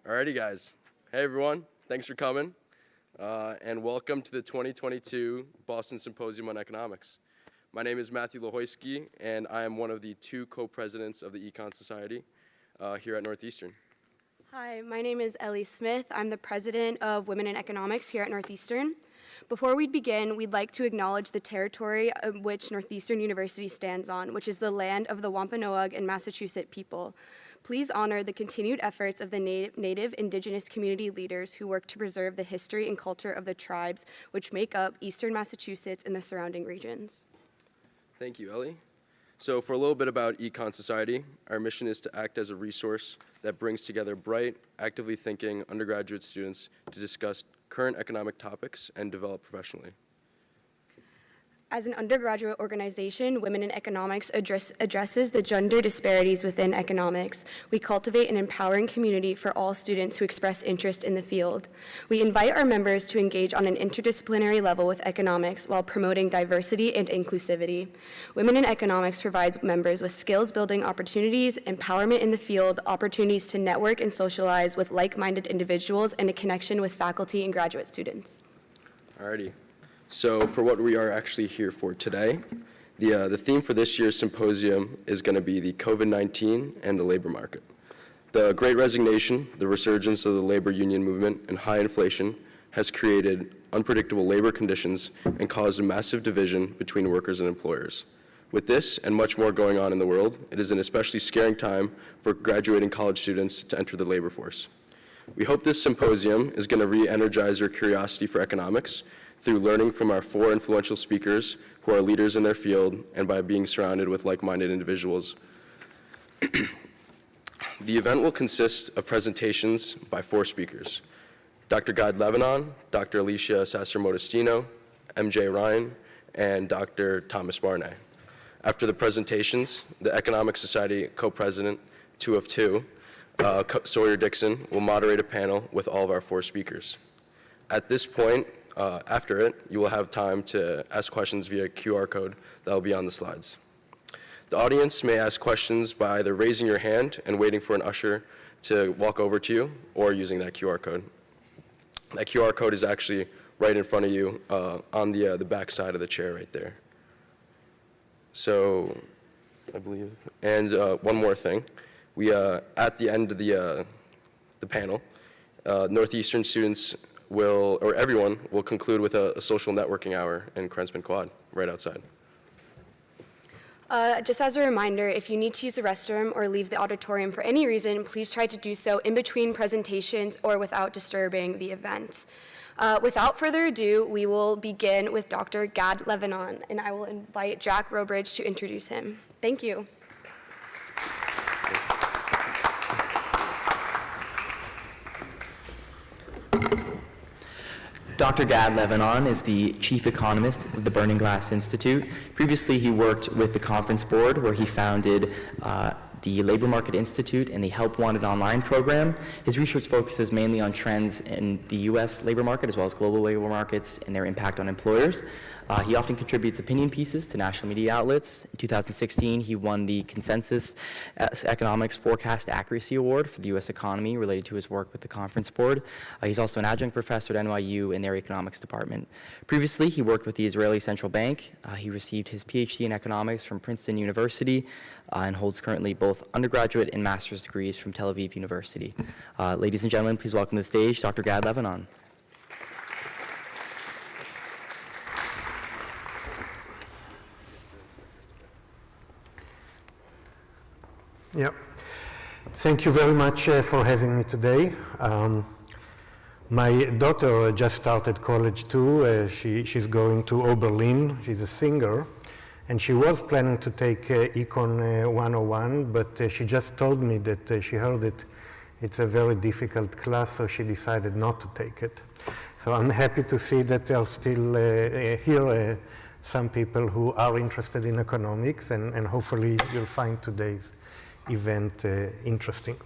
Alrighty, guys. Hey, everyone. Thanks for coming, and welcome to the 2022 Boston Symposium on Economics. My name is Matthew Lohoisky, and I am one of the two co-presidents of the Econ Society here at Northeastern. Hi, my name is Ellie Smith. I'm the president of Women in Economics here at Northeastern. Before we begin, we'd like to acknowledge the territory of which Northeastern University stands on, which is the land of the Wampanoag and Massachusetts people. Please honor the continued efforts of the native indigenous community leaders who work to preserve the history and culture of the tribes which make up Eastern Massachusetts and the surrounding regions. Thank you, Ellie. So for a little bit about Econ Society, our mission is to act as a resource that brings together bright, actively thinking undergraduate students to discuss current economic topics and develop professionally. As an undergraduate organization, Women in Economics addresses the gender disparities within economics. We cultivate an empowering community for all students who express interest in the field. We invite our members to engage on an interdisciplinary level with economics while promoting diversity and inclusivity. Women in Economics provides members with skills-building opportunities, empowerment in the field, opportunities to network and socialize with like-minded individuals, and a connection with faculty and graduate students. Alrighty. So for what we are actually here for today, the theme for this year's symposium is going to be the COVID-19 and the labor market. The Great Resignation, the resurgence of the labor union movement, and high inflation has created unpredictable labor conditions and caused a massive division between workers and employers. With this and much more going on in the world, it is an especially scaring time for graduating college students to enter the labor force. We hope this symposium is going to re-energize your curiosity for economics through learning from our four influential speakers who are leaders in their field and by being surrounded with like-minded individuals. The event will consist of presentations by four speakers: Dr. Guy Lebanon, Dr. Alicia Sasser-Modestino, MJ Ryan, and Dr. Thomas Barnay. After the presentations, the Economic Society co-president, two of two, Sawyer Dixon, will moderate a panel with all of our four speakers. At this point, after it, you will have time to ask questions via QR code that will be on the slides. The audience may ask questions by either raising your hand and waiting for an usher to walk over to you, or using that QR code. That QR code is actually right in front of you on the back side of the chair right there. So, I believe, and one more thing. We, at the end of the panel, Northeastern students everyone will conclude with a social networking hour in Krensman Quad right outside. Just as a reminder, if you need to use the restroom or leave the auditorium for any reason, please try to do so in between presentations or without disturbing the event. Without further ado, we will begin with Dr. Gad Lebanon, and I will invite Jack Robridge to introduce him. Thank you. Dr. Gad Lebanon is the chief economist of the Burning Glass Institute. Previously, he worked with the Conference Board, where he founded the Labor Market Institute and the Help Wanted Online program. His research focuses mainly on trends in the U.S. labor market as well as global labor markets and their impact on employers. He often contributes opinion pieces to national media outlets. In 2016, he won the Consensus Economics Forecast Accuracy Award for the U.S. economy related to his work with the Conference Board. He's also an adjunct professor at NYU in their economics department. Previously, he worked with the Israeli Central Bank. He received his PhD in economics from Princeton University and holds currently both undergraduate and master's degrees from Tel Aviv University. Ladies and gentlemen, please welcome to the stage Dr. Gad Lebanon. Yeah. Thank you very much for having me today. My daughter just started college too. She's going to Oberlin. She's a singer. And she was planning to take Econ 101, but she just told me that she heard it's a very difficult class, so she decided not to take it. So I'm happy to see that there are still here some people who are interested in economics, and hopefully you'll find today's event interesting.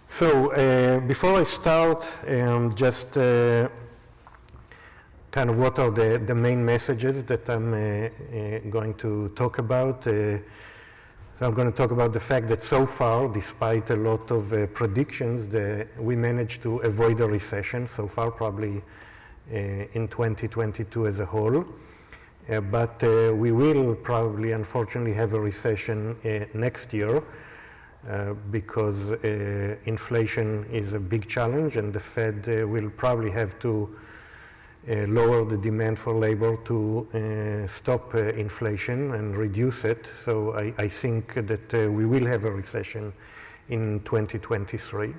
So before I start, just kind of what are the main messages that I'm going to talk about. So I'm going to talk about the fact that so far, despite a lot of predictions, we managed to avoid a recession so far, probably in 2022 as a whole. But we will probably, unfortunately, have a recession next year because inflation is a big challenge, and the Fed will probably have to lower the demand for labor to stop inflation and reduce it. So I think that we will have a recession in 2023.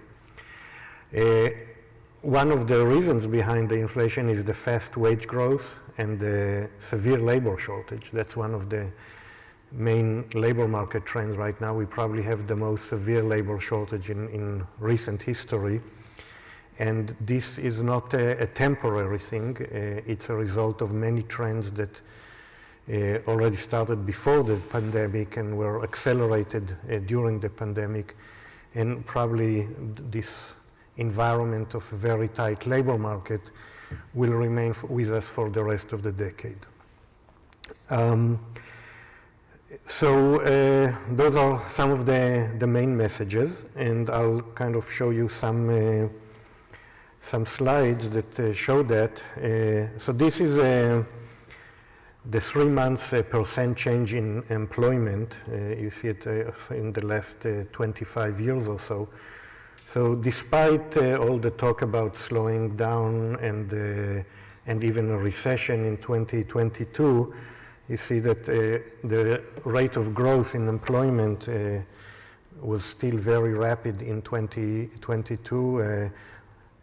One of the reasons behind the inflation is the fast wage growth and the severe labor shortage. That's one of the main labor market trends right now. We probably have the most severe labor shortage in recent history. And this is not a temporary thing. It's a result of many trends that already started before the pandemic and were accelerated during the pandemic. And probably this environment of a very tight labor market will remain with us for the rest of the decade. So those are some of the main messages, and I'll kind of show you some slides that show that. So this is the 3 months percent change in employment. You see it in the last 25 years or so. So despite all the talk about slowing down and even a recession in 2022, you see that the rate of growth in employment was still very rapid in 2022.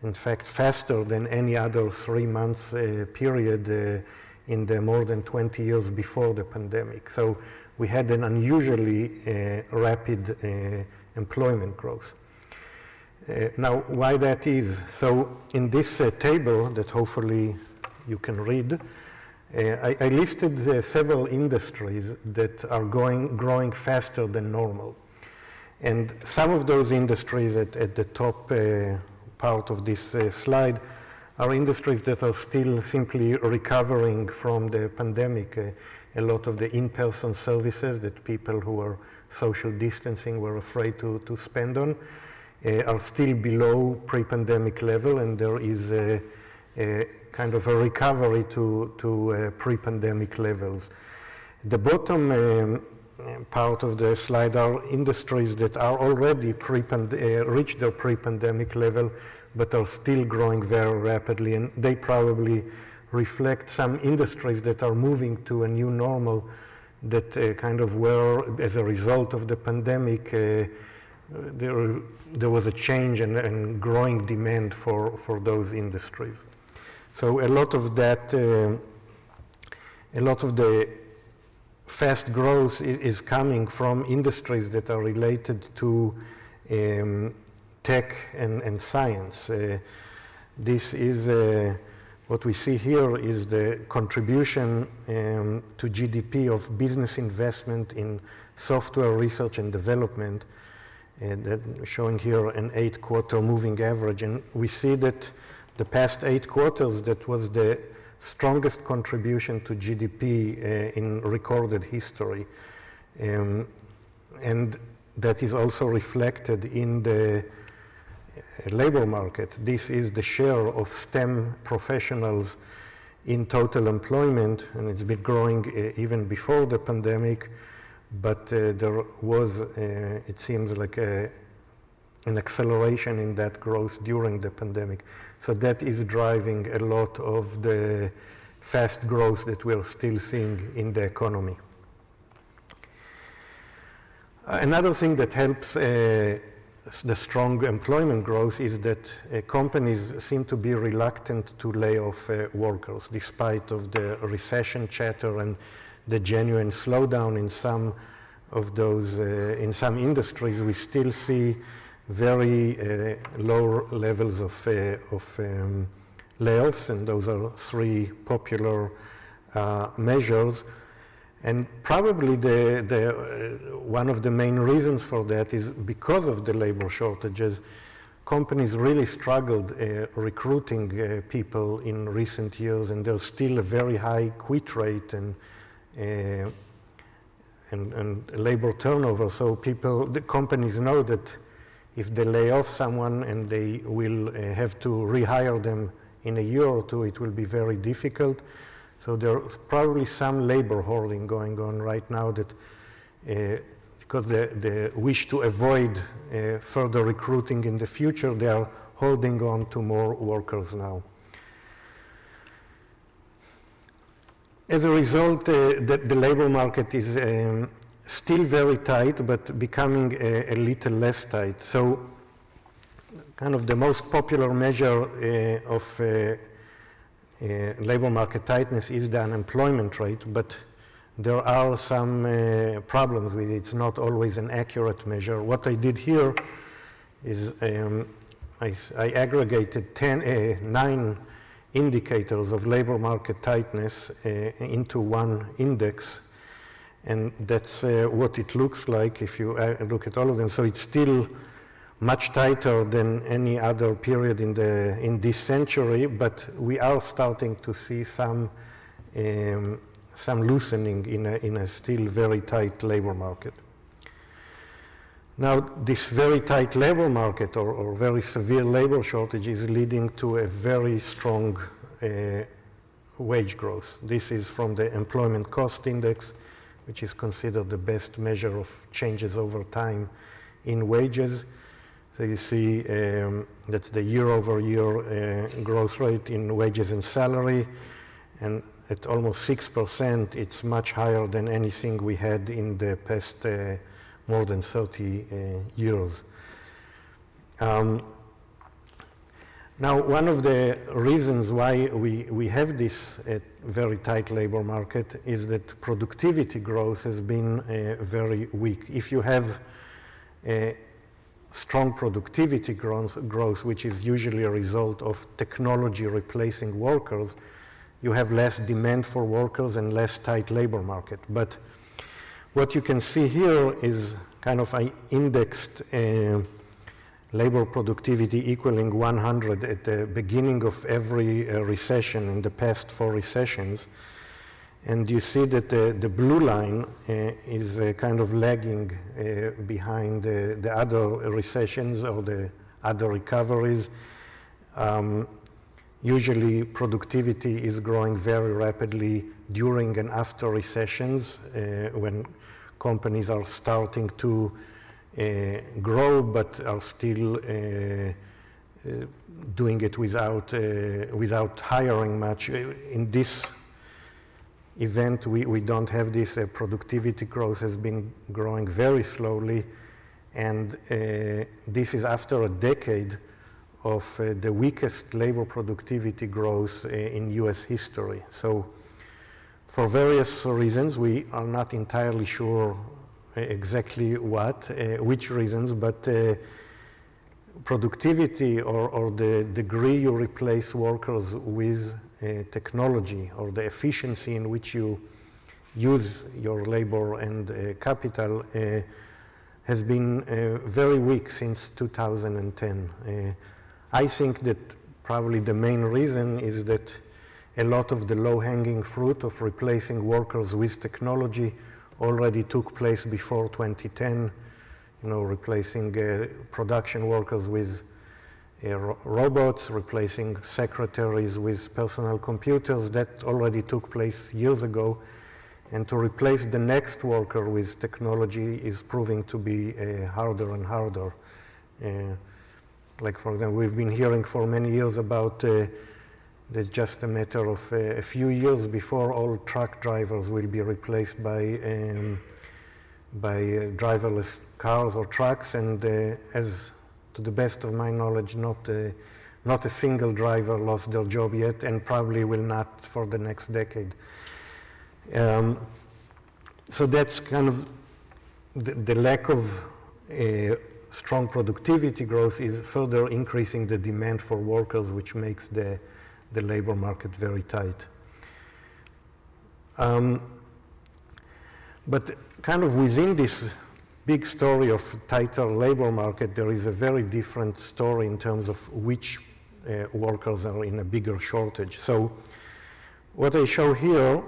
In fact, faster than any other 3 months period in the more than 20 years before the pandemic. So we had an unusually rapid employment growth. Now, why that is? So in this table that hopefully you can read, I listed several industries that are growing faster than normal. And some of those industries at the top part of this slide are industries that are still simply recovering from the pandemic. A lot of the in-person services that people who are social distancing were afraid to spend on are still below pre-pandemic level, and there is a kind of a recovery to pre-pandemic levels. The bottom part of the slide are industries that are already reached their pre-pandemic level, but are still growing very rapidly, and they probably reflect some industries that are moving to a new normal that kind of were, as a result of the pandemic, there was a change and growing demand for those industries. So a lot of that, a lot of the fast growth is coming from industries that are related to tech and science. This is what we see here is the contribution to GDP of business investment in software research and development, that showing here an 8-quarter moving average. And we see that the past 8 quarters, that was the strongest contribution to GDP in recorded history. And that is also reflected in the labor market. This is the share of STEM professionals in total employment, and it's been growing even before the pandemic, but there was, it seems like an acceleration in that growth during the pandemic. So that is driving a lot of the fast growth that we're still seeing in the economy. Another thing that helps the strong employment growth is that companies seem to be reluctant to lay off workers, despite of the recession chatter and the genuine slowdown in some of those, in some industries. We still see very low levels of layoffs, and those are 3 popular measures. And probably one of the main reasons for that is because of the labor shortages. Companies really struggled recruiting people in recent years, and there's still a very high quit rate and and labor turnover. So the companies know that if they lay off someone and they will have to rehire them in a year or two, it will be very difficult. So there's probably some labor hoarding going on right now that because they wish to avoid further recruiting in the future, they are holding on to more workers now. As a result, the labor market is still very tight, but becoming a little less tight. So kind of the most popular measure of labor market tightness is the unemployment rate, but there are some problems with it. It's not always an accurate measure. What I did here is I aggregated 9 indicators of labor market tightness into one index, and that's what it looks like if you look at all of them. So it's still much tighter than any other period in this century, but we are starting to see some loosening in a still very tight labor market. Now, this very tight labor market or very severe labor shortage is leading to a very strong wage growth. This is from the Employment Cost Index, which is considered the best measure of changes over time in wages. So you see that's the year-over-year growth rate in wages and salary, and at almost 6%, it's much higher than anything we had in the past more than 30 years. Now, one of the reasons why we have this very tight labor market is that productivity growth has been very weak. If you have strong productivity growth, which is usually a result of technology replacing workers, you have less demand for workers and less tight labor market. But what you can see here is kind of I indexed labor productivity equaling 100 at the beginning of every recession in the past 4 recessions. And you see that the blue line is kind of lagging behind the other recessions or the other recoveries. Usually productivity is growing very rapidly during and after recessions when companies are starting to grow but are still doing it without hiring much. In this event, we don't have this. Productivity growth has been growing very slowly, and this is after a decade of the weakest labor productivity growth in US history. So for various reasons, we are not entirely sure exactly which reasons, but productivity or the degree you replace workers with technology or the efficiency in which you use your labor and capital has been very weak since 2010. I think that probably the main reason is that a lot of the low-hanging fruit of replacing workers with technology already took place before 2010, replacing production workers with robots, replacing secretaries with personal computers. That already took place years ago. And to replace the next worker with technology is proving to be harder and harder. Like, for example, we've been hearing for many years about there's just a matter of a few years before all truck drivers will be replaced by driverless cars or trucks, and as to the best of my knowledge, not a single driver lost their job yet, and probably will not for the next decade. So that's kind of the lack of strong productivity growth is further increasing the demand for workers, which makes the labor market very tight. But kind of within this big story of tighter labor market, there is a very different story in terms of which workers are in a bigger shortage. So what I show here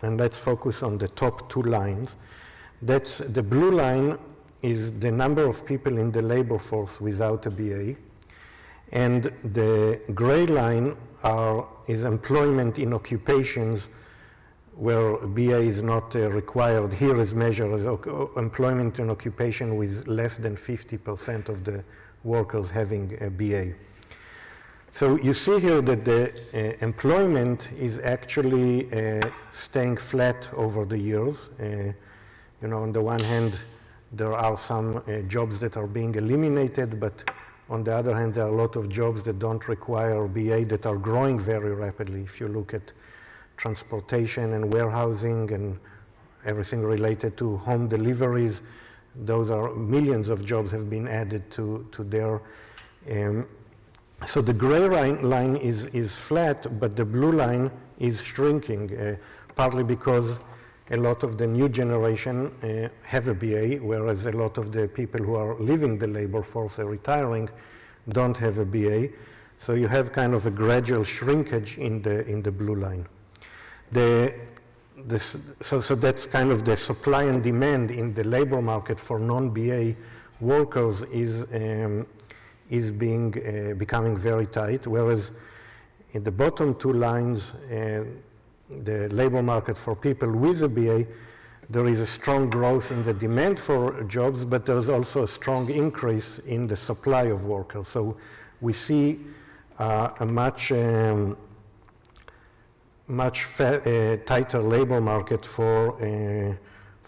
and let's focus on the top two lines. That's the blue line is the number of people in the labor force without a BA, and the gray line is employment in occupations where BA is not required. Here is measured as employment in occupation with less than 50% of the workers having a BA. So you see here that the employment is actually staying flat over the years. You know, on the one hand, there are some jobs that are being eliminated, but on the other hand, there are a lot of jobs that don't require BA that are growing very rapidly. If you look at transportation and warehousing and everything related to home deliveries, those are millions of jobs have been added to there. So the gray line is flat, but the blue line is shrinking, partly because a lot of the new generation have a BA, whereas a lot of the people who are leaving the labor force or retiring don't have a BA. So you have kind of a gradual shrinkage in the blue line. So that's kind of the supply and demand in the labor market for non-BA workers is becoming very tight, whereas in the bottom two lines, the labor market for people with a BA, there is a strong growth in the demand for jobs, but there's also a strong increase in the supply of workers. So we see a much tighter labor market for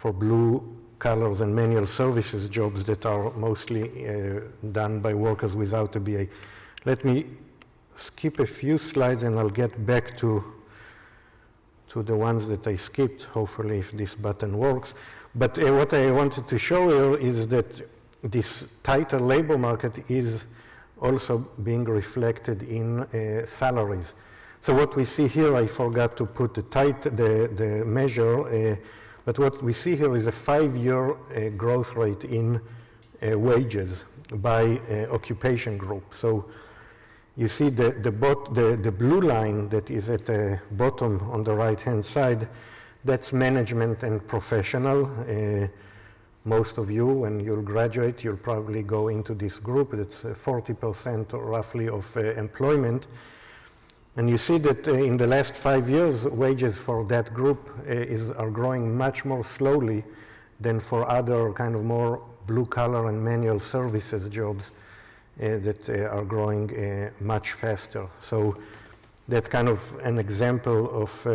blue collars and manual services jobs that are mostly done by workers without a BA. Let me skip a few slides and I'll get back to the ones that I skipped, hopefully if this button works. But what I wanted to show here is that this tighter labor market is also being reflected in salaries. So what we see here, I forgot to put the measure, but what we see here is a 5-year growth rate in wages by occupation group. So you see the blue line that is at the bottom on the right-hand side, that's management and professional. Most of you, when you'll graduate, you'll probably go into this group. That's 40% roughly of employment. And you see that in the last 5 years, wages for that group are growing much more slowly than for other kind of more blue-collar and manual services jobs that are growing much faster. So that's kind of an example of,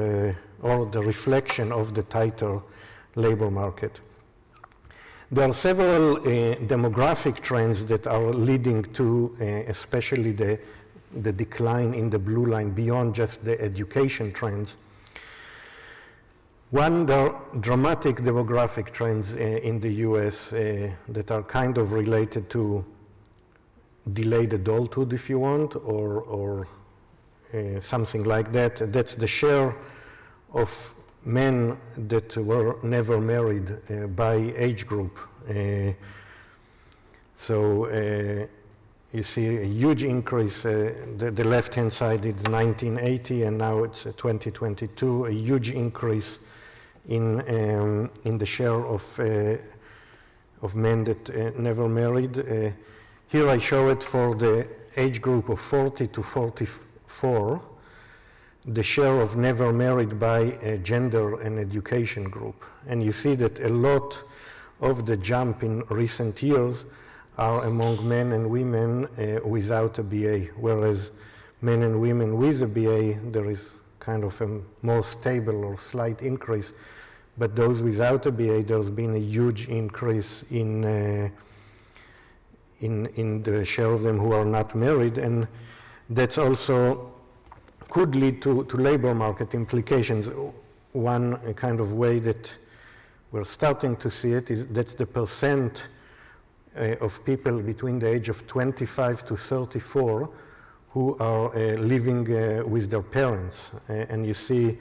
or the reflection of the tighter labor market. There are several demographic trends that are leading to especially the decline in the blue line beyond just the education trends. One, there are dramatic demographic trends in the US that are kind of related to delayed adulthood, if you want, or something like that. That's the share of men that were never married by age group. You see a huge increase. The left-hand side is 1980, and now it's 2022. A huge increase in the share of men that never married. Here I show it for the age group of 40 to 44, the share of never married by gender and education group. And you see that a lot of the jump in recent years are among men and women without a BA, whereas men and women with a BA, there is kind of a more stable or slight increase. But those without a BA, there's been a huge increase in the share of them who are not married, and that's also could lead to labor market implications. One kind of way that we're starting to see it is that's the percent of people between the age of 25 to 34 who are living with their parents. And you see,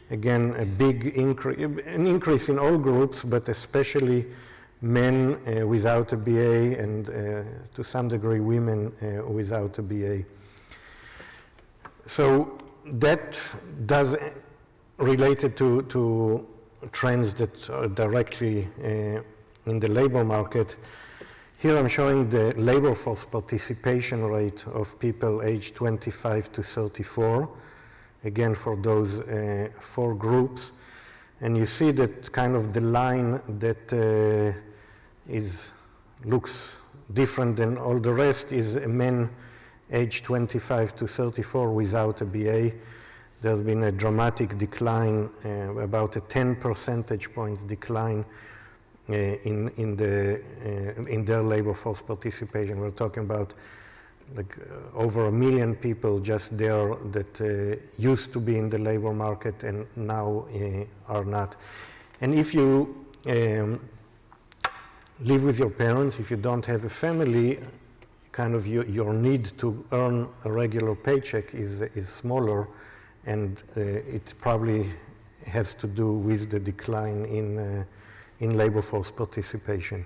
again, a big increase, an increase in all groups, but especially men without a BA and to some degree women without a BA. So that does related to trends that are directly in the labor market. Here I'm showing the labor force participation rate of people aged 25 to 34, again for those 4 groups. And you see that kind of the line that looks different than all the rest is men aged 25 to 34 without a BA. There's been a dramatic decline, about a 10 percentage points decline in their labor force participation. We're talking about like over 1 million people just there that used to be in the labor market and now are not. And if you live with your parents, if you don't have a family, kind of your need to earn a regular paycheck is smaller, and it probably has to do with the decline in labor force participation.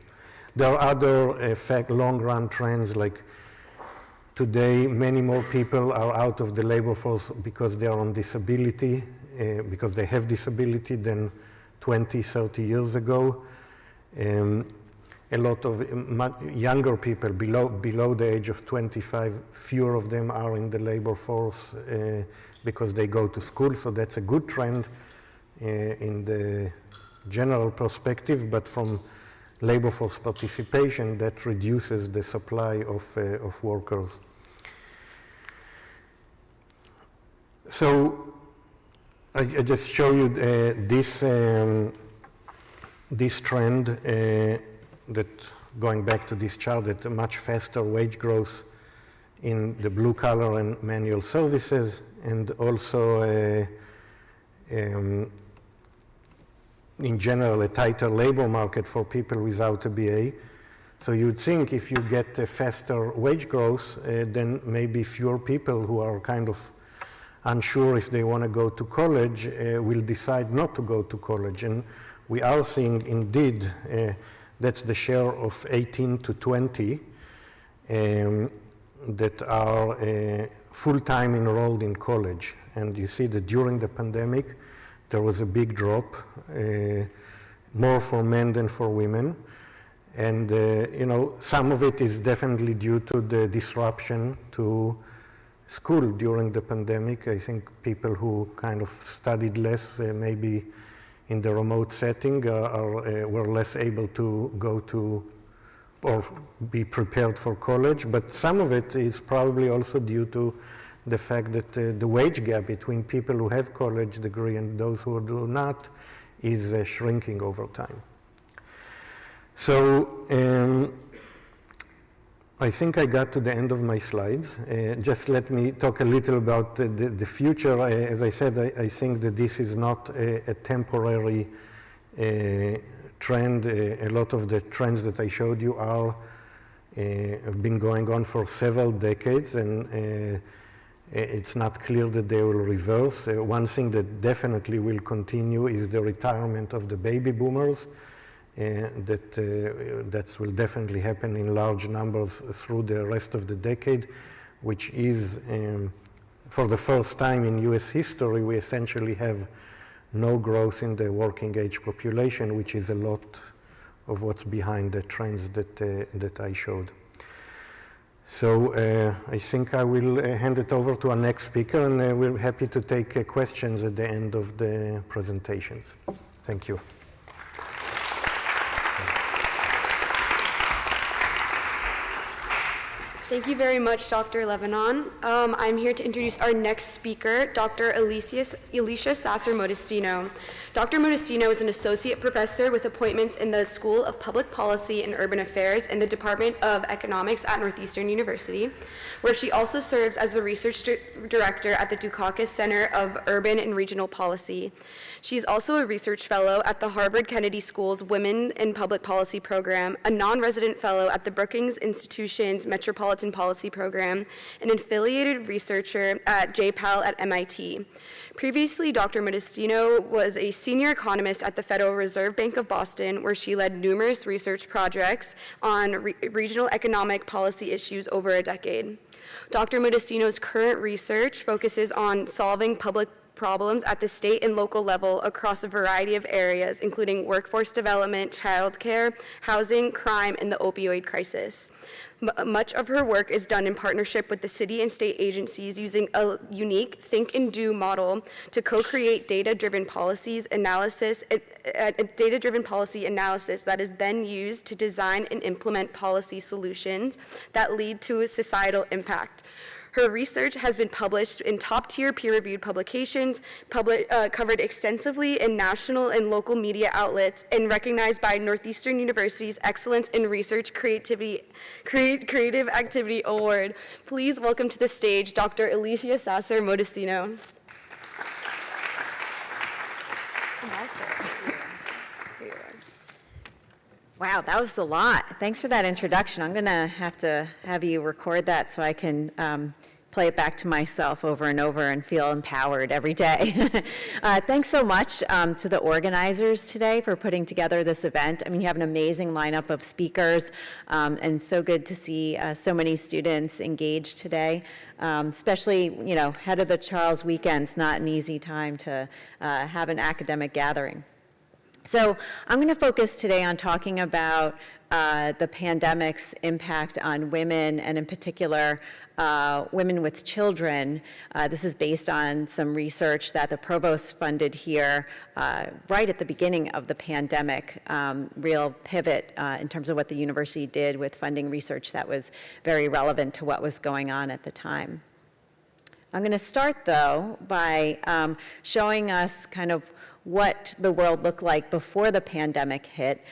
There are other long-run trends, like today many more people are out of the labor force because they are on disability, because they have disability than 20, 30 years ago. A lot of younger people below the age of 25, fewer of them are in the labor force because they go to school, so that's a good trend in the general perspective, but from labor force participation, that reduces the supply of workers. So I just show you this trend that, going back to this chart, that a much faster wage growth in the blue collar and manual services, and also in general a tighter labor market for people without a BA. So you'd think if you get a faster wage growth, then maybe fewer people who are kind of unsure if they want to go to college will decide not to go to college. And we are seeing indeed that's the share of 18 to 20 that are full-time enrolled in college. And you see that during the pandemic, there was a big drop, more for men than for women. And some of it is definitely due to the disruption to school during the pandemic. I think people who kind of studied less, maybe in the remote setting, were less able to go to or be prepared for college. But some of it is probably also due to the fact that the wage gap between people who have college degree and those who do not is shrinking over time. So I think I got to the end of my slides. Just let me talk a little about the future. As I said, I think that this is not a temporary trend. A lot of the trends that I showed you have been going on for several decades, and it's not clear that they will reverse. One thing that definitely will continue is the retirement of the baby boomers. That will definitely happen in large numbers through the rest of the decade, which is, for the first time in US history, we essentially have no growth in the working age population, which is a lot of what's behind the trends that I showed. So I think I will hand it over to our next speaker, and we're happy to take questions at the end of the presentations. Thank you. Thank you very much, Dr. Lebanon. I'm here to introduce our next speaker, Dr. Alicia Sasser-Modestino. Dr. Modestino is an associate professor with appointments in the School of Public Policy and Urban Affairs in the Department of Economics at Northeastern University, where she also serves as the research director at the Dukakis Center of Urban and Regional Policy. She is also a research fellow at the Harvard Kennedy School's Women in Public Policy program, a non-resident fellow at the Brookings Institution's Metropolitan Policy program, and an affiliated researcher at JPAL at MIT. Previously, Dr. Modestino was a senior economist at the Federal Reserve Bank of Boston, where she led numerous research projects on regional economic policy issues over a decade. Dr. Modestino's current research focuses on solving public problems at the state and local level across a variety of areas, including workforce development, childcare, housing, crime, and the opioid crisis. Much of her work is done in partnership with the city and state agencies using a unique think and do model to co-create data-driven policy analysis that is then used to design and implement policy solutions that lead to a societal impact. Her research has been published in top-tier peer-reviewed publications, covered extensively in national and local media outlets, and recognized by Northeastern University's Excellence in Research Creative Activity Award. Please welcome to the stage Dr. Alicia Sasser-Modestino. Wow, that was a lot. Thanks for that introduction. I'm going to have you record that so I can play it back to myself over and over and feel empowered every day. Thanks so much to the organizers today for putting together this event. I mean, you have an amazing lineup of speakers, and so good to see so many students engaged today. Especially, you know, head of the Charles weekend's not an easy time to have an academic gathering. So I'm going to focus today on talking about the pandemic's impact on women, and in particular, women with children. This is based on some research that the provost funded here right at the beginning of the pandemic, real pivot in terms of what the university did with funding research that was very relevant to what was going on at the time. I'm going to start, though, by showing us kind of what the world looked like before the pandemic hit.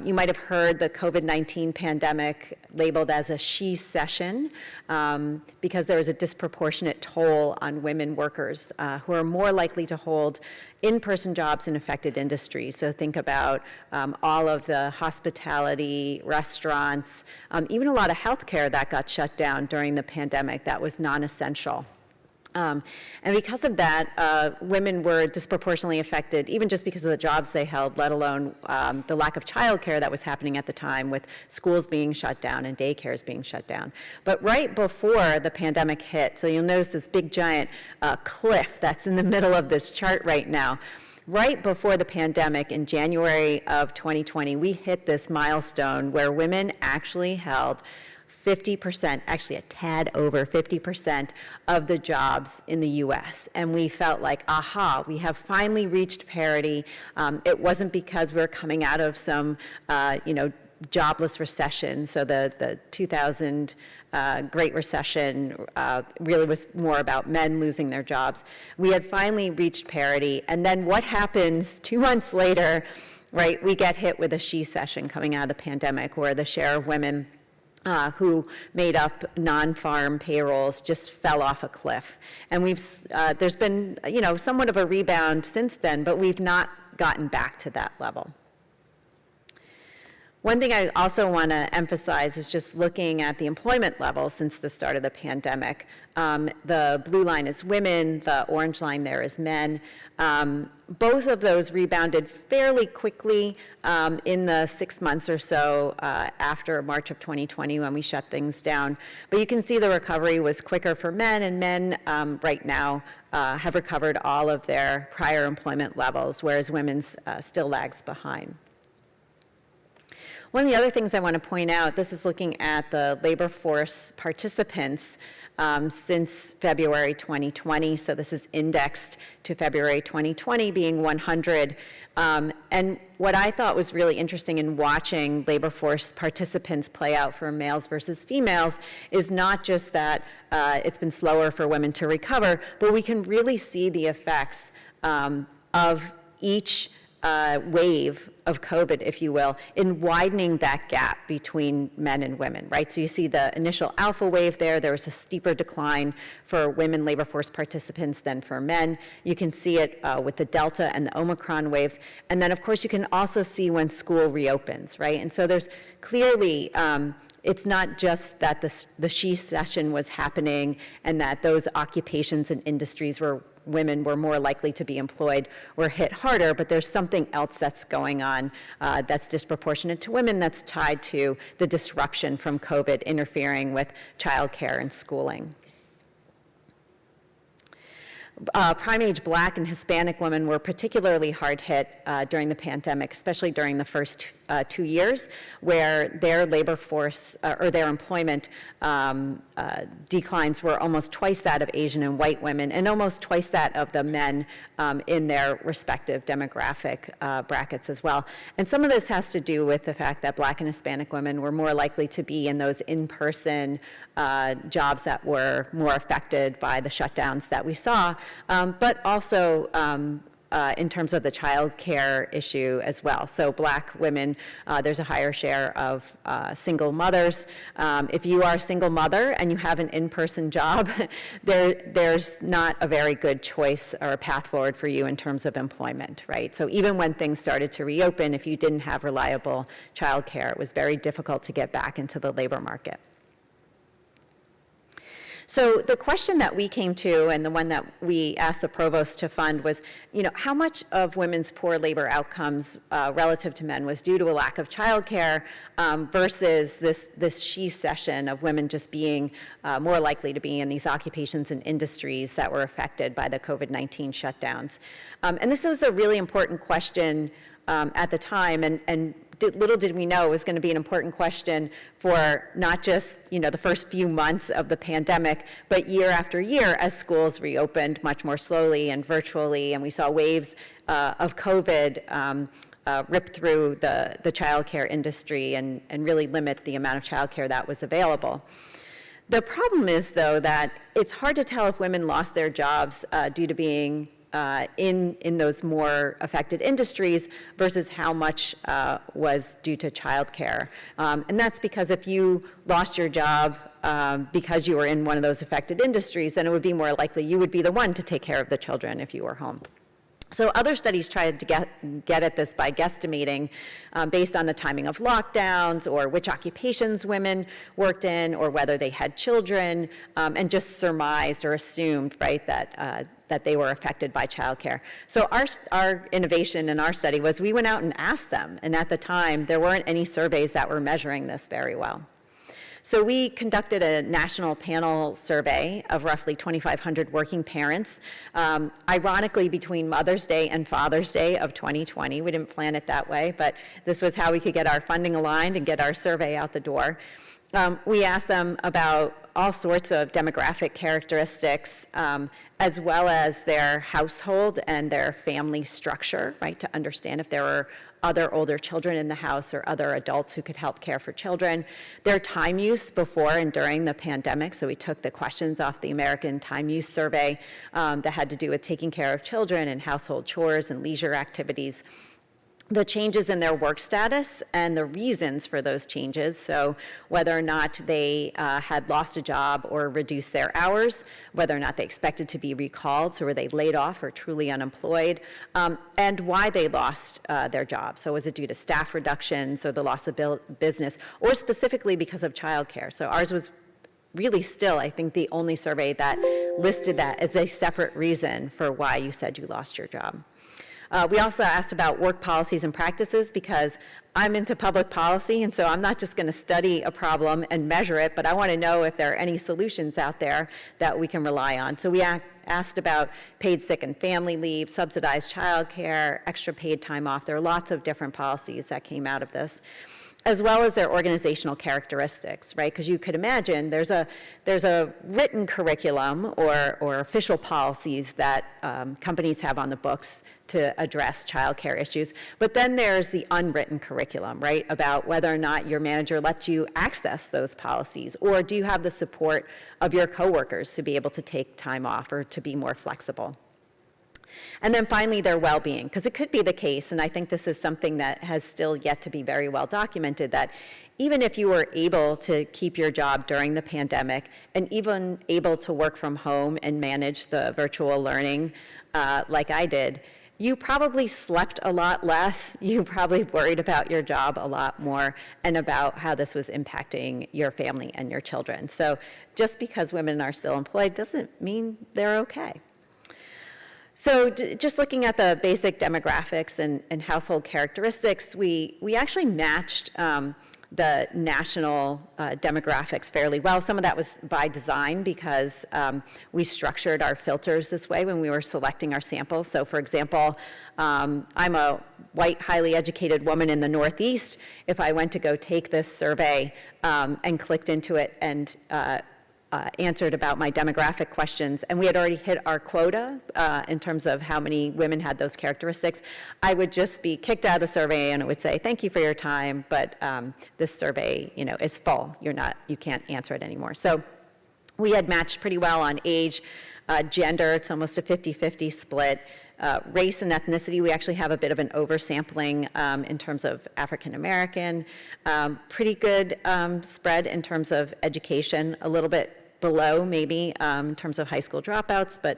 You might have heard the COVID-19 pandemic labeled as a she-cession because there was a disproportionate toll on women workers who are more likely to hold in-person jobs in affected industries. So think about all of the hospitality, restaurants, even a lot of healthcare that got shut down during the pandemic that was non-essential. And because of that, women were disproportionately affected, even just because of the jobs they held, let alone the lack of childcare that was happening at the time with schools being shut down and daycares being shut down. But right before the pandemic hit, so you'll notice this big giant cliff that's in the middle of this chart right now. Right before the pandemic, in January of 2020, we hit this milestone where women actually held 50%, actually a tad over 50% of the jobs in the US. And we felt like, aha, we have finally reached parity. It wasn't because we're coming out of some, jobless recession. So the 2000 Great Recession really was more about men losing their jobs. We had finally reached parity. And then what happens 2 months later, right, we get hit with a she-cession coming out of the pandemic, where the share of women who made up non-farm payrolls just fell off a cliff. And there's been, somewhat of a rebound since then, but we've not gotten back to that level. One thing I also want to emphasize is just looking at the employment level since the start of the pandemic. The blue line is women, the orange line there is men. Both of those rebounded fairly quickly in the 6 months or so after March of 2020 when we shut things down. But you can see the recovery was quicker for men, and men right now have recovered all of their prior employment levels, whereas women's still lags behind. One of the other things I want to point out, this is looking at the labor force participants since February 2020. So this is indexed to February 2020 being 100. And what I thought was really interesting in watching labor force participants play out for males versus females is not just that it's been slower for women to recover, but we can really see the effects of each wave of COVID, if you will, in widening that gap between men and women, right? So you see the initial alpha wave there was a steeper decline for women labor force participants than for men. You can see it with the Delta and the Omicron waves. And then, of course, you can also see when school reopens, right? And so there's clearly, it's not just that the she-cession was happening and that those occupations and industries where women were more likely to be employed were hit harder, but there's something else that's going on that's disproportionate to women that's tied to the disruption from COVID interfering with childcare and schooling. Prime-age Black and Hispanic women were particularly hard hit during the pandemic, especially during the first 2 years, where their labor force or their employment declines were almost twice that of Asian and white women, and almost twice that of the men in their respective demographic brackets as well. And some of this has to do with the fact that Black and Hispanic women were more likely to be in those in-person jobs that were more affected by the shutdowns that we saw, but also in terms of the child care issue as well. So Black women, there's a higher share of single mothers. If you are a single mother and you have an in-person job, there's not a very good choice or a path forward for you in terms of employment, right? So even when things started to reopen, if you didn't have reliable child care, it was very difficult to get back into the labor market. So the question that we came to, and the one that we asked the provost to fund, was, how much of women's poor labor outcomes relative to men was due to a lack of childcare versus this she session of women just being more likely to be in these occupations and industries that were affected by the COVID-19 shutdowns. And this was a really important question at the time, and little did we know it was going to be an important question for not just the first few months of the pandemic, but year after year as schools reopened much more slowly and virtually, and we saw waves of COVID rip through the childcare industry and really limit the amount of childcare that was available. The problem is, though, that it's hard to tell if women lost their jobs due to being in those more affected industries versus how much was due to childcare. And that's because if you lost your job because you were in one of those affected industries, then it would be more likely you would be the one to take care of the children if you were home. So other studies tried to get at this by guesstimating based on the timing of lockdowns or which occupations women worked in or whether they had children, and just surmised or assumed, right, that they were affected by childcare. So our innovation in our study was we went out and asked them, and at the time there weren't any surveys that were measuring this very well. So we conducted a national panel survey of roughly 2,500 working parents, ironically between Mother's Day and Father's Day of 2020. We didn't plan it that way, but this was how we could get our funding aligned and get our survey out the door. We asked them about all sorts of demographic characteristics, as well as their household and their family structure, right, to understand if there were other older children in the house or other adults who could help care for children, their time use before and during the pandemic. So we took the questions off the American Time Use Survey that had to do with taking care of children and household chores and leisure activities. The changes in their work status and the reasons for those changes, so whether or not they had lost a job or reduced their hours, whether or not they expected to be recalled, so were they laid off or truly unemployed, and why they lost their job. So was it due to staff reductions or the loss of business, or specifically because of childcare? So ours was really still, I think, the only survey that listed that as a separate reason for why you said you lost your job. We also asked about work policies and practices because I'm into public policy, and so I'm not just going to study a problem and measure it, but I want to know if there are any solutions out there that we can rely on. So we asked about paid sick and family leave, subsidized childcare, extra paid time off. There are lots of different policies that came out of this, as well as their organizational characteristics, right? Because you could imagine there's a written curriculum or official policies that companies have on the books to address childcare issues, but then there's the unwritten curriculum, right? About whether or not your manager lets you access those policies, or do you have the support of your coworkers to be able to take time off or to be more flexible. And then finally, their well-being, because it could be the case, and I think this is something that has still yet to be very well documented, that even if you were able to keep your job during the pandemic and even able to work from home and manage the virtual learning like I did, you probably slept a lot less, you probably worried about your job a lot more, and about how this was impacting your family and your children. So just because women are still employed doesn't mean they're okay. So just looking at the basic demographics and household characteristics, we actually matched the national demographics fairly well. Some of that was by design because we structured our filters this way when we were selecting our samples. So for example, I'm a white, highly educated woman in the Northeast. If I went to go take this survey and clicked into it and answered about my demographic questions, and we had already hit our quota in terms of how many women had those characteristics, I would just be kicked out of the survey, and it would say, "Thank you for your time, but this survey, is full. You can't answer it anymore." So we had matched pretty well on age, gender. It's almost a 50-50 split. Race and ethnicity, we actually have a bit of an oversampling in terms of African American. Pretty good spread in terms of education, a little bit below maybe in terms of high school dropouts, but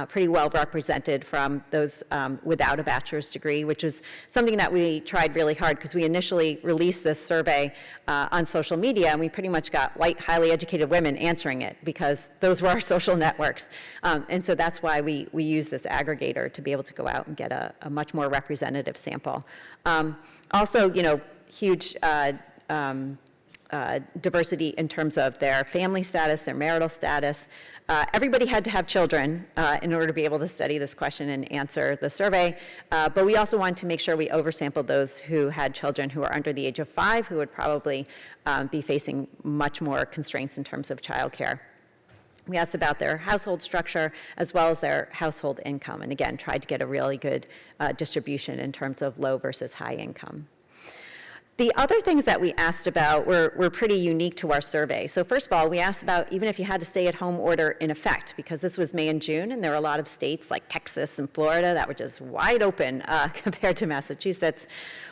pretty well represented from those without a bachelor's degree, which is something that we tried really hard because we initially released this survey on social media, and we pretty much got white, highly educated women answering it because those were our social networks. And so that's why we use this aggregator to be able to go out and get a much more representative sample. Also, huge diversity in terms of their family status, their marital status. Everybody had to have children in order to be able to study this question and answer the survey, but we also wanted to make sure we oversampled those who had children who are under the age of 5, who would probably be facing much more constraints in terms of childcare. We asked about their household structure as well as their household income, and again, tried to get a really good distribution in terms of low versus high income. The other things that we asked about were pretty unique to our survey. So first of all, we asked about even if you had a stay-at-home order in effect, because this was May and June, and there were a lot of states like Texas and Florida that were just wide open compared to Massachusetts.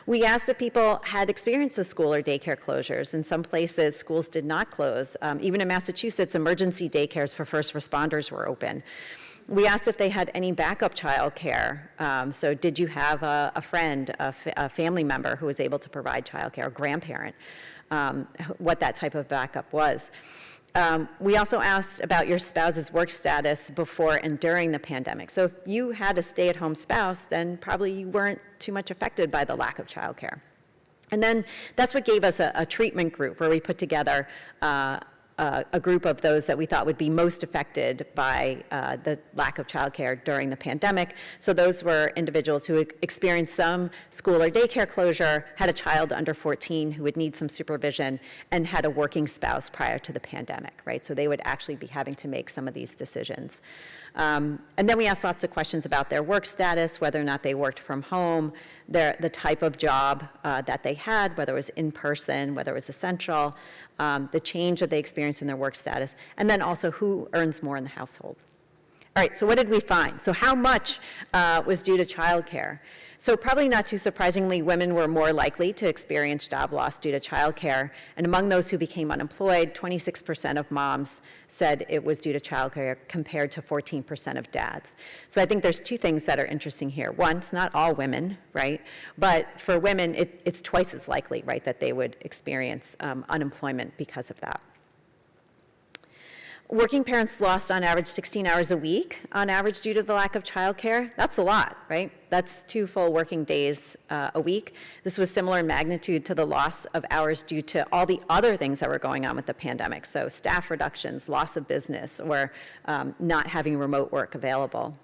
We asked if people had experienced the school or daycare closures. In some places, schools did not close. Even in Massachusetts, emergency daycares for first responders were open. We asked if they had any backup child care. So did you have a friend, a family member who was able to provide child care, a grandparent, what that type of backup was. We also asked about your spouse's work status before and during the pandemic. So if you had a stay-at-home spouse, then probably you weren't too much affected by the lack of child care. And then that's what gave us a treatment group where we put together a group of those that we thought would be most affected by the lack of childcare during the pandemic. So those were individuals who experienced some school or daycare closure, had a child under 14 who would need some supervision, and had a working spouse prior to the pandemic, right? So they would actually be having to make some of these decisions. And then we asked lots of questions about their work status, whether or not they worked from home, the type of job that they had, whether it was in person, whether it was essential, the change that they experienced in their work status, and then also who earns more in the household. All right, so what did we find? So how much was due to childcare? So probably not too surprisingly, women were more likely to experience job loss due to childcare. And among those who became unemployed, 26% of moms said it was due to childcare compared to 14% of dads. So I think there's two things that are interesting here. One, it's not all women, right? But for women, it's twice as likely, right, that they would experience unemployment because of that. Working parents lost on average 16 hours a week on average due to the lack of childcare. That's a lot, right? That's 2 full working days a week. This was similar in magnitude to the loss of hours due to all the other things that were going on with the pandemic. So staff reductions, loss of business, or not having remote work available.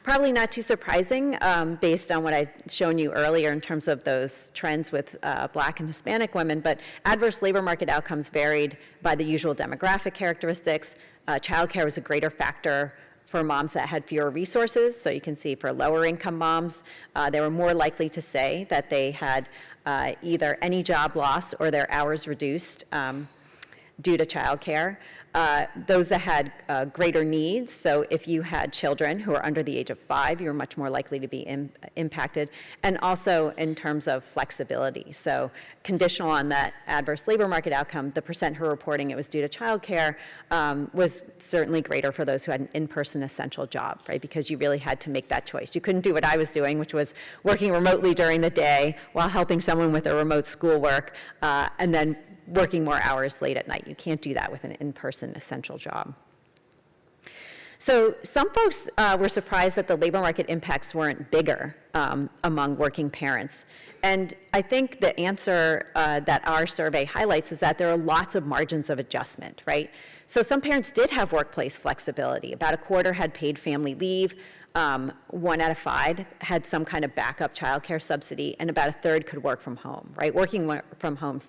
Probably not too surprising based on what I'd shown you earlier in terms of those trends with Black and Hispanic women, but adverse labor market outcomes varied by the usual demographic characteristics. Childcare was a greater factor for moms that had fewer resources. So you can see for lower income moms, they were more likely to say that they had either any job loss or their hours reduced due to childcare. Those that had greater needs, so if you had children who are under the age of 5, you're much more likely to be impacted, and also in terms of flexibility. So conditional on that adverse labor market outcome, the percent who are reporting it was due to childcare was certainly greater for those who had an in-person essential job, right? Because you really had to make that choice. You couldn't do what I was doing, which was working remotely during the day while helping someone with their remote schoolwork, and then working more hours late at night. You can't do that with an in-person essential job. So some folks were surprised that the labor market impacts weren't bigger among working parents. And I think the answer that our survey highlights is that there are lots of margins of adjustment, right? So some parents did have workplace flexibility. About a quarter had paid family leave. 1 out of 5 had some kind of backup childcare subsidy, and about a third could work from home, right? Working from home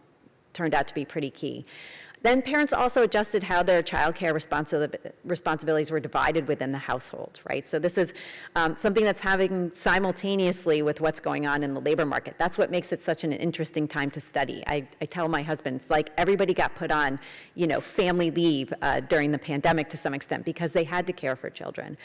turned out to be pretty key. Then parents also adjusted how their childcare responsibilities were divided within the household, right? So this is something that's happening simultaneously with what's going on in the labor market. That's what makes it such an interesting time to study. I tell my husband, it's like everybody got put on, family leave during the pandemic to some extent because they had to care for children.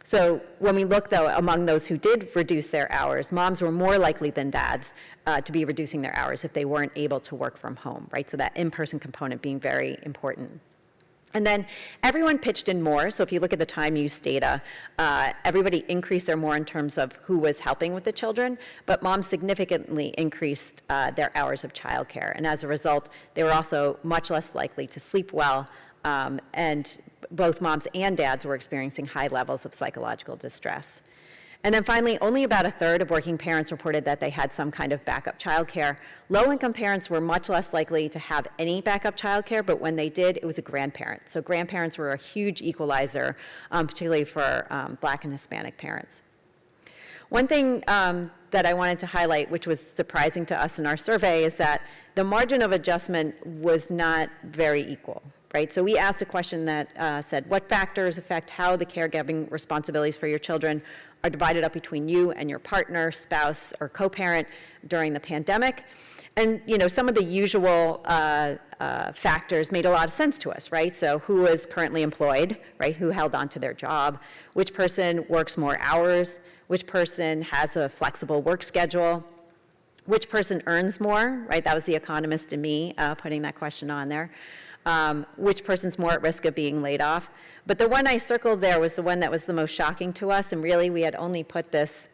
So when we look, though, among those who did reduce their hours, moms were more likely than dads to be reducing their hours if they weren't able to work from home, right? So that in-person component being very important. And then everyone pitched in more. So if you look at the time use data, everybody increased their more in terms of who was helping with the children, but moms significantly increased their hours of childcare. And as a result, they were also much less likely to sleep well, and both moms and dads were experiencing high levels of psychological distress. And then finally, only about a third of working parents reported that they had some kind of backup childcare. Low-income parents were much less likely to have any backup childcare, but when they did, it was a grandparent. So grandparents were a huge equalizer, particularly for Black and Hispanic parents. One thing that I wanted to highlight, which was surprising to us in our survey, is that the margin of adjustment was not very equal. Right? So we asked a question that said, what factors affect how the caregiving responsibilities for your children are divided up between you and your partner, spouse, or co-parent during the pandemic? And some of the usual factors made a lot of sense to us, right? So who is currently employed, right? Who held on to their job? Which person works more hours? Which person has a flexible work schedule? Which person earns more, right? That was the economist in me putting that question on there. Which person's more at risk of being laid off. But the one I circled there was the one that was the most shocking to us, and really we had only put this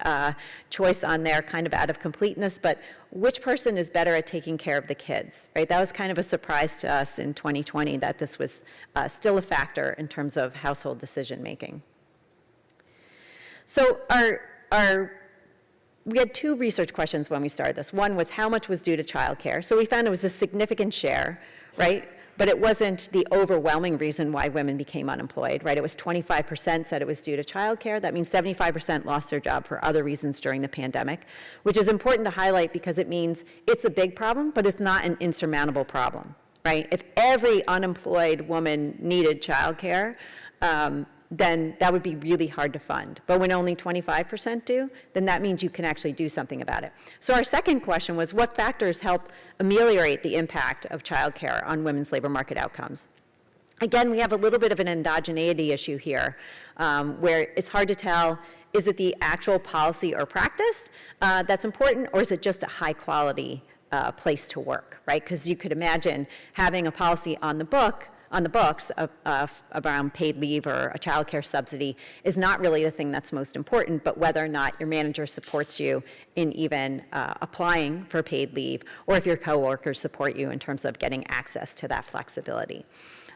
choice on there kind of out of completeness, but which person is better at taking care of the kids, right? That was kind of a surprise to us in 2020 that this was still a factor in terms of household decision making. So we had 2 research questions when we started this. One was how much was due to childcare. So we found it was a significant share, right? But it wasn't the overwhelming reason why women became unemployed, right? It was 25% said it was due to childcare. That means 75% lost their job for other reasons during the pandemic, which is important to highlight because it means it's a big problem, but it's not an insurmountable problem, right? If every unemployed woman needed childcare, then that would be really hard to fund. But when only 25% do, then that means you can actually do something about it. So our second question was, what factors help ameliorate the impact of childcare on women's labor market outcomes? Again, we have a little bit of an endogeneity issue here, where it's hard to tell, is it the actual policy or practice that's important, or is it just a high-quality place to work, right? Because you could imagine having a policy on the books around paid leave or a child care subsidy is not really the thing that's most important, but whether or not your manager supports you in even applying for paid leave, or if your coworkers support you in terms of getting access to that flexibility.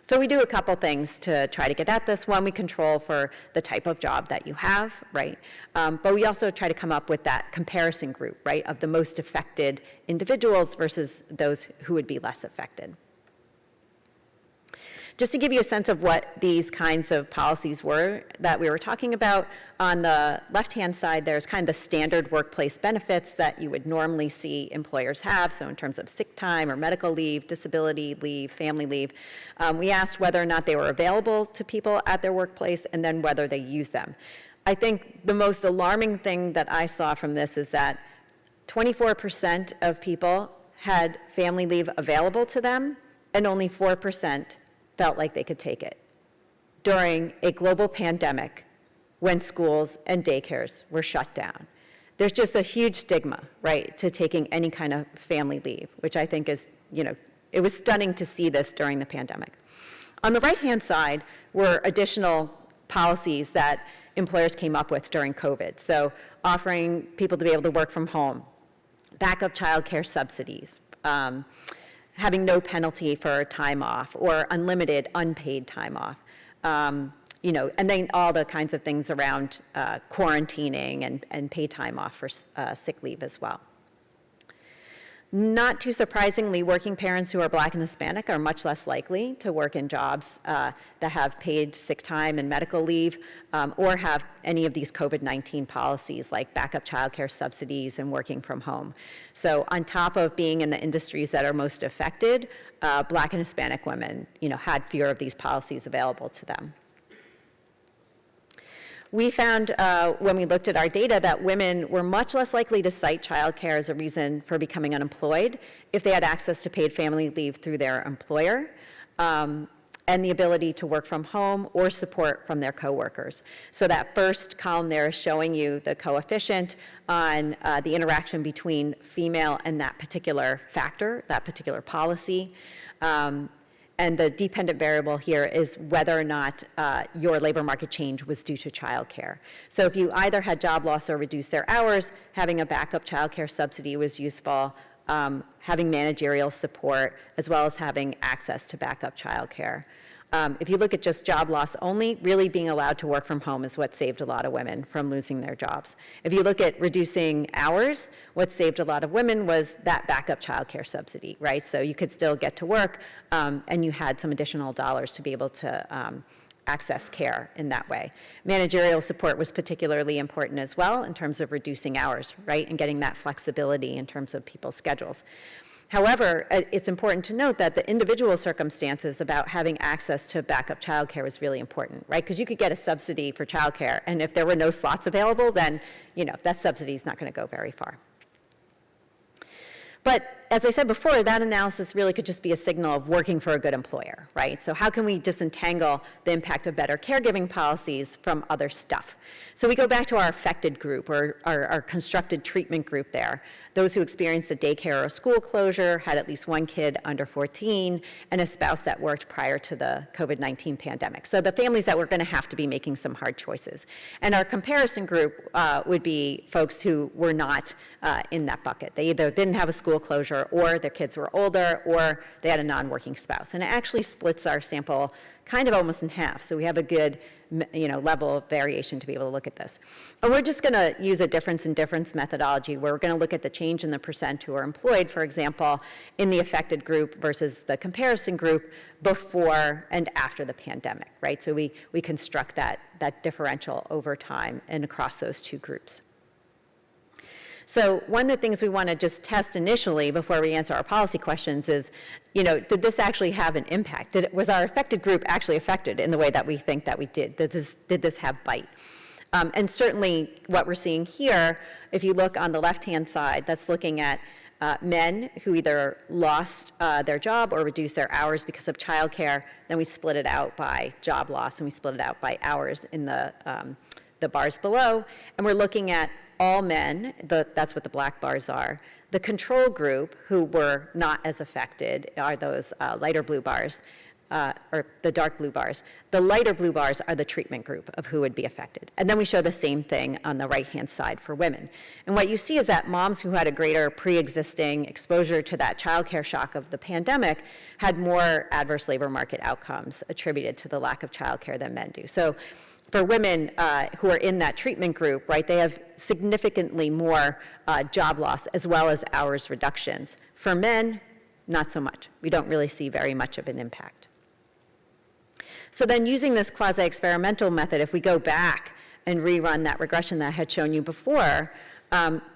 So we do a couple things to try to get at this. One, we control for the type of job that you have, right? But we also try to come up with that comparison group, right, of the most affected individuals versus those who would be less affected. Just to give you a sense of what these kinds of policies were that we were talking about, on the left-hand side, there's kind of the standard workplace benefits that you would normally see employers have, so in terms of sick time or medical leave, disability leave, family leave. We asked whether or not they were available to people at their workplace, and then whether they use them. I think the most alarming thing that I saw from this is that 24% of people had family leave available to them, and only 4% felt like they could take it during a global pandemic when schools and daycares were shut down. There's just a huge stigma, right, to taking any kind of family leave, which I think is, it was stunning to see this during the pandemic. On the right-hand side were additional policies that employers came up with during COVID. So offering people to be able to work from home, backup child care subsidies, having no penalty for time off, or unlimited unpaid time off, and then all the kinds of things around quarantining and pay time off for sick leave as well. Not too surprisingly, working parents who are Black and Hispanic are much less likely to work in jobs that have paid sick time and medical leave, or have any of these COVID-19 policies like backup childcare subsidies and working from home. So on top of being in the industries that are most affected, Black and Hispanic women, had fewer of these policies available to them. We found when we looked at our data that women were much less likely to cite childcare as a reason for becoming unemployed if they had access to paid family leave through their employer, and the ability to work from home or support from their coworkers. So that first column there is showing you the coefficient on the interaction between female and that particular factor, that particular policy. And the dependent variable here is whether or not your labor market change was due to childcare. So if you either had job loss or reduced their hours, having a backup childcare subsidy was useful, having managerial support, as well as having access to backup childcare. If you look at just job loss only, really being allowed to work from home is what saved a lot of women from losing their jobs. If you look at reducing hours, what saved a lot of women was that backup childcare subsidy, right? So you could still get to work, and you had some additional dollars to be able to access care in that way. Managerial support was particularly important as well in terms of reducing hours, right? And getting that flexibility in terms of people's schedules. However, it's important to note that the individual circumstances about having access to backup childcare was really important, right? Because you could get a subsidy for childcare, and if there were no slots available, then that subsidy is not going to go very far. But as I said before, that analysis really could just be a signal of working for a good employer, right? So how can we disentangle the impact of better caregiving policies from other stuff? So we go back to our affected group, or our constructed treatment group there. Those who experienced a daycare or a school closure, had at least one kid under 14, and a spouse that worked prior to the COVID-19 pandemic. So the families that were going to have to be making some hard choices. And our comparison group would be folks who were not in that bucket. They either didn't have a school closure, or their kids were older, or they had a non-working spouse. And it actually splits our sample kind of almost in half. So we have a good level of variation to be able to look at this. And we're just going to use a difference in difference methodology where we're going to look at the change in the percent who are employed, for example, in the affected group versus the comparison group before and after the pandemic, right? So we construct that differential over time and across those two groups. So one of the things we want to just test initially before we answer our policy questions is, did this actually have an impact? Was our affected group actually affected in the way that we think that we did? Did this have bite? And certainly what we're seeing here, if you look on the left-hand side, that's looking at men who either lost their job or reduced their hours because of childcare. Then we split it out by job loss, and we split it out by hours in the bars below. And we're looking at all men, that's what the black bars are. The control group, who were not as affected, are those lighter blue bars, or the dark blue bars. The lighter blue bars are the treatment group of who would be affected. And then we show the same thing on the right-hand side for women. And what you see is that moms who had a greater pre-existing exposure to that childcare shock of the pandemic had more adverse labor market outcomes attributed to the lack of childcare than men do. So for women who are in that treatment group, right, they have significantly more job loss as well as hours reductions. For men, not so much. We don't really see very much of an impact. So then using this quasi-experimental method, if we go back and rerun that regression that I had shown you before,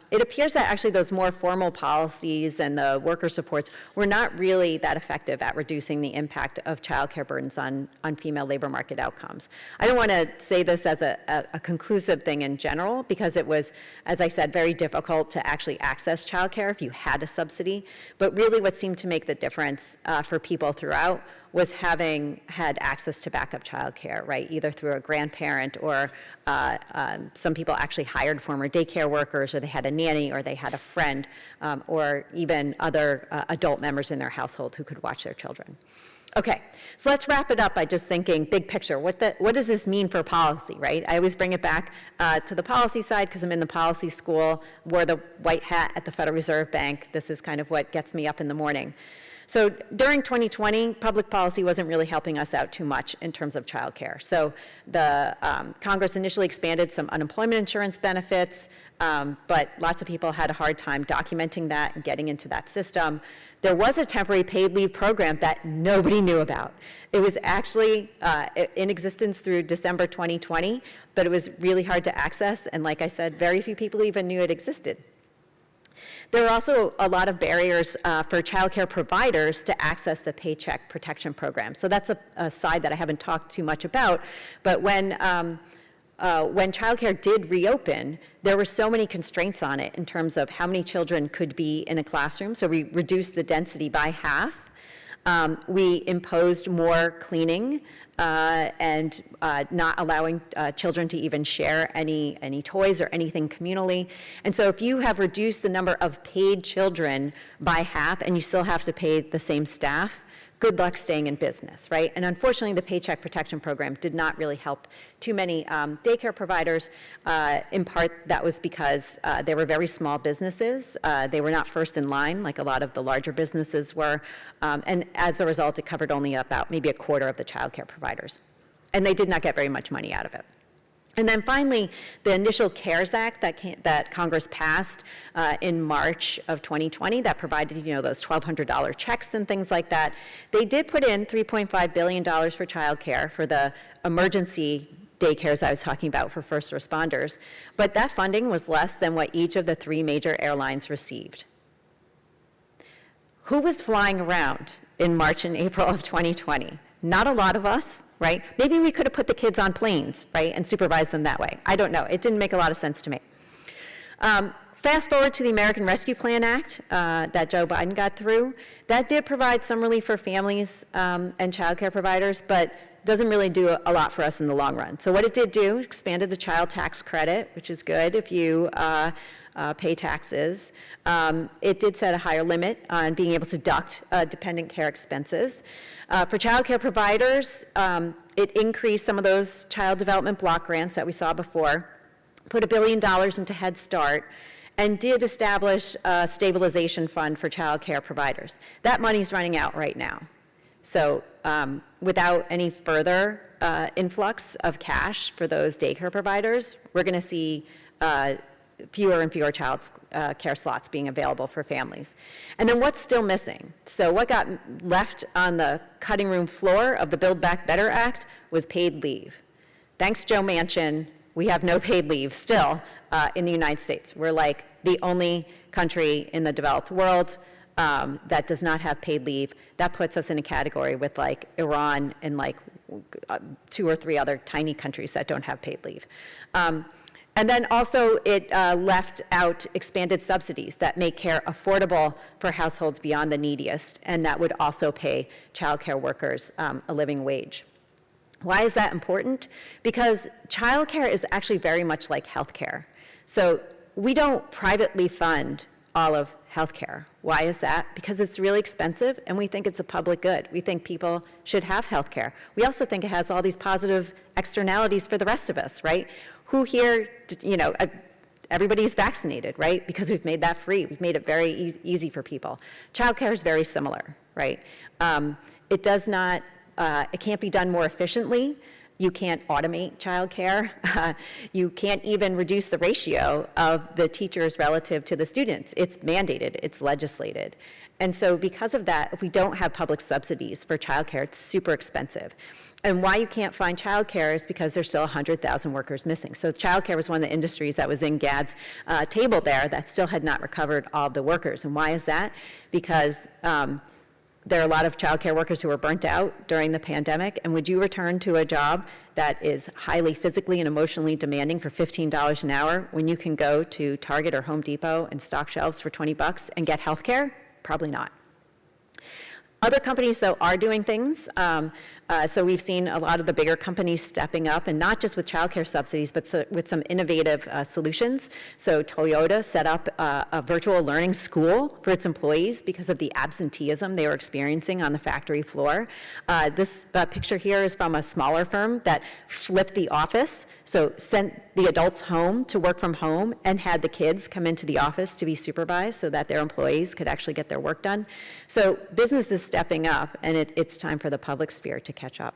it appears that actually those more formal policies and the worker supports were not really that effective at reducing the impact of childcare burdens on female labor market outcomes. I don't want to say this as a conclusive thing in general, because it was, as I said, very difficult to actually access childcare if you had a subsidy. But really what seemed to make the difference for people throughout was having had access to backup childcare, right? Either through a grandparent, or some people actually hired former daycare workers, or they had a nanny, or they had a friend, or even other adult members in their household who could watch their children. Okay, so let's wrap it up by just thinking big picture. What does this mean for policy, right? I always bring it back to the policy side because I'm in the policy school, wore the white hat at the Federal Reserve Bank. This is kind of what gets me up in the morning. So during 2020, public policy wasn't really helping us out too much in terms of childcare. So the Congress initially expanded some unemployment insurance benefits, but lots of people had a hard time documenting that and getting into that system. There was a temporary paid leave program that nobody knew about. It was actually in existence through December 2020, but it was really hard to access, and like I said, very few people even knew it existed. There are also a lot of barriers for childcare providers to access the Paycheck Protection Program. So that's a side that I haven't talked too much about, but when childcare did reopen, there were so many constraints on it in terms of how many children could be in a classroom. So we reduced the density by half. We imposed more cleaning and not allowing children to even share any toys or anything communally. And so if you have reduced the number of paid children by half and you still have to pay the same staff, good luck staying in business, right? And unfortunately, the Paycheck Protection Program did not really help too many daycare providers. In part, that was because they were very small businesses. They were not first in line like a lot of the larger businesses were. And as a result, it covered only about maybe a quarter of the childcare providers. And they did not get very much money out of it. And then finally, the initial CARES Act that Congress passed in March of 2020 that provided, those $1,200 checks and things like that, they did put in $3.5 billion for childcare for the emergency daycares I was talking about for first responders, but that funding was less than what each of the 3 major airlines received. Who was flying around in March and April of 2020? Not a lot of us, right? Maybe we could have put the kids on planes, right, and supervised them that way. I don't know. It didn't make a lot of sense to me. Fast forward to the American Rescue Plan Act that Joe Biden got through. That did provide some relief for families and childcare providers, but doesn't really do a lot for us in the long run. So what it did do, expanded the child tax credit, which is good if you pay taxes. It did set a higher limit on being able to deduct dependent care expenses. For child care providers, it increased some of those child development block grants that we saw before, put $1 billion into Head Start, and did establish a stabilization fund for child care providers. That money's running out right now. So without any further influx of cash for those daycare providers, we're going to see fewer and fewer child care slots being available for families. And then what's still missing? So what got left on the cutting room floor of the Build Back Better Act was paid leave. Thanks, Joe Manchin, we have no paid leave still in the United States. We're like the only country in the developed world that does not have paid leave. That puts us in a category with like Iran and like 2 or 3 other tiny countries that don't have paid leave. And then also it left out expanded subsidies that make care affordable for households beyond the neediest, and that would also pay childcare workers a living wage. Why is that important? Because childcare is actually very much like healthcare. So we don't privately fund all of healthcare. Why is that? Because it's really expensive and we think it's a public good. We think people should have healthcare. We also think it has all these positive externalities for the rest of us, right? Who here, everybody's vaccinated, right? Because we've made that free. We've made it very easy for people. Childcare is very similar, right? It does not, it can't be done more efficiently. You can't automate childcare. You can't even reduce the ratio of the teachers relative to the students. It's mandated, it's legislated. And so because of that, if we don't have public subsidies for childcare, it's super expensive. And why you can't find childcare is because there's still 100,000 workers missing. So childcare was one of the industries that was in Gad's table there that still had not recovered all of the workers. And why is that? Because there are a lot of childcare workers who were burnt out during the pandemic, and would you return to a job that is highly physically and emotionally demanding for $15 an hour when you can go to Target or Home Depot and stock shelves for $20 and get health care? Probably not. Other companies, though, are doing things. So we've seen a lot of the bigger companies stepping up, and not just with childcare subsidies, but with some innovative solutions. So Toyota set up a virtual learning school for its employees because of the absenteeism they were experiencing on the factory floor. This picture here is from a smaller firm that flipped the office, so sent the adults home to work from home and had the kids come into the office to be supervised so that their employees could actually get their work done. So business is stepping up, and it's time for the public sphere to catch up.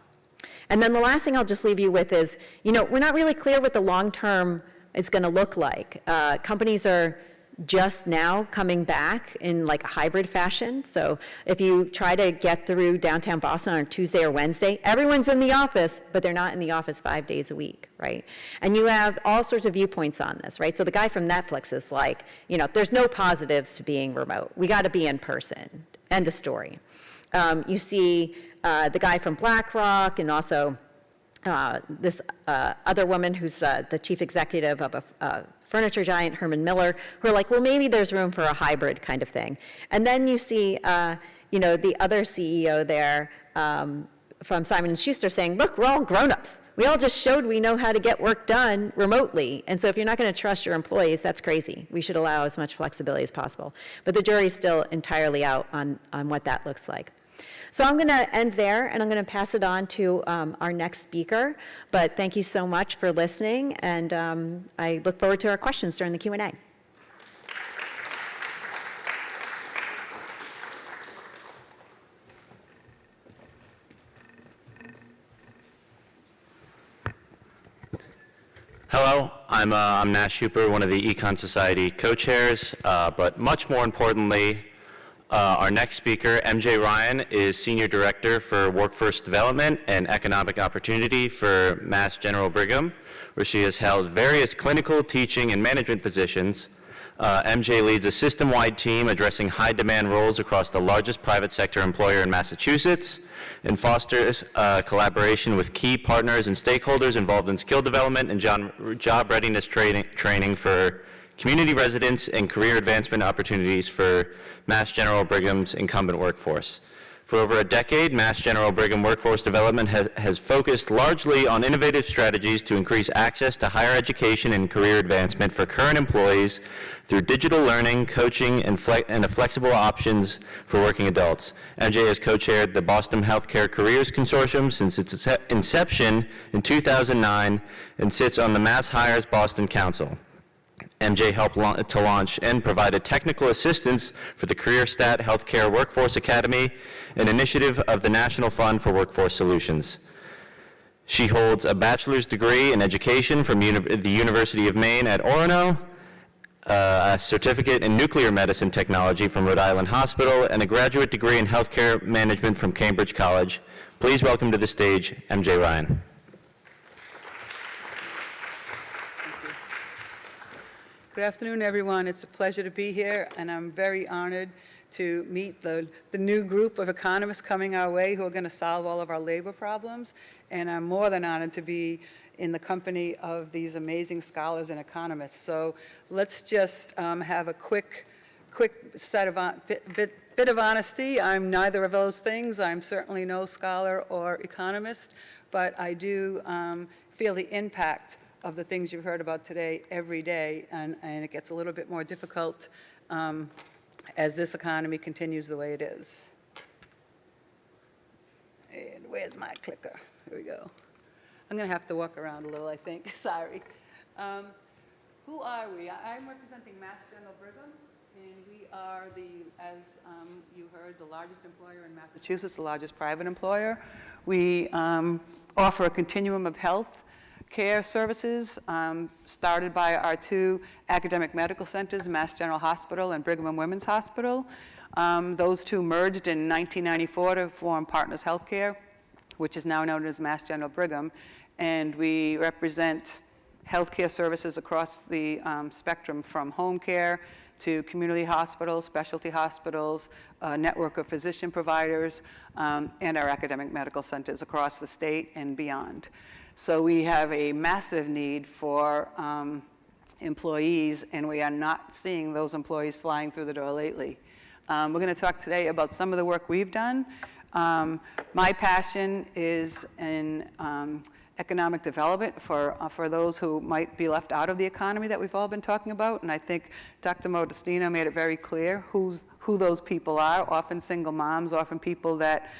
And then the last thing I'll just leave you with is, we're not really clear what the long term is going to look like. Companies are just now coming back in like a hybrid fashion. So if you try to get through downtown Boston on Tuesday or Wednesday, everyone's in the office, but they're not in the office 5 days a week, right? And you have all sorts of viewpoints on this, right? So the guy from Netflix is like, there's no positives to being remote. We got to be in person. End of story. You see the guy from BlackRock, and also this other woman who's the chief executive of a furniture giant, Herman Miller, who are like, well, maybe there's room for a hybrid kind of thing. And then you see, the other CEO there from Simon & Schuster saying, look, we're all grown-ups. We all just showed we know how to get work done remotely. And so if you're not going to trust your employees, that's crazy. We should allow as much flexibility as possible. But the jury's still entirely out on what that looks like. So I'm going to end there, and I'm going to pass it on to our next speaker. But thank you so much for listening, and I look forward to our questions during the Q&A. Hello, I'm Nash Hooper, one of the Econ Society co-chairs, but much more importantly, our next speaker, MJ Ryan, is Senior Director for Workforce Development and Economic Opportunity for Mass General Brigham, where she has held various clinical, teaching, and management positions. MJ leads a system-wide team addressing high-demand roles across the largest private sector employer in Massachusetts, and fosters collaboration with key partners and stakeholders involved in skill development and job readiness training for community residents and career advancement opportunities for Mass General Brigham's incumbent workforce. For over a decade, Mass General Brigham Workforce Development has focused largely on innovative strategies to increase access to higher education and career advancement for current employees through digital learning, coaching, and flexible options for working adults. MJ has co-chaired the Boston Healthcare Careers Consortium since its inception in 2009 and sits on the Mass Hires Boston Council. MJ helped to launch and provided technical assistance for the CareerStat Healthcare Workforce Academy, an initiative of the National Fund for Workforce Solutions. She holds a bachelor's degree in education from the University of Maine at Orono, a certificate in nuclear medicine technology from Rhode Island Hospital, and a graduate degree in healthcare management from Cambridge College. Please welcome to the stage, MJ Ryan. Good afternoon, everyone. It's a pleasure to be here, and I'm very honored to meet the new group of economists coming our way who are going to solve all of our labor problems. And I'm more than honored to be in the company of these amazing scholars and economists. So let's just have a quick set of bit of honesty. I'm neither of those things. I'm certainly no scholar or economist, but I do feel the impact of the things you've heard about today every day, and it gets a little bit more difficult as this economy continues the way it is. And where's my clicker? Here we go. I'm going to have to walk around a little, I think. Sorry. Who are we? I'm representing Mass General Brigham, and we are as you heard, the largest employer in Massachusetts, the largest private employer. We offer a continuum of health care services, started by our two academic medical centers, Mass General Hospital and Brigham and Women's Hospital. Those two merged in 1994 to form Partners Healthcare, which is now known as Mass General Brigham. And we represent healthcare services across the spectrum, from home care to community hospitals, specialty hospitals, a network of physician providers, and our academic medical centers across the state and beyond. So we have a massive need for employees, and we are not seeing those employees flying through the door lately. We're going to talk today about some of the work we've done. My passion is in economic development for those who might be left out of the economy that we've all been talking about. And I think Dr. Modestino made it very clear who those people are, often single moms, often people that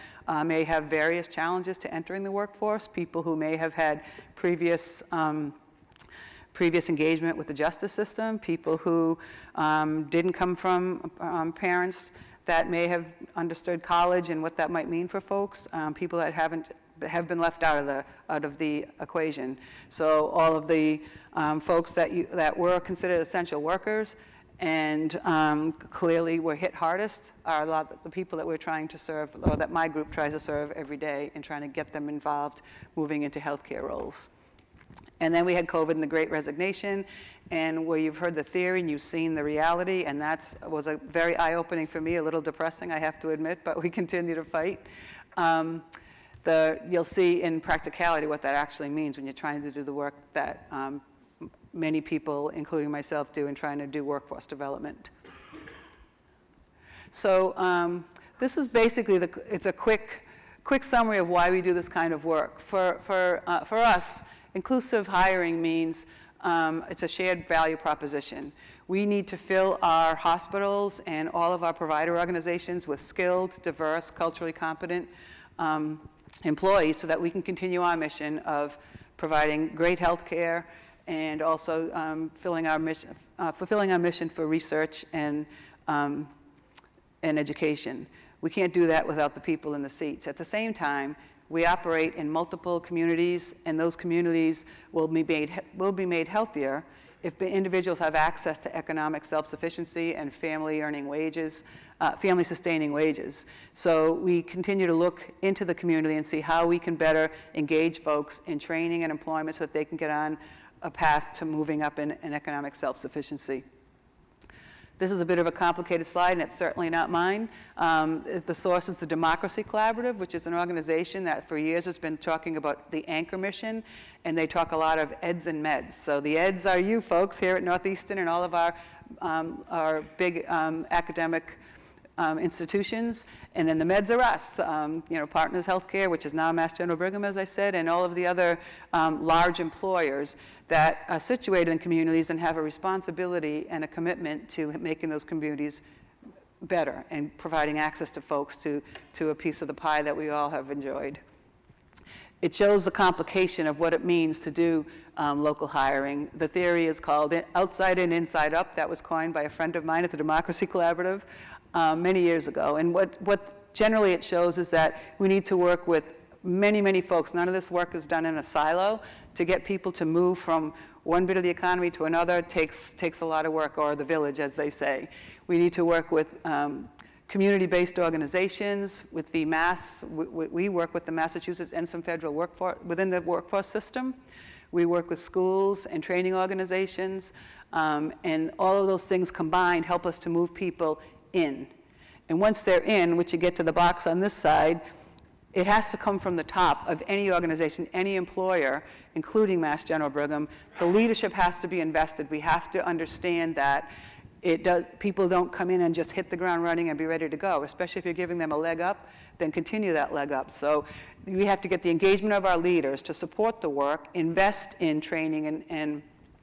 may have various challenges to entering the workforce, people who may have had previous engagement with the justice system, people who didn't come from parents that may have understood college and what that might mean for folks, people that have been left out of the equation. So all of the folks that were considered essential workers and clearly were hit hardest are a lot of the people that we're trying to serve, or that my group tries to serve every day in trying to get them involved moving into healthcare roles. And then we had COVID and the Great Resignation, and where you've heard the theory and you've seen the reality, and that was a very eye-opening for me, a little depressing, I have to admit, but we continue to fight. You'll see in practicality what that actually means when you're trying to do the work that many people, including myself, do in trying to do workforce development. So this is basically it's a quick summary of why we do this kind of work. For us, inclusive hiring means it's a shared value proposition. We need to fill our hospitals and all of our provider organizations with skilled, diverse, culturally competent employees so that we can continue our mission of providing great health care and also fulfilling our mission for research and education. We can't do that without the people in the seats. At the same time, we operate in multiple communities, and those communities will be made healthier if the individuals have access to economic self-sufficiency and family-sustaining wages. So we continue to look into the community and see how we can better engage folks in training and employment so that they can get on a path to moving up in economic self-sufficiency. This is a bit of a complicated slide, and it's certainly not mine. The source is the Democracy Collaborative, which is an organization that for years has been talking about the anchor mission, and they talk a lot of EDs and MEDs. So the EDs are you folks here at Northeastern and all of our big academic institutions, and then the MEDs are us, Partners Healthcare, which is now Mass General Brigham, as I said, and all of the other large employers that are situated in communities and have a responsibility and a commitment to making those communities better and providing access to folks to a piece of the pie that we all have enjoyed. It shows the complication of what it means to do local hiring. The theory is called outside in, inside up. That was coined by a friend of mine at the Democracy Collaborative many years ago. And what generally it shows is that we need to work with many, many folks. None of this work is done in a silo. To get people to move from one bit of the economy to another takes a lot of work, or the village, as they say. We need to work with community-based organizations, with the we work with the Massachusetts and some federal workforce, within the workforce system. We work with schools and training organizations, and all of those things combined help us to move people in. And once they're in, which you get to the box on this side, it has to come from the top of any organization, any employer, including Mass General Brigham. The leadership has to be invested. We have to understand that people don't come in and just hit the ground running and be ready to go, especially if you're giving them a leg up, then continue that leg up. So we have to get the engagement of our leaders to support the work, invest in training and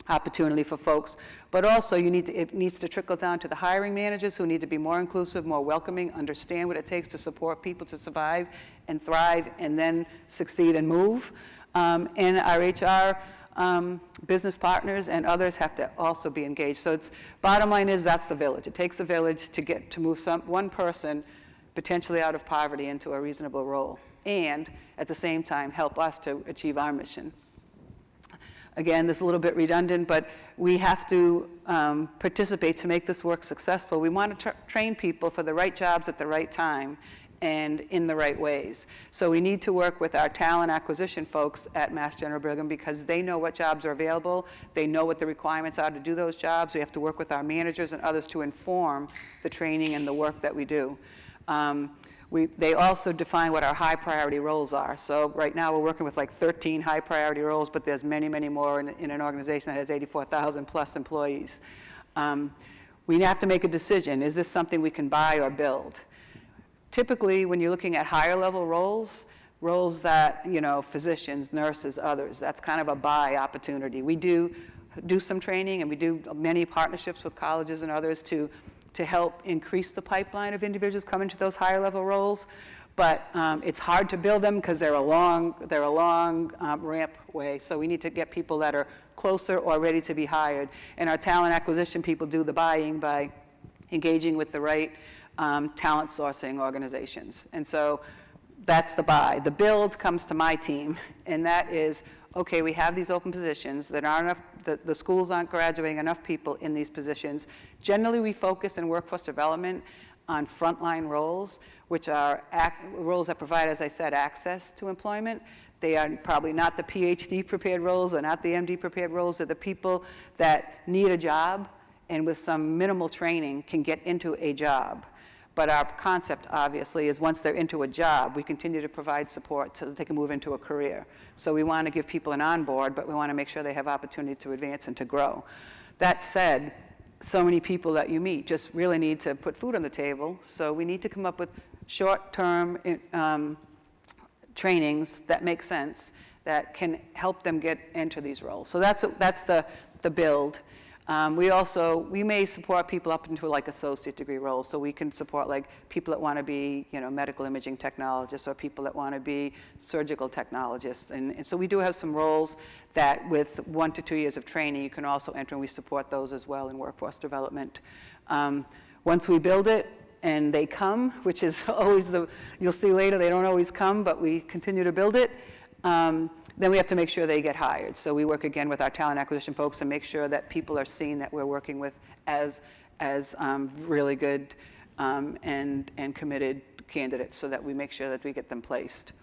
opportunity for folks, but also it needs to trickle down to the hiring managers who need to be more inclusive, more welcoming, understand what it takes to support people to survive and thrive and then succeed and move. And our HR business partners and others have to also be engaged. So bottom line is that's the village. It takes a village to move one person potentially out of poverty into a reasonable role, and at the same time help us to achieve our mission. Again, this is a little bit redundant, but we have to participate to make this work successful. We want to train people for the right jobs at the right time and in the right ways. So we need to work with our talent acquisition folks at Mass General Brigham because they know what jobs are available. They know what the requirements are to do those jobs. We have to work with our managers and others to inform the training and the work that we do. They also define what our high priority roles are. So right now we're working with like 13 high priority roles, but there's many, many more in an organization that has 84,000 plus employees. We have to make a decision. Is this something we can buy or build? Typically, when you're looking at higher level roles that, physicians, nurses, others, that's kind of a buy opportunity. We do some training, and we do many partnerships with colleges and others to help increase the pipeline of individuals coming to those higher level roles. But it's hard to build them because they're a long ramp way. So we need to get people that are closer or ready to be hired. And our talent acquisition people do the buying by engaging with the right talent sourcing organizations. And so that's the buy. The build comes to my team, and that is, okay, we have these open positions that aren't enough, the schools aren't graduating enough people in these positions. Generally, we focus in workforce development on frontline roles, which are roles that provide, as I said, access to employment. They are probably not the PhD prepared roles, or not the MD prepared roles. They're the people that need a job and with some minimal training can get into a job. But our concept, obviously, is once they're into a job, we continue to provide support so that they can move into a career. So we want to give people an onboard, but we want to make sure they have opportunity to advance and to grow. That said, so many people that you meet just really need to put food on the table. So we need to come up with short-term trainings that make sense, that can help them get into these roles. So that's the build. We may support people up into like associate degree roles. So we can support like people that want to be, medical imaging technologists, or people that want to be surgical technologists. And so we do have some roles that with 1 to 2 years of training, you can also enter, and we support those as well in workforce development. Once we build it and they come, which is always you'll see later, they don't always come, but we continue to build it. Then we have to make sure they get hired. So we work again with our talent acquisition folks and make sure that people are seen that we're working with as really good and committed candidates, so that we make sure that we get them placed.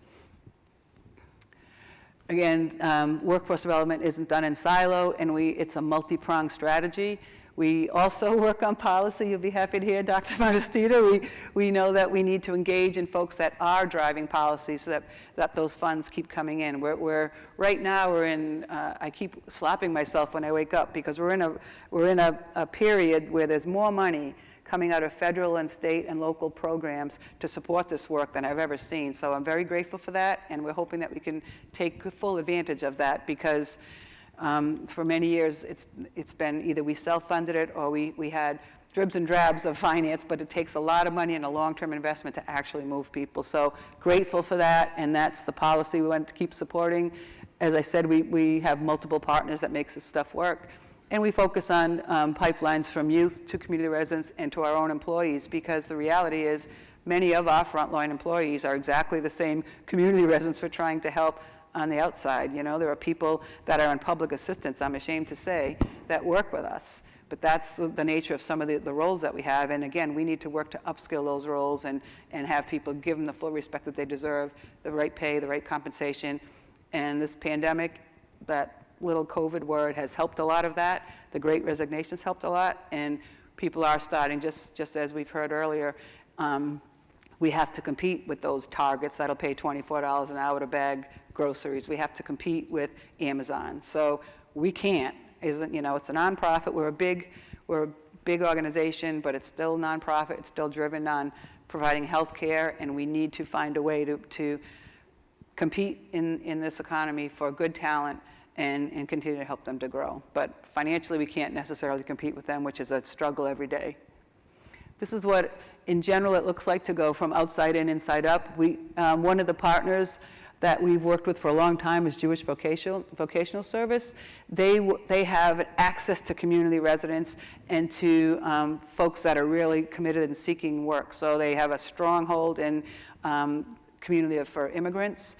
Again, workforce development isn't done in silo, and it's a multi-pronged strategy. We also work on policy. You'll be happy to hear, Dr. Modestino. We know that we need to engage in folks that are driving policy, so that those funds keep coming in. Right now we're in. I keep slapping myself when I wake up, because we're in a period where there's more money coming out of federal and state and local programs to support this work than I've ever seen. So I'm very grateful for that, and we're hoping that we can take full advantage of that, because for many years, it's been either we self-funded it, or we had dribs and drabs of finance, but it takes a lot of money and a long-term investment to actually move people. So grateful for that, and that's the policy we want to keep supporting. As I said, we have multiple partners that makes this stuff work. And we focus on pipelines from youth to community residents and to our own employees, because the reality is many of our frontline employees are exactly the same community residents we're trying to help on the outside. There are people that are on public assistance, I'm ashamed to say, that work with us. But that's the nature of some of the roles that we have. And again, we need to work to upskill those roles and have people give them the full respect that they deserve, the right pay, the right compensation. And this pandemic, that little COVID word, has helped a lot of that. The Great Resignation has helped a lot. And people are starting, just as we've heard earlier, we have to compete with those targets that'll pay $24 an hour to bag groceries. We have to compete with Amazon. So we can't. It's a nonprofit. We're a big organization, but it's still nonprofit. It's still driven on providing health care, and we need to find a way to compete in this economy for good talent and continue to help them to grow. But financially, we can't necessarily compete with them, which is a struggle every day. This is what, in general, it looks like to go from outside in, inside up. One of the partners that we've worked with for a long time is Jewish Vocational Service. They have access to community residents and to folks that are really committed and seeking work. So they have a stronghold in community for immigrants.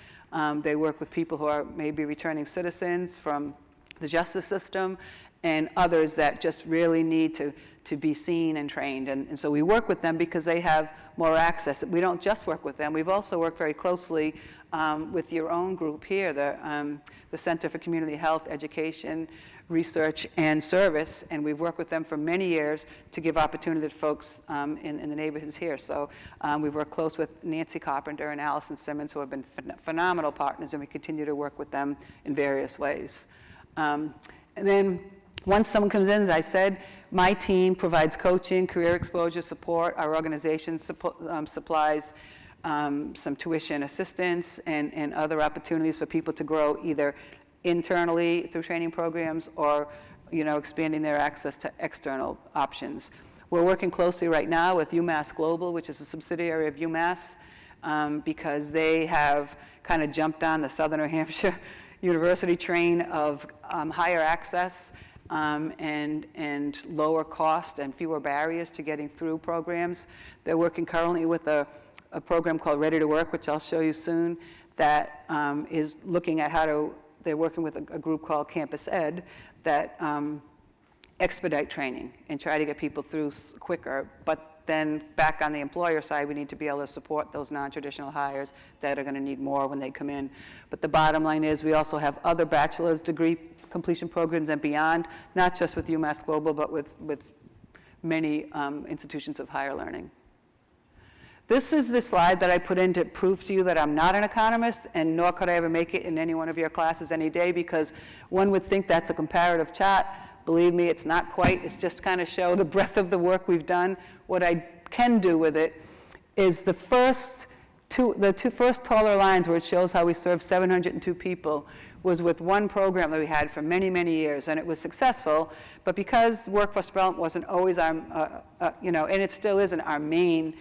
They work with people who are maybe returning citizens from the justice system, and others that just really need to be seen and trained. And so we work with them because they have more access. We don't just work with them. We've also worked very closely with your own group here, the Center for Community Health, Education, Research, and Service, and we've worked with them for many years to give opportunity to folks in the neighborhoods here. So we've worked close with Nancy Carpenter and Allison Simmons, who have been phenomenal partners, and we continue to work with them in various ways. And then Once someone comes in, as I said, my team provides coaching, career exposure support. Our organization supplies some tuition assistance and other opportunities for people to grow either internally through training programs or expanding their access to external options. We're working closely right now with UMass Global, which is a subsidiary of UMass, because they have kind of jumped on the Southern New Hampshire University train of higher access and lower cost and fewer barriers to getting through programs. They're working currently with a program called Ready to Work, which I'll show you soon, that is looking at they're working with a group called Campus Ed that expedite training and try to get people through quicker. But then back on the employer side, we need to be able to support those non-traditional hires that are going to need more when they come in. But the bottom line is we also have other bachelor's degree completion programs and beyond, not just with UMass Global, but with many institutions of higher learning. This is the slide that I put in to prove to you that I'm not an economist, and nor could I ever make it in any one of your classes any day, because one would think that's a comparative chart. Believe me, it's not quite. It's just kind of show the breadth of the work we've done. What I can do with it is the first first taller lines where it shows how we served 702 people was with one program that we had for many, many years, and it was successful. But because workforce development wasn't always our, and it still isn't our main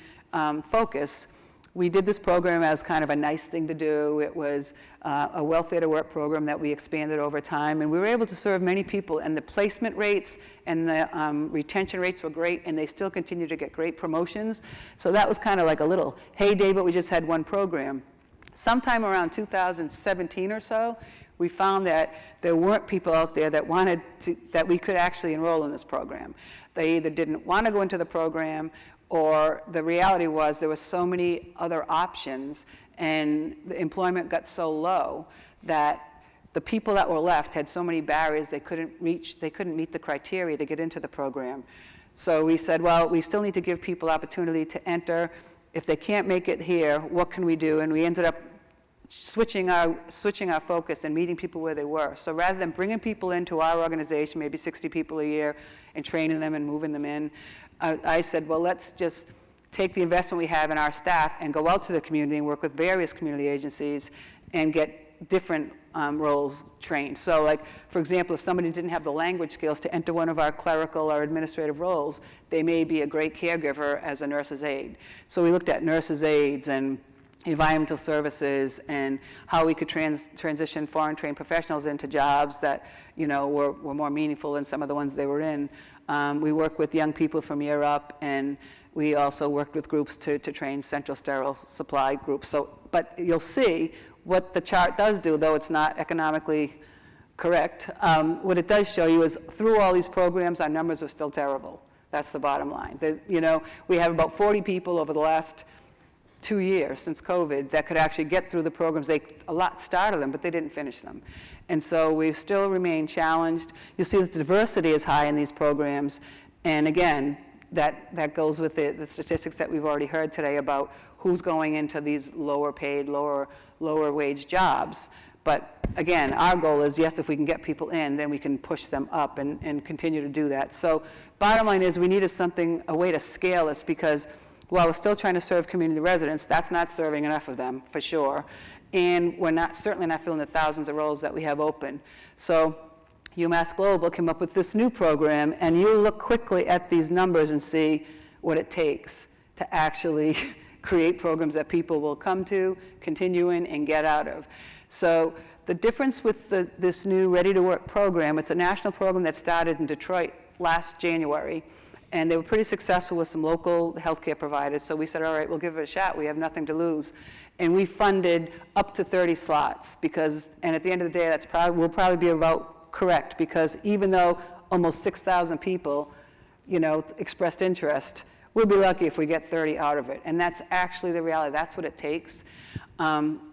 focus, we did this program as kind of a nice thing to do. It was a welfare to work program that we expanded over time, and we were able to serve many people, and the placement rates and the retention rates were great, and they still continue to get great promotions. So that was kind of like a little heyday, but we just had one program. Sometime around 2017 or so, we found that there weren't people out there that that we could actually enroll in this program. They either didn't want to go into the program, or the reality was there were so many other options and the employment got so low that the people that were left had so many barriers they couldn't meet the criteria to get into the program. So we said, well, we still need to give people opportunity to enter. If they can't make it here, what can we do? And we ended up switching our focus and meeting people where they were. So rather than bringing people into our organization, maybe 60 people a year, and training them and moving them in, I said, well, let's just take the investment we have in our staff and go out to the community and work with various community agencies and get different roles trained. So like, for example, if somebody didn't have the language skills to enter one of our clerical or administrative roles, they may be a great caregiver as a nurse's aide. So we looked at nurse's aides and environmental services and how we could transition foreign trained professionals into jobs that were more meaningful than some of the ones they were in. We work with young people from Europe, and we also worked with groups to train central sterile supply groups. So, but you'll see what the chart does do, though it's not economically correct. What it does show you is through all these programs, our numbers are still terrible. That's the bottom line. We have about 40 people over the last 2 years since COVID that could actually get through the programs. A lot started them, but they didn't finish them. And so we've still remained challenged. You'll see that the diversity is high in these programs. And again, that goes with the statistics that we've already heard today about who's going into these lower paid, lower wage jobs. But again, our goal is, yes, if we can get people in, then we can push them up and continue to do that. So bottom line is we needed a way to scale this, because while we're still trying to serve community residents, that's not serving enough of them, for sure. And we're certainly not filling the thousands of roles that we have open. So UMass Global came up with this new program, and you look quickly at these numbers and see what it takes to actually create programs that people will come to, continue in, and get out of. So the difference with this new Ready to Work program, it's a national program that started in Detroit last January. And they were pretty successful with some local healthcare providers. So we said, all right, we'll give it a shot. We have nothing to lose. And we funded up to 30 slots and at the end of the day, will probably be about correct, because even though almost 6,000 people, expressed interest, we'll be lucky if we get 30 out of it. And that's actually the reality. That's what it takes.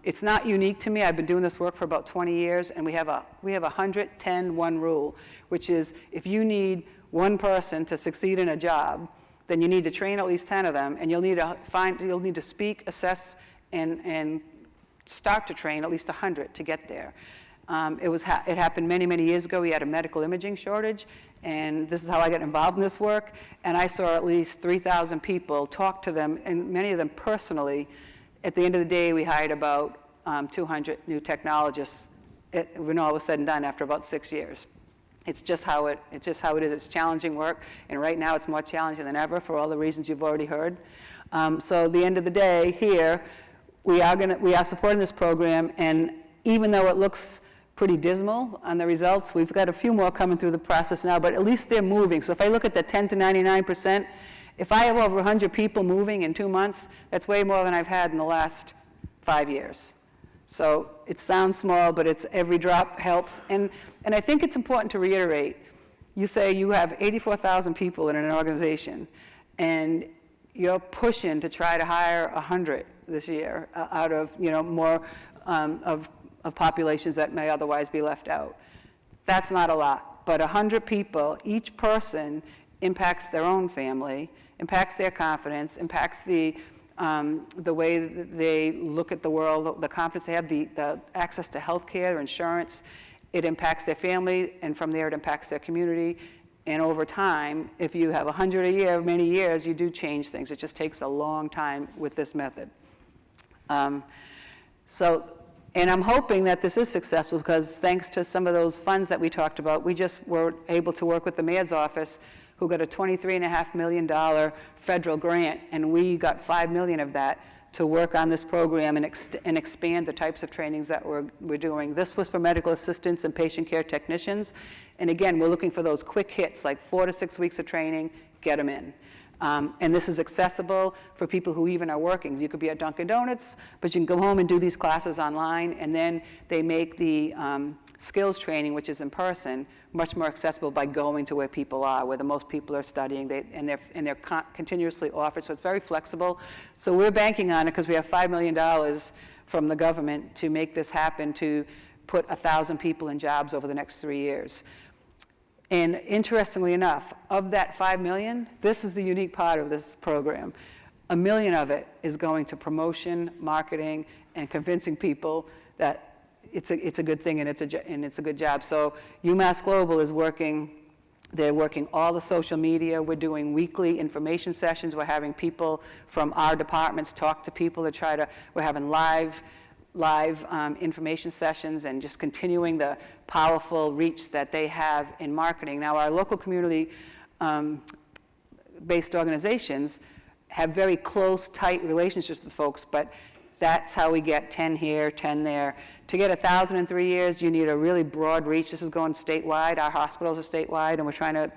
It's not unique to me. I've been doing this work for about 20 years, and we have a 110-1 rule, which is if you need one person to succeed in a job, then you need to train at least 10 of them, and you'll need to speak, assess, and start to train at least 100 to get there. It happened many, many years ago. We had a medical imaging shortage, and this is how I got involved in this work. And I saw at least 3,000 people, talk to them, and many of them personally. At the end of the day, we hired about 200 new technologists when all was said and done after about 6 years. It's just how it is. It's challenging work, and right now it's more challenging than ever for all the reasons you've already heard. So at the end of the day, here we are supporting this program, and even though it looks pretty dismal on the results, we've got a few more coming through the process now, but at least they're moving. So if I look at the 10 to 99%, if I have over 100 people moving in 2 months, that's way more than I've had in the last 5 years. So it sounds small, but it's every drop helps. And I think it's important to reiterate, you say you have 84,000 people in an organization, and you're pushing to try to hire 100 this year out of, more of populations that may otherwise be left out. That's not a lot, but 100 people, each person impacts their own family, impacts their confidence, impacts the way that they look at the world, the confidence they have, the access to health care, insurance. It impacts their family, and from there it impacts their community. And over time, if you have 100 a year, many years, you do change things. It just takes a long time with this method. And I'm hoping that this is successful, because thanks to some of those funds that we talked about, we just were able to work with the mayor's office, who got a $23.5 million federal grant, and we got $5 million of that to work on this program and expand the types of trainings that we're doing. This was for medical assistants and patient care technicians. And again, we're looking for those quick hits, like 4 to 6 weeks of training, get them in. And this is accessible for people who even are working. You could be at Dunkin' Donuts, but you can go home and do these classes online, and then they make the skills training, which is in person, much more accessible by going to where people are, where the most people are studying, and they're continuously offered, so it's very flexible. So we're banking on it, because we have $5 million from the government to make this happen, to put 1,000 people in jobs over the next 3 years. And interestingly enough, of that $5 million, this is the unique part of this program. $1 million of it is going to promotion, marketing, and convincing people that it's a good thing and it's a good job. So UMass Global is working. They're working all the social media. We're doing weekly information sessions. We're having people from our departments talk to people to we're having live information sessions, and just continuing the powerful reach that they have in marketing. Now, our local community-based organizations have very close, tight relationships with folks, but that's how we get 10 here, 10 there. To get 1,000 in 3 years, you need a really broad reach. This is going statewide. Our hospitals are statewide, and we're trying to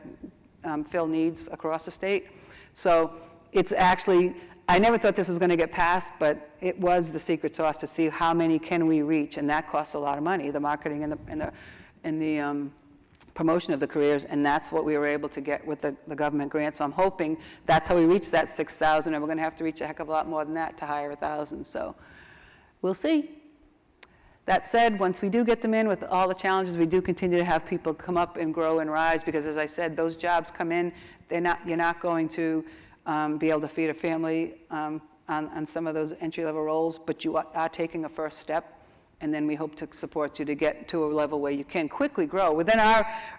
fill needs across the state. So it's actually, I never thought this was going to get passed, but it was the secret sauce to see how many can we reach, and that costs a lot of money, the marketing and the promotion of the careers, and that's what we were able to get with the government grant. So I'm hoping that's how we reach that 6,000, and we're going to have to reach a heck of a lot more than that to hire 1,000. So we'll see. That said, once we do get them in with all the challenges, we do continue to have people come up and grow and rise, because as I said, those jobs come in, you're not going to be able to feed a family on some of those entry-level roles, but you are taking a first step, and then we hope to support you to get to a level where you can quickly grow.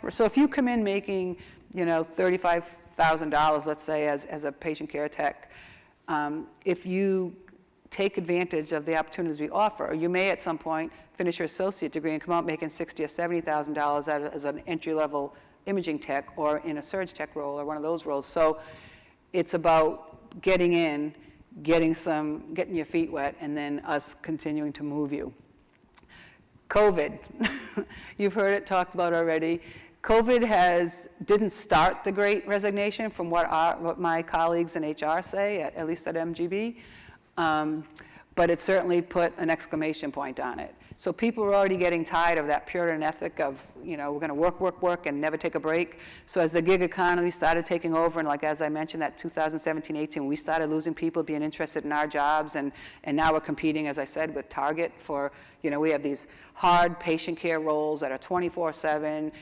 So if you come in making, $35,000, let's say, as a patient care tech, if you take advantage of the opportunities we offer, you may at some point finish your associate degree and come out making $60,000 or $70,000 as an entry-level imaging tech, or in a surge tech role, or one of those roles. So it's about getting in, getting your feet wet, and then us continuing to move you. COVID, you've heard it talked about already. COVID didn't start the Great Resignation, from what my colleagues in HR say, at least at MGB, but it certainly put an exclamation point on it. So people were already getting tired of that Puritan ethic of, we're going to work, and never take a break. So as the gig economy started taking over, and as I mentioned, that 2017-18, we started losing people being interested in our jobs, and now we're competing, as I said, with Target for, we have these hard patient care roles that are 24/7,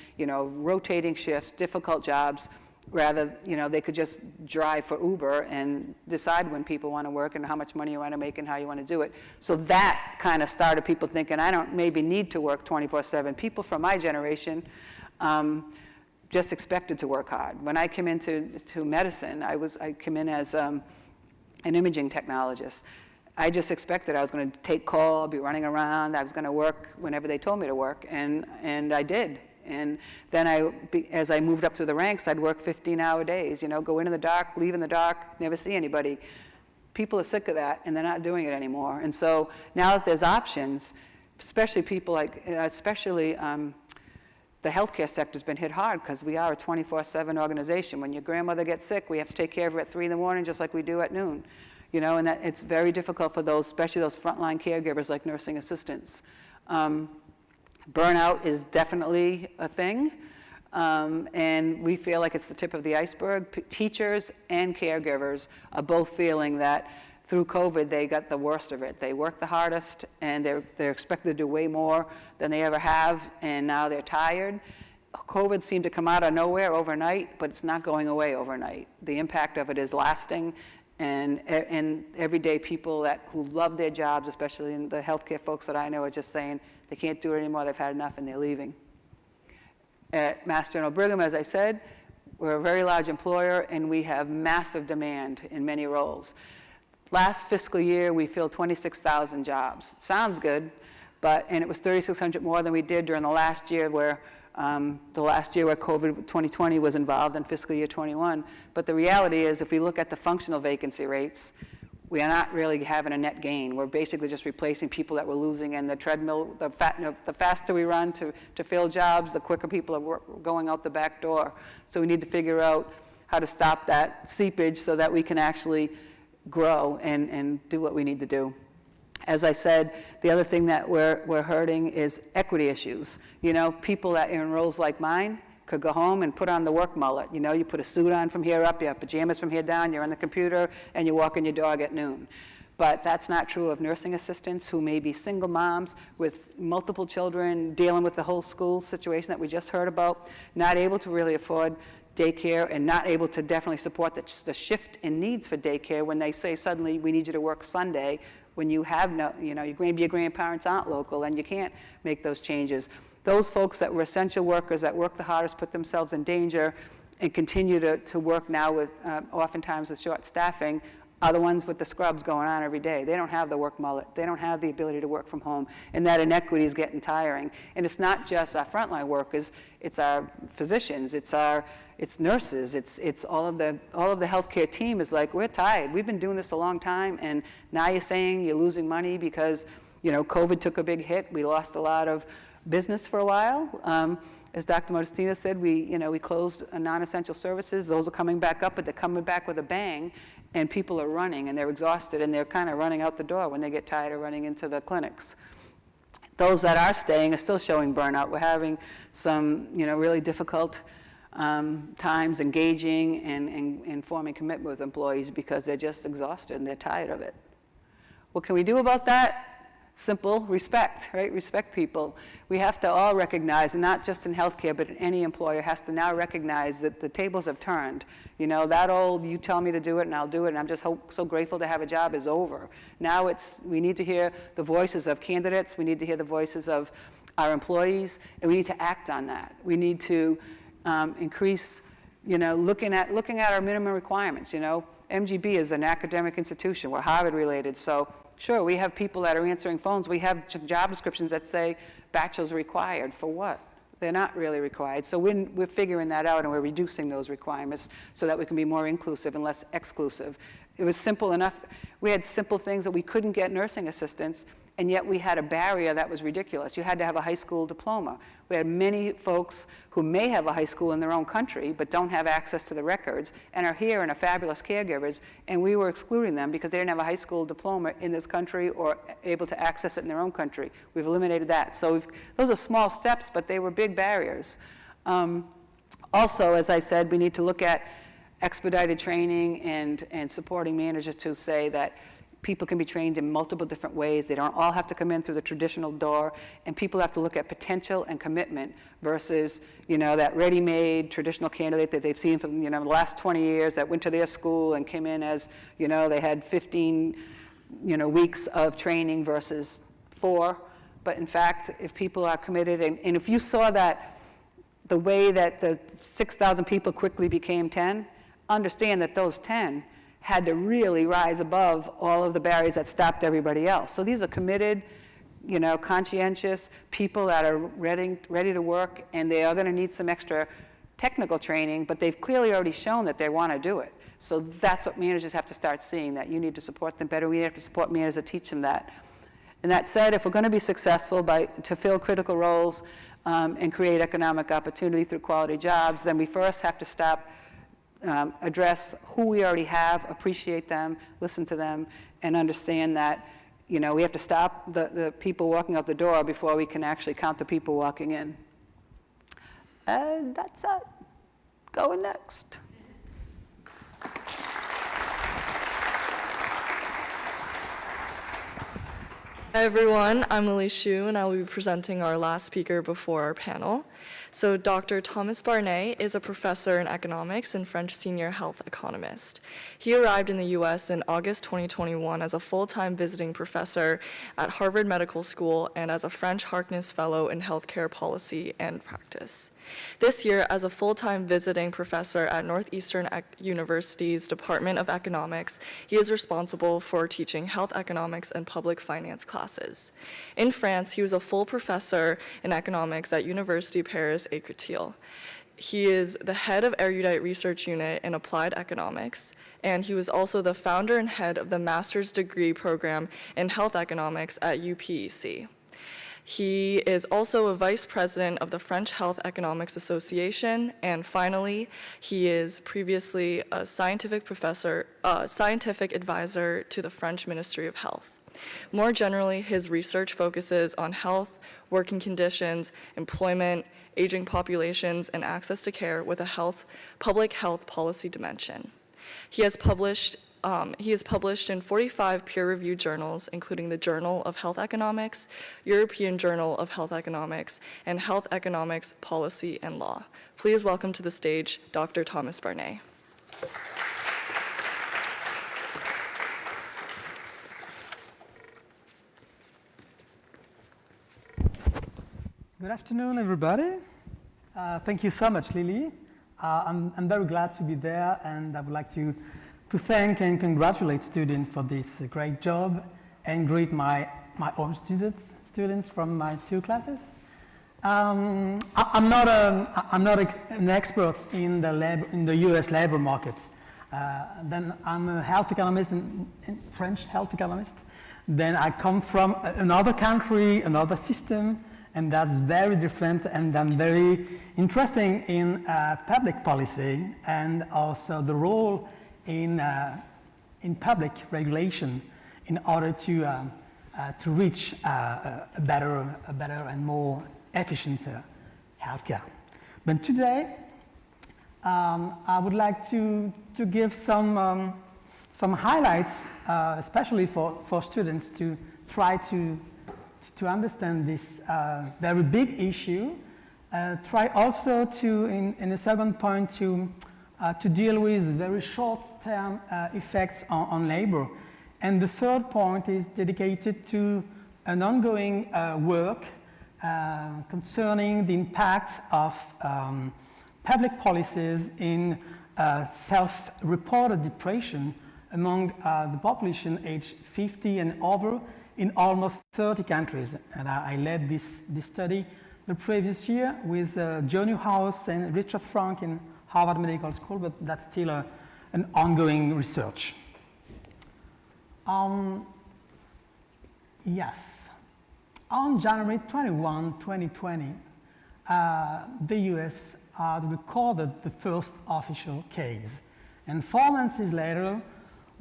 rotating shifts, difficult jobs. Rather, they could just drive for Uber and decide when people want to work and how much money you want to make and how you want to do it. So that kind of started people thinking, I don't maybe need to work 24/7. People from my generation just expected to work hard. When I came into medicine, I came in as an imaging technologist. I just expected I was going to take call, be running around, I was going to work whenever they told me to work, and I did. And then as I moved up through the ranks, I'd work 15-hour days, go in the dark, leave in the dark, never see anybody. People are sick of that, and they're not doing it anymore. And so now that there's options, especially people the healthcare sector's been hit hard because we are a 24/7 organization. When your grandmother gets sick, we have to take care of her at 3 in the morning, just like we do at noon. And that it's very difficult for those, especially those frontline caregivers like nursing assistants. Burnout is definitely a thing, and we feel like it's the tip of the iceberg. Teachers and caregivers are both feeling that through COVID, they got the worst of it. They work the hardest, and they're expected to do way more than they ever have, and now they're tired. COVID seemed to come out of nowhere overnight, but it's not going away overnight. The impact of it is lasting, and everyday people who love their jobs, especially in the healthcare folks that I know, are just saying they can't do it anymore, they've had enough, and they're leaving. At Mass General Brigham, as I said, we're a very large employer, and we have massive demand in many roles. Last fiscal year, we filled 26,000 jobs. It sounds good, and it was 3,600 more than we did during the last year where COVID 2020 was involved in fiscal year 21. But the reality is, if we look at the functional vacancy rates, we are not really having a net gain. We're basically just replacing people that we're losing, and the treadmill, the faster we run to fill jobs, the quicker people are going out the back door. So we need to figure out how to stop that seepage so that we can actually grow and do what we need to do. As I said, the other thing that we're hurting is equity issues. People that are in roles like mine could go home and put on the work mullet. You put a suit on from here up, you have pajamas from here down, you're on the computer, and you're walking your dog at noon. But that's not true of nursing assistants who may be single moms with multiple children, dealing with the whole school situation that we just heard about, not able to really afford daycare, and not able to definitely support the shift in needs for daycare when they say suddenly we need you to work Sunday when you have maybe your grandparents aren't local and you can't make those changes. Those folks that were essential workers that work the hardest, put themselves in danger, and continue to work now with oftentimes with short staffing, are the ones with the scrubs going on every day. They don't have the work mullet. They don't have the ability to work from home, and that inequity is getting tiring. And it's not just our frontline workers, it's our physicians, it's nurses, it's all of the healthcare team is like, we're tired. We've been doing this a long time, and now you're saying you're losing money because COVID took a big hit. We lost a lot of business for a while. As Dr. Modestino said, we closed non-essential services. Those are coming back up, but they're coming back with a bang, and people are running, and they're exhausted, and they're kind of running out the door when they get tired of running into the clinics. Those that are staying are still showing burnout. We're having some, really difficult times engaging and forming commitment with employees because they're just exhausted and they're tired of it. What can we do about that? Simple, respect, right? Respect people. We have to all recognize, and not just in healthcare, but any employer has to now recognize that the tables have turned. That old, you tell me to do it and I'll do it, and I'm just so grateful to have a job is over. Now we need to hear the voices of candidates, we need to hear the voices of our employees, and we need to act on that. We need to increase, looking at our minimum requirements. MGB is an academic institution. We're Harvard related, so sure, we have people that are answering phones. We have job descriptions that say bachelor's required. For what? They're not really required. So we're figuring that out, and we're reducing those requirements so that we can be more inclusive and less exclusive. It was simple enough. We had simple things that we couldn't get nursing assistants, and yet we had a barrier that was ridiculous. You had to have a high school diploma. We had many folks who may have a high school in their own country but don't have access to the records and are here and are fabulous caregivers, and we were excluding them because they didn't have a high school diploma in this country or able to access it in their own country. We've eliminated that. So those are small steps, but they were big barriers. Also, as I said, we need to look at expedited training and supporting managers to say that People can be trained in multiple different ways. They don't all have to come in through the traditional door, and people have to look at potential and commitment versus, that ready-made traditional candidate that they've seen for, the last 20 years that went to their school and came in as, they had 15, weeks of training versus 4. But in fact, if people are committed, and if you saw that the way that the 6,000 people quickly became 10, understand that those 10 had to really rise above all of the barriers that stopped everybody else. So these are committed, conscientious people that are ready to work, and they are going to need some extra technical training, but they've clearly already shown that they want to do it. So that's what managers have to start seeing, that you need to support them better. We have to support managers to teach them that. And that said, if we're going to be successful to fill critical roles and create economic opportunity through quality jobs, then we first have to stop address who we already have, appreciate them, listen to them, and understand that we have to stop the people walking out the door before we can actually count the people walking in. And that's it. Going next. Hi everyone, I'm Lily Xu, and I will be presenting our last speaker before our panel. So Dr. Thomas Barnett is a professor in economics and French senior health economist. He arrived in the US in August 2021 as a full-time visiting professor at Harvard Medical School and as a French Harkness Fellow in Healthcare Policy and Practice. This year, as a full-time visiting professor at Northeastern University's Department of Economics, he is responsible for teaching health economics and public finance classes. In France, he was a full professor in economics at Université Paris-Écriteil. He is the head of Erudite Research Unit in Applied Economics, and he was also the founder and head of the master's degree program in health economics at UPEC. He is also a vice president of the French Health Economics Association, and finally, he is previously a scientific advisor to the French Ministry of Health. More generally, his research focuses on health, working conditions, employment, aging populations, and access to care with a public health policy dimension. He has published in 45 peer-reviewed journals, including the Journal of Health Economics, European Journal of Health Economics, and Health Economics Policy and Law. Please welcome to the stage Dr. Thomas Barnett. Good afternoon, everybody. Thank you so much, Lily. I'm very glad to be there, and I would like to thank and congratulate students for this great job and greet my own students from my 2 classes. I'm not an expert in the U.S. labor market. Then I'm a health economist, and French health economist. Then I come from another country, another system, and that's very different, and I'm very interested in public policy and also the role in public regulation in order to reach a better and more efficient healthcare. But today, I would like to give some highlights, especially for students to try to understand this very big issue. Try also to, in a second point, to deal with very short-term effects on labor. And the third point is dedicated to an ongoing work concerning the impact of public policies in self-reported depression among the population aged 50 and over in almost 30 countries. And I led this study the previous year with Joe Newhouse and Richard Frank in Harvard Medical School, but that's still an ongoing research. Yes, on January 21, 2020, the US had recorded the first official case. And 4 months later,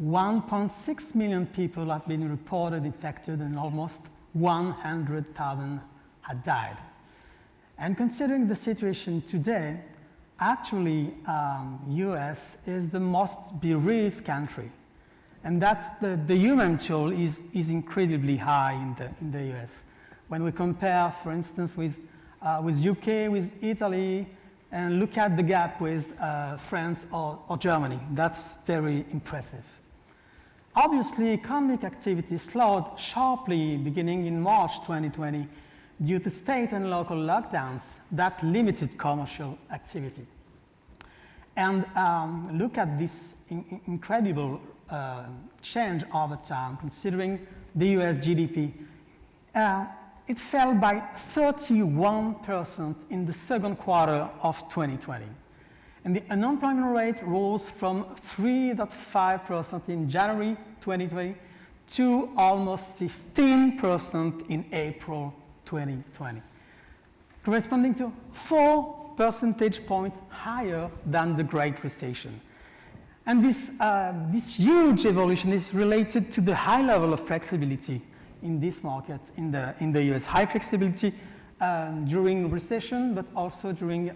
1.6 million people have been reported infected and almost 100,000 had died. And considering the situation today, actually, US is the most bereaved country. And that's the human toll is incredibly high in the US. When we compare, for instance, with UK, with Italy, and look at the gap with France or Germany, that's very impressive. Obviously, economic activity slowed sharply beginning in March 2020 due to state and local lockdowns that limited commercial activity. And look at this incredible change over time, considering the US GDP. It fell by 31% in the second quarter of 2020. And the unemployment rate rose from 3.5% in January 2020 to almost 15% in April 2020, corresponding to 4 percentage points higher than the Great Recession. And this huge evolution is related to the high level of flexibility in this market in the US. High flexibility during recession, but also during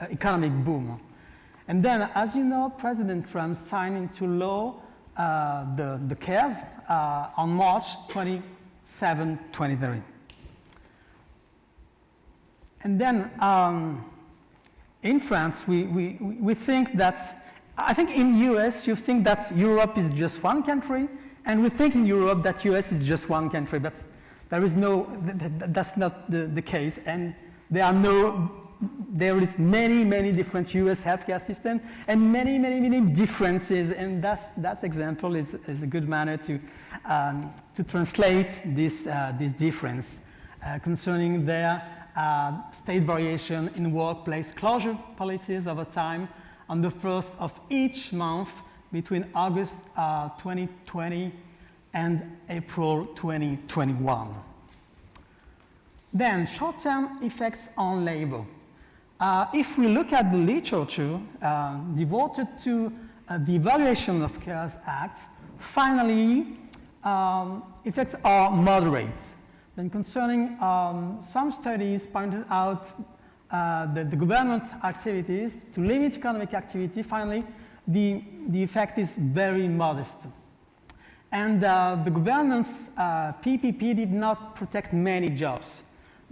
economic boom. And then, as you know, President Trump signed into law the CARES on March 27, 2023. And then in France, we think that, I think in US, you think that Europe is just one country, and we think in Europe that US is just one country, but there is that's not the case, and there is many different US healthcare systems, and many differences, and that example is a good manner to translate this difference concerning their state variation in workplace closure policies over time on the first of each month between August 2020 and April 2021. Then, short-term effects on labor. If we look at the literature devoted to the evaluation of CARES Act, finally, effects are moderate. Then concerning some studies pointed out that the government activities to limit economic activity, finally, the effect is very modest. And the government's PPP did not protect many jobs.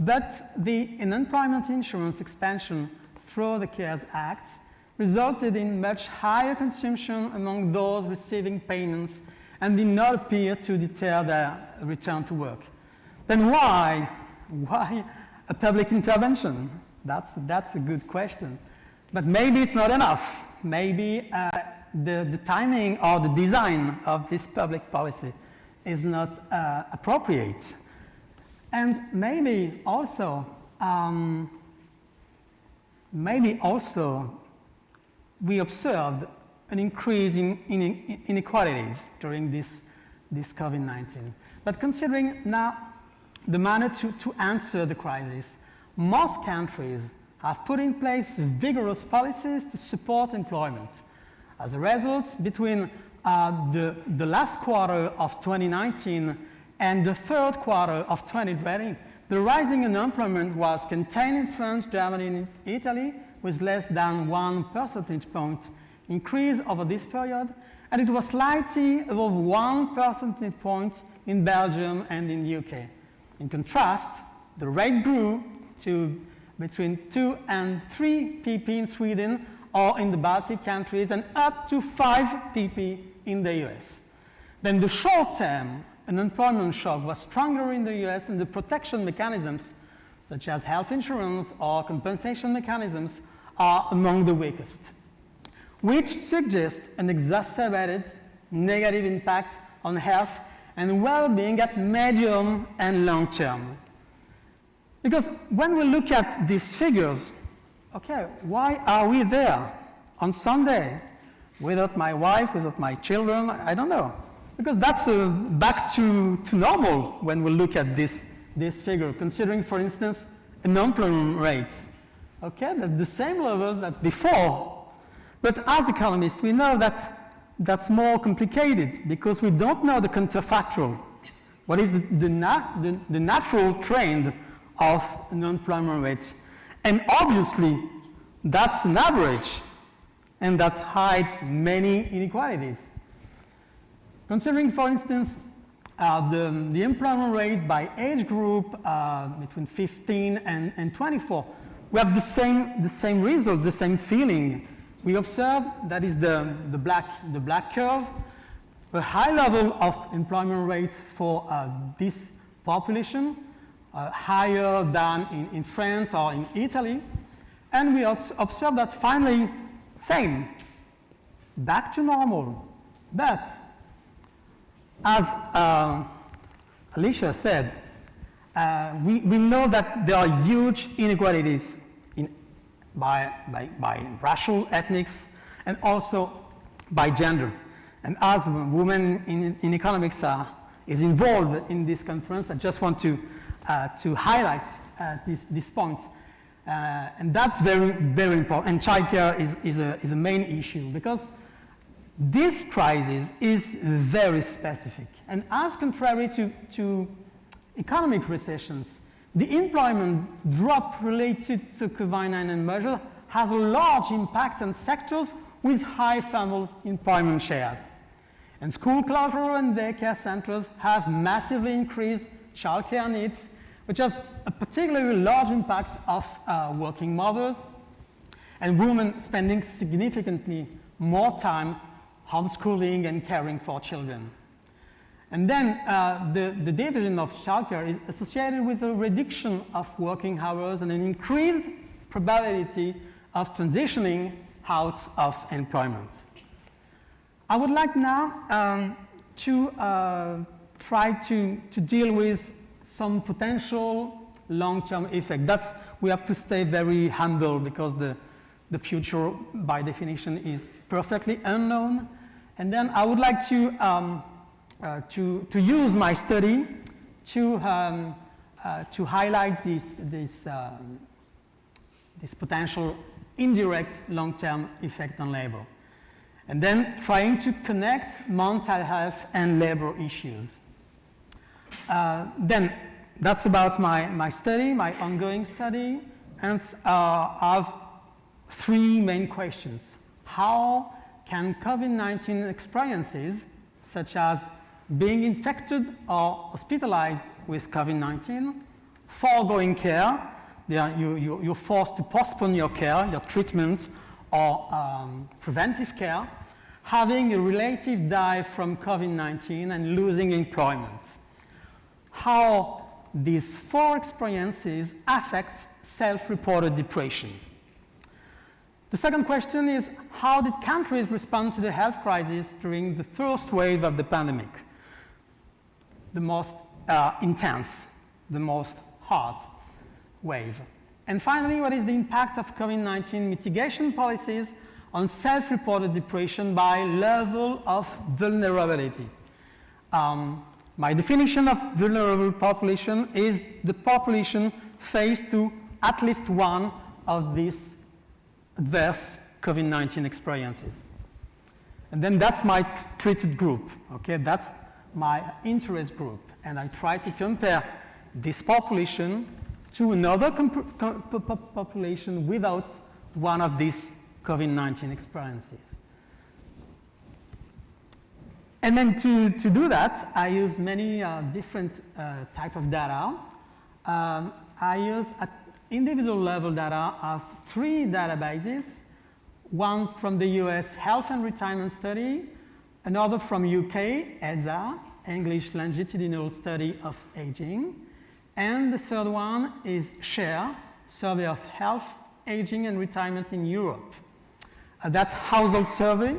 But the unemployment insurance expansion through the CARES Act resulted in much higher consumption among those receiving payments and did not appear to deter their return to work. Then why a public intervention? That's a good question. But maybe it's not enough. Maybe the timing or the design of this public policy is not appropriate. And maybe also we observed an increase in inequalities during this COVID-19. But considering now the manner to answer the crisis, most countries have put in place vigorous policies to support employment. As a result, between the last quarter of 2019 and the third quarter of 2020, the rising unemployment was contained in France, Germany, and Italy, with less than 1 percentage point increase over this period, and it was slightly above 1 percentage point in Belgium and in the UK. In contrast, the rate grew to between 2 and 3 pp in Sweden or in the Baltic countries, and up to 5 pp in the US. Then the short-term unemployment shock was stronger in the US, and the protection mechanisms, such as health insurance or compensation mechanisms, are among the weakest, which suggests an exacerbated negative impact on health and well-being at medium and long term. Because when we look at these figures, okay, why are we there on Sunday without my wife, without my children? I don't know. Because that's back to normal when we look at this figure, considering, for instance, unemployment rate. Okay, that's the same level that before. But as economists, we know that's more complicated because we don't know the counterfactual. What is the natural trend of unemployment rates? And obviously, that's an average, and that hides many inequalities. Considering, for instance, the employment rate by age group between 15 and 24, we have the same result, the same feeling. We observe, that is the black curve, a high level of employment rate for this population, higher than in France or in Italy. And we observe that finally, same, back to normal. But as Alicia said, we know that there are huge inequalities by racial, ethnics, and also by gender. And as women in economics is involved in this conference, I just want to highlight this point. And that's very, very important. And childcare is a main issue, because this crisis is very specific. And as contrary to economic recessions, the employment drop related to COVID-19 measures has a large impact on sectors with high family employment shares. And school closure and daycare centers have massively increased childcare needs, which has a particularly large impact of working mothers and women spending significantly more time homeschooling and caring for children. And then the division of childcare is associated with a reduction of working hours and an increased probability of transitioning out of employment. I would like now to try to deal with some potential long-term effect. We have to stay very humble, because the future, by definition, is perfectly unknown. And then I would like to use my study to highlight this potential indirect long-term effect on labor. And then trying to connect mental health and labor issues. Then that's about my study, my ongoing study. And I have three main questions. How can COVID-19 experiences, such as being infected or hospitalized with COVID-19, foregoing care, you're forced to postpone your care, your treatments, or preventive care, having a relative die from COVID-19 and losing employment. How these four experiences affect self-reported depression. The second question is, how did countries respond to the health crisis during the first wave of the pandemic? The most intense, the most hard wave. And finally, what is the impact of COVID-19 mitigation policies on self-reported depression by level of vulnerability? My definition of vulnerable population is the population faced to at least one of these adverse COVID-19 experiences. And then that's my treated group, okay? That's my interest group. And I try to compare this population to another population without one of these COVID-19 experiences. And then to do that, I use many different type of data. I use at individual level data of three databases, one from the US Health and Retirement Study, another from UK, ESA, English Longitudinal Study of Aging, and the third one is SHARE, Survey of Health, Aging and Retirement in Europe. That's household survey,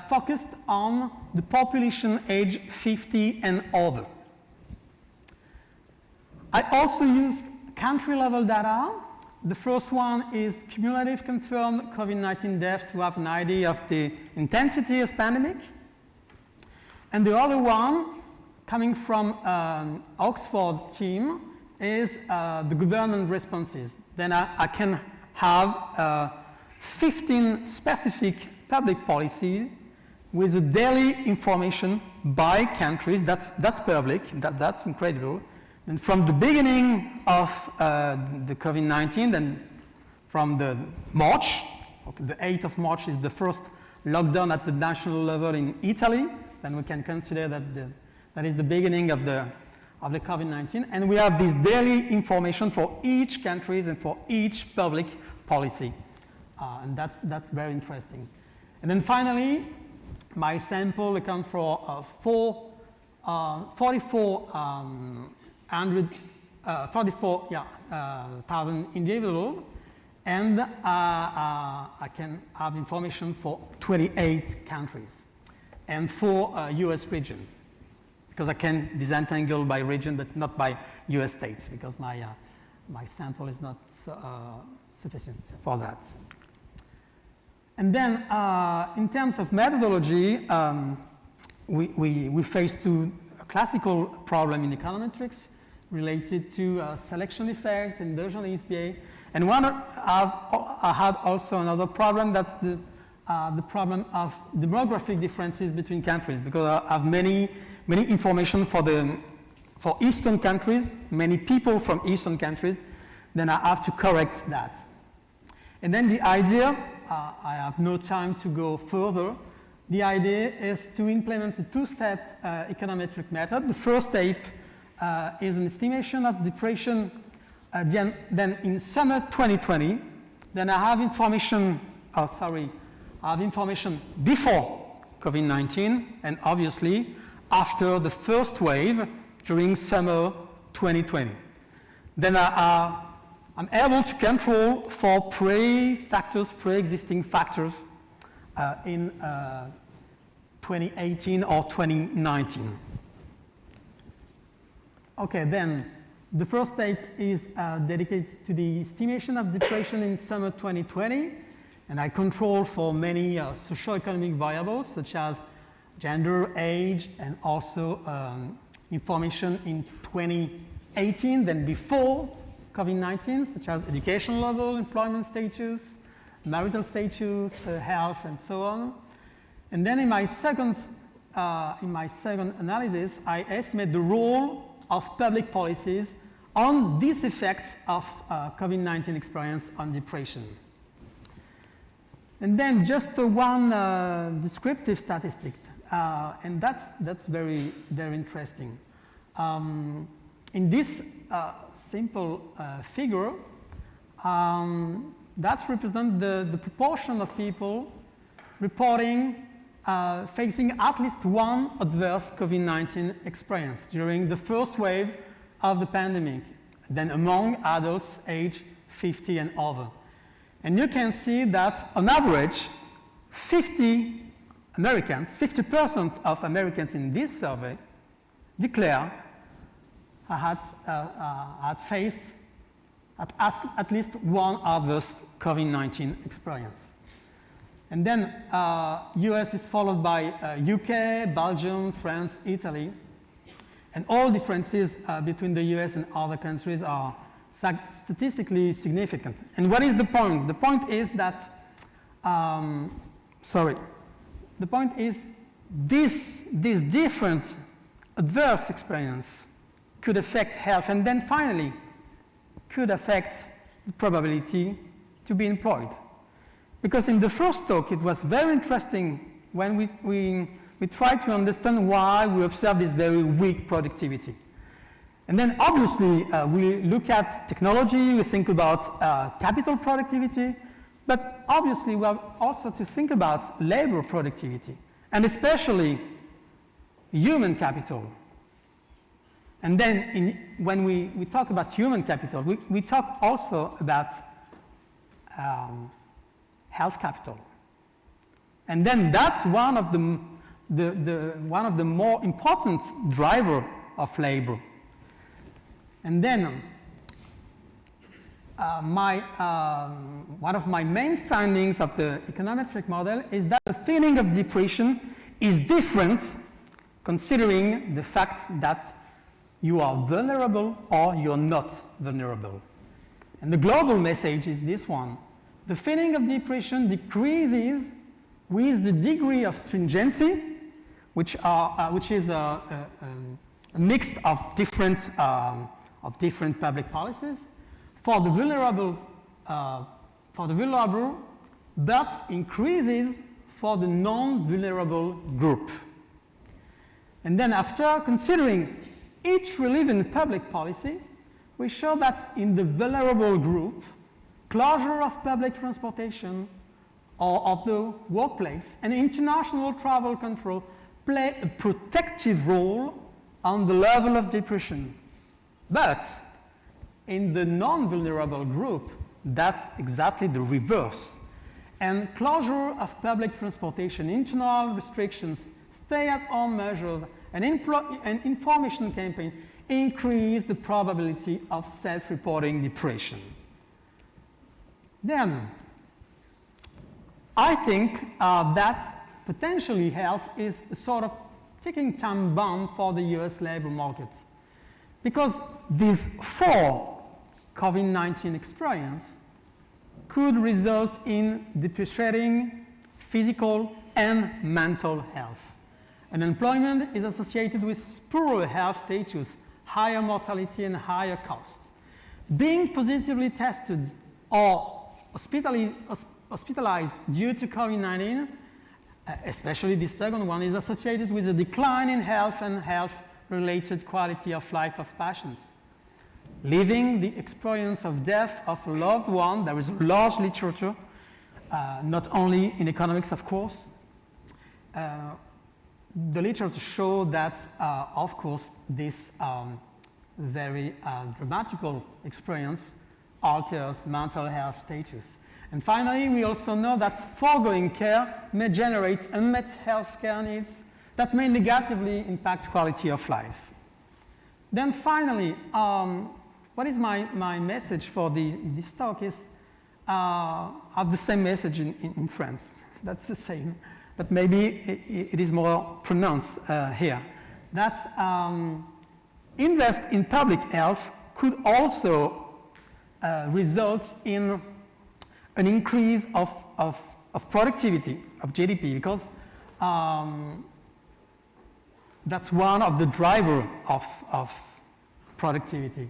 focused on the population age 50 and older. I also use country-level data. The first one is cumulative confirmed COVID-19 deaths to have an idea of the intensity of pandemic. And the other one, coming from Oxford team, is the government responses. Then I can have 15 specific public policies with a daily information by countries. That's public, that's incredible. And from the beginning of the COVID-19, then from the March, okay, the 8th of March is the first lockdown at the national level in Italy, then we can consider that that is the beginning of the COVID-19. And we have this daily information for each country and for each public policy. And that's very interesting. And then finally, my sample accounts for 44,000 individuals, and I can have information for 28 countries and 4 US regions, because I can disentangle by region but not by US states, because my sample is not sufficient for that. And then in terms of methodology, we face two classical problems in econometrics related to selection effect, endogenous behavior. And I had also another problem, that's the problem of demographic differences between countries, because I have many information for Eastern countries, many people from Eastern countries, then I have to correct that. And then the idea, I have no time to go further. The idea is to implement a two-step econometric method. The first step is an estimation of depression. Then in summer 2020, then I have information, I have information before COVID-19 and obviously after the first wave during summer 2020. Then I'm able to control for pre-existing factors in 2018 or 2019. Okay, then the first step is dedicated to the estimation of depression in summer 2020, and I control for many socioeconomic variables such as gender, age, and also information in 2018, then before COVID-19, such as education level, employment status, marital status, health, and so on. And then in my second analysis, I estimate the role of public policies on these effects of COVID-19 experience on depression. And then just one descriptive statistic, and that's very, very interesting. In this simple figure, that represents the proportion of people reporting facing at least one adverse COVID-19 experience during the first wave of the pandemic, then among adults aged 50 and over. And you can see that on average, 50% of Americans in this survey declare had faced at least one adverse COVID-19 experience. And then US is followed by UK, Belgium, France, Italy. And all differences between the US and other countries are statistically significant. And what is the point? The point is that, the point is this different adverse experience could affect health, and then finally could affect the probability to be employed. Because in the first talk, it was very interesting when we tried to understand why we observe this very weak productivity. And then obviously, we look at technology, we think about capital productivity, but obviously we have also to think about labor productivity, and especially human capital. And then when we talk about human capital, we talk also about health capital. And then that's one of the more important driver of labor. And then one of my main findings of the econometric model is that the feeling of depression is different considering the fact that you are vulnerable or you're not vulnerable. And the global message is this one. The feeling of depression decreases with the degree of stringency, which is a mix of different public policies for the vulnerable, but increases for the non-vulnerable group. And then after considering each relevant public policy, we show that in the vulnerable group, closure of public transportation or of the workplace and international travel control play a protective role on the level of depression. But in the non-vulnerable group, that's exactly the reverse. And closure of public transportation, internal restrictions, stay-at-home measures, and information campaign increase the probability of self-reporting depression. Then, I think that potentially health is a sort of ticking time bomb for the US labor market. Because these 4 COVID-19 experiences could result in depreciating physical and mental health. Unemployment is associated with poorer health status, higher mortality, and higher cost. Being positively tested or hospitalized due to COVID-19, especially this second one, is associated with a decline in health and health-related quality of life of patients. Living the experience of death of a loved one, there is large literature, not only in economics, of course. The literature shows that, of course, this very dramatical experience alters mental health status. And finally, we also know that foregoing care may generate unmet health care needs that may negatively impact quality of life. Then finally, what is my message for this talk is, I have the same message in France. That's the same, but maybe it is more pronounced here. That's invest in public health could also result in an increase of productivity, of GDP, because that's one of the drivers of productivity.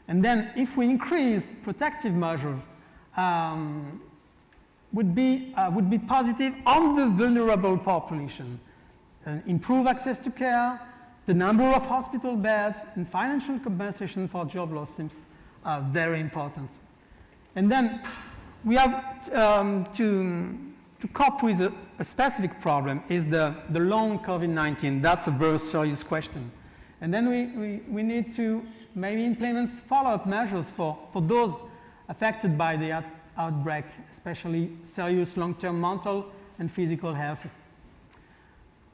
And then if we increase protective measures, would be positive on the vulnerable population. Improve access to care, the number of hospital beds, and financial compensation for job loss seems very important. And then we have to cope with a specific problem is the long COVID-19. That's a very serious question. And then we need to maybe implement follow-up measures for those affected by the outbreak, especially serious long-term mental and physical health.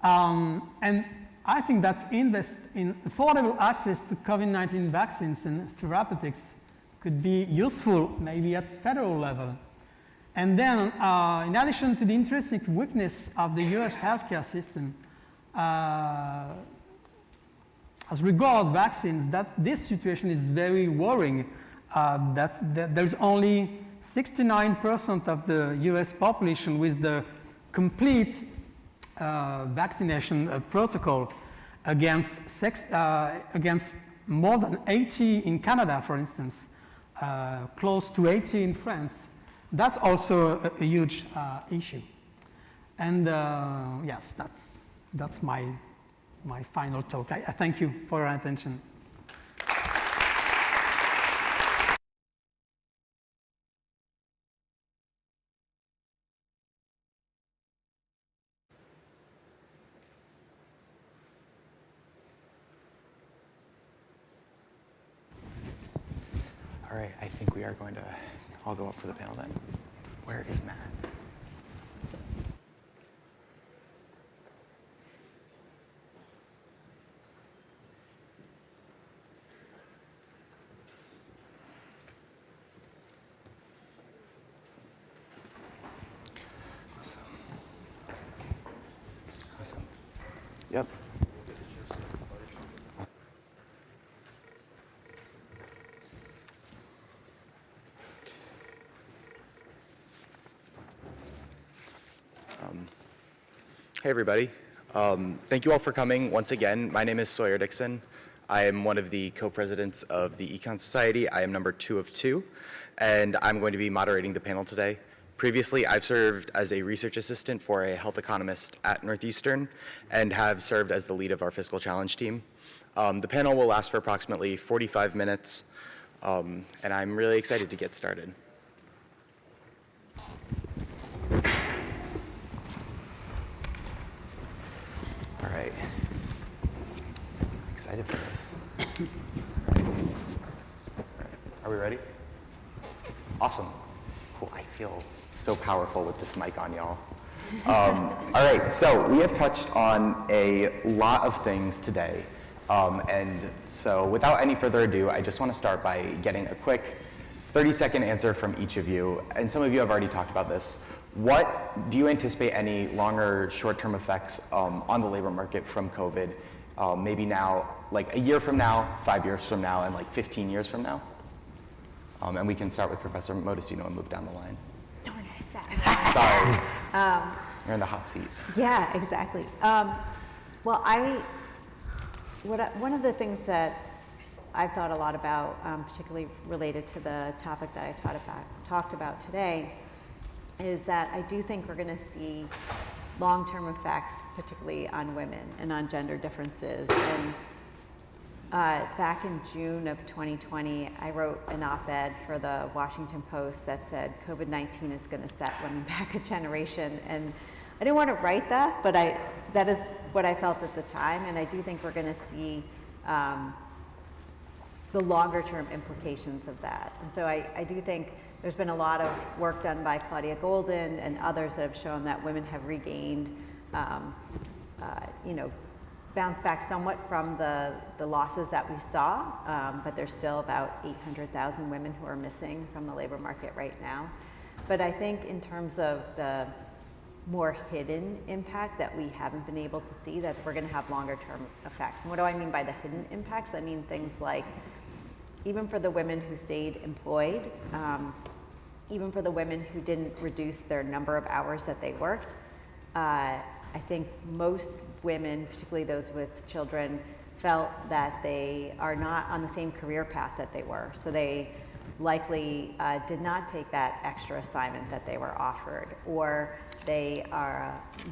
And I think that invest in affordable access to COVID-19 vaccines and therapeutics could be useful maybe at federal level. And then in addition to the intrinsic weakness of the US healthcare system, as regards vaccines, that this situation is very worrying. There's only 69% of the US population with the complete vaccination protocol against more than 80 in Canada, for instance, close to 80 in France. That's also a huge issue. And yes, that's my final talk. I thank you for your attention. All right, I think we are going to all go up for the panel then. Where is Matt? Awesome. Yep. Hey everybody. Thank you all for coming once again. My name is Sawyer Dixon. I am one of the co-presidents of the Econ Society. I am number 2 of 2, and I'm going to be moderating the panel today. Previously, I've served as a research assistant for a health economist at Northeastern and have served as the lead of our fiscal challenge team. The panel will last for approximately 45 minutes, and I'm really excited to get started. All right. I'm excited for this. All right. Are we ready? Awesome. Cool. I feel so powerful with this mic on, y'all. All right, so we have touched on a lot of things today. And so without any further ado, I just want to start by getting a quick 30-second answer from each of you. And some of you have already talked about this. What do you anticipate any longer short-term effects on the labor market from COVID? Maybe now, like a year from now, 5 years from now, and like 15 years from now? And we can start with Professor Modestino and move down the line. Darn it, I said. Sorry. You're in the hot seat. Yeah, exactly. Well, one of the things that I've thought a lot about, particularly related to the topic that I talked about today, is that I do think we're going to see long-term effects, particularly on women and on gender differences. And back in June of 2020, I wrote an op-ed for the Washington Post that said COVID-19 is going to set women back a generation. And I didn't want to write that, but that is what I felt at the time. And I do think we're going to see the longer-term implications of that. And so I do think there's been a lot of work done by Claudia Golden and others that have shown that women have regained, bounced back somewhat from the losses that we saw, but there's still about 800,000 women who are missing from the labor market right now. But I think in terms of the more hidden impact that we haven't been able to see, that we're going to have longer term effects. And what do I mean by the hidden impacts? I mean things like, even for the women who stayed employed, even for the women who didn't reduce their number of hours that they worked, I think most women, particularly those with children, felt that they are not on the same career path that they were. So they likely did not take that extra assignment that they were offered, or they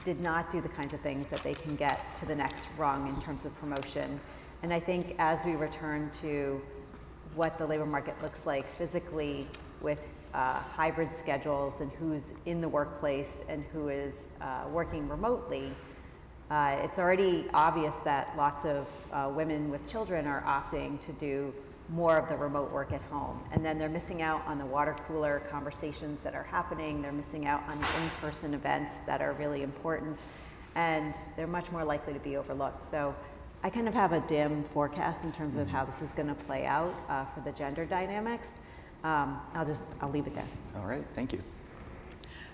did not do the kinds of things that they can get to the next rung in terms of promotion. And I think as we return to what the labor market looks like physically with hybrid schedules and who's in the workplace and who is working remotely, it's already obvious that lots of women with children are opting to do more of the remote work at home. And then they're missing out on the water cooler conversations that are happening. They're missing out on the in-person events that are really important. And they're much more likely to be overlooked. So I kind of have a dim forecast in terms of how this is going to play out for the gender dynamics. I'll leave it there. All right, thank you.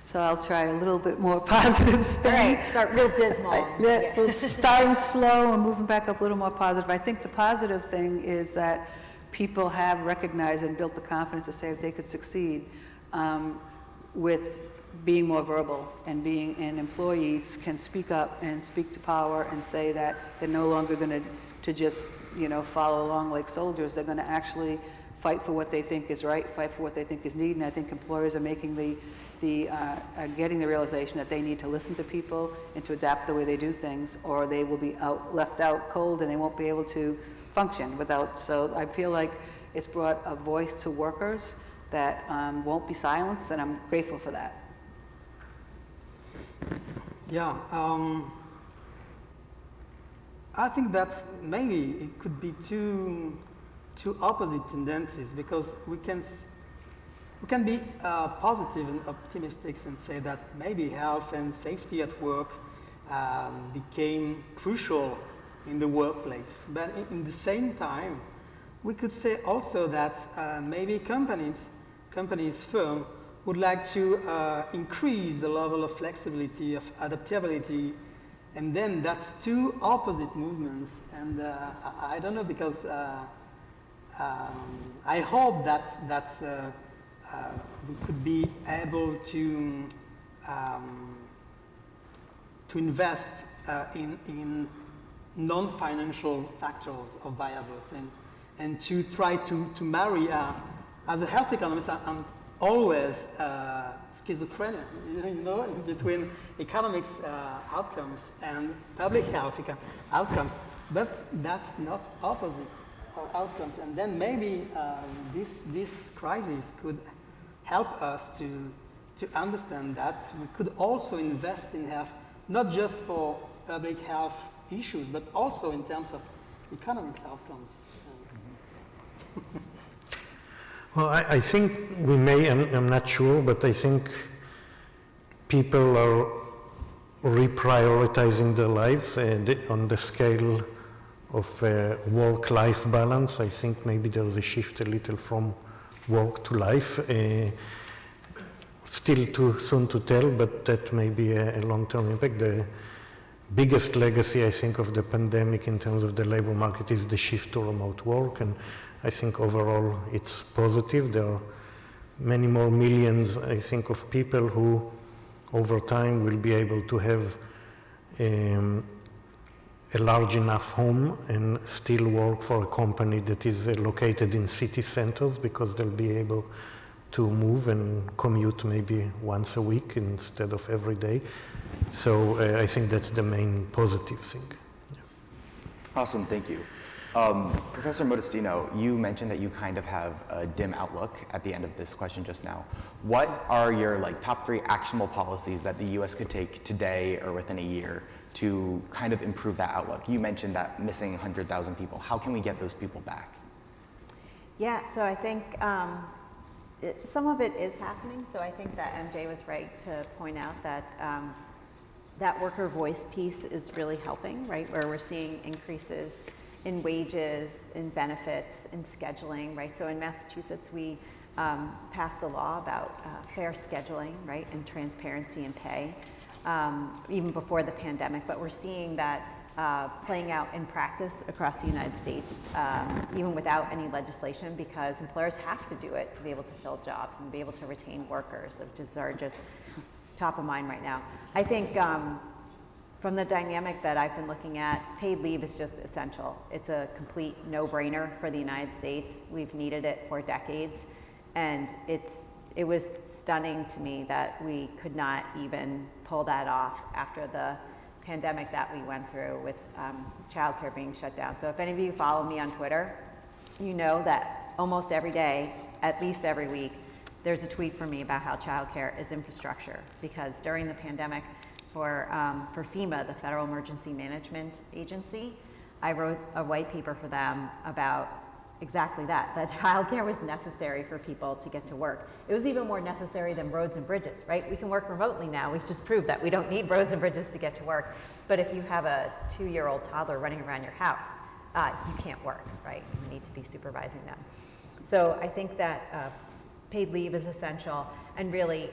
So I'll try a little bit more positive spin. All right, start real dismal. Yeah. Starting slow and moving back up a little more positive. I think the positive thing is that people have recognized and built the confidence to say that they could succeed with being more verbal and employees can speak up and speak to power and say that they're no longer going to just follow along like soldiers. They're going to actually fight for what they think is right, fight for what they think is needed. And I think employers are making getting the realization that they need to listen to people and to adapt the way they do things, or they will be left out cold and they won't be able to function without. So I feel like it's brought a voice to workers that won't be silenced, and I'm grateful for that. Yeah, I think that's maybe it could be two opposite tendencies, because we can be positive and optimistic and say that maybe health and safety at work became crucial in the workplace. But in the same time, we could say also that maybe companies, firms, would like to increase the level of flexibility, of adaptability, and then that's two opposite movements. And I don't know, because I hope that we could be able to invest in non-financial factors of variables, and to try to marry, as a health economist, I'm always schizophrenia, between economics outcomes and public health outcomes. But that's not opposite outcomes. And then maybe this crisis could help us to understand that we could also invest in health, not just for public health issues, but also in terms of economics outcomes. Well, I think we may, and I'm not sure, but I think people are reprioritizing their lives on the scale of work-life balance. I think maybe there is a shift a little from work to life. Still too soon to tell, but that may be a long-term impact. The biggest legacy, I think, of the pandemic in terms of the labor market is the shift to remote work, and I think overall it's positive. There are many more millions, I think, of people who over time will be able to have a large enough home and still work for a company that is located in city centers, because they'll be able to move and commute maybe once a week instead of every day. So I think that's the main positive thing. Yeah. Awesome, thank you. Professor Modestino, you mentioned that you kind of have a dim outlook at the end of this question just now. What are your top 3 actionable policies that the U.S. could take today or within a year to kind of improve that outlook? You mentioned that missing 100,000 people. How can we get those people back? Yeah, so I think some of it is happening. So I think that MJ was right to point out that that worker voice piece is really helping, right? Where we're seeing increases in wages, in benefits, in scheduling, right? So in Massachusetts, we passed a law about fair scheduling, right, and transparency in pay, even before the pandemic. But we're seeing that playing out in practice across the United States, even without any legislation, because employers have to do it to be able to fill jobs and be able to retain workers, which are just top of mind right now. I think from the dynamic that I've been looking at, paid leave is just essential. It's a complete no-brainer for the United States. We've needed it for decades, and it was stunning to me that we could not even pull that off after the pandemic that we went through with childcare being shut down. So if any of you follow me on Twitter, you know that almost every day, at least every week, there's a tweet from me about how childcare is infrastructure, because during the pandemic, for FEMA, the Federal Emergency Management Agency, I wrote a white paper for them about exactly that childcare was necessary for people to get to work. It was even more necessary than roads and bridges, right? We can work remotely now. We've just proved that we don't need roads and bridges to get to work. But if you have a 2-year-old toddler running around your house, you can't work, right? You need to be supervising them. So I think that paid leave is essential, and really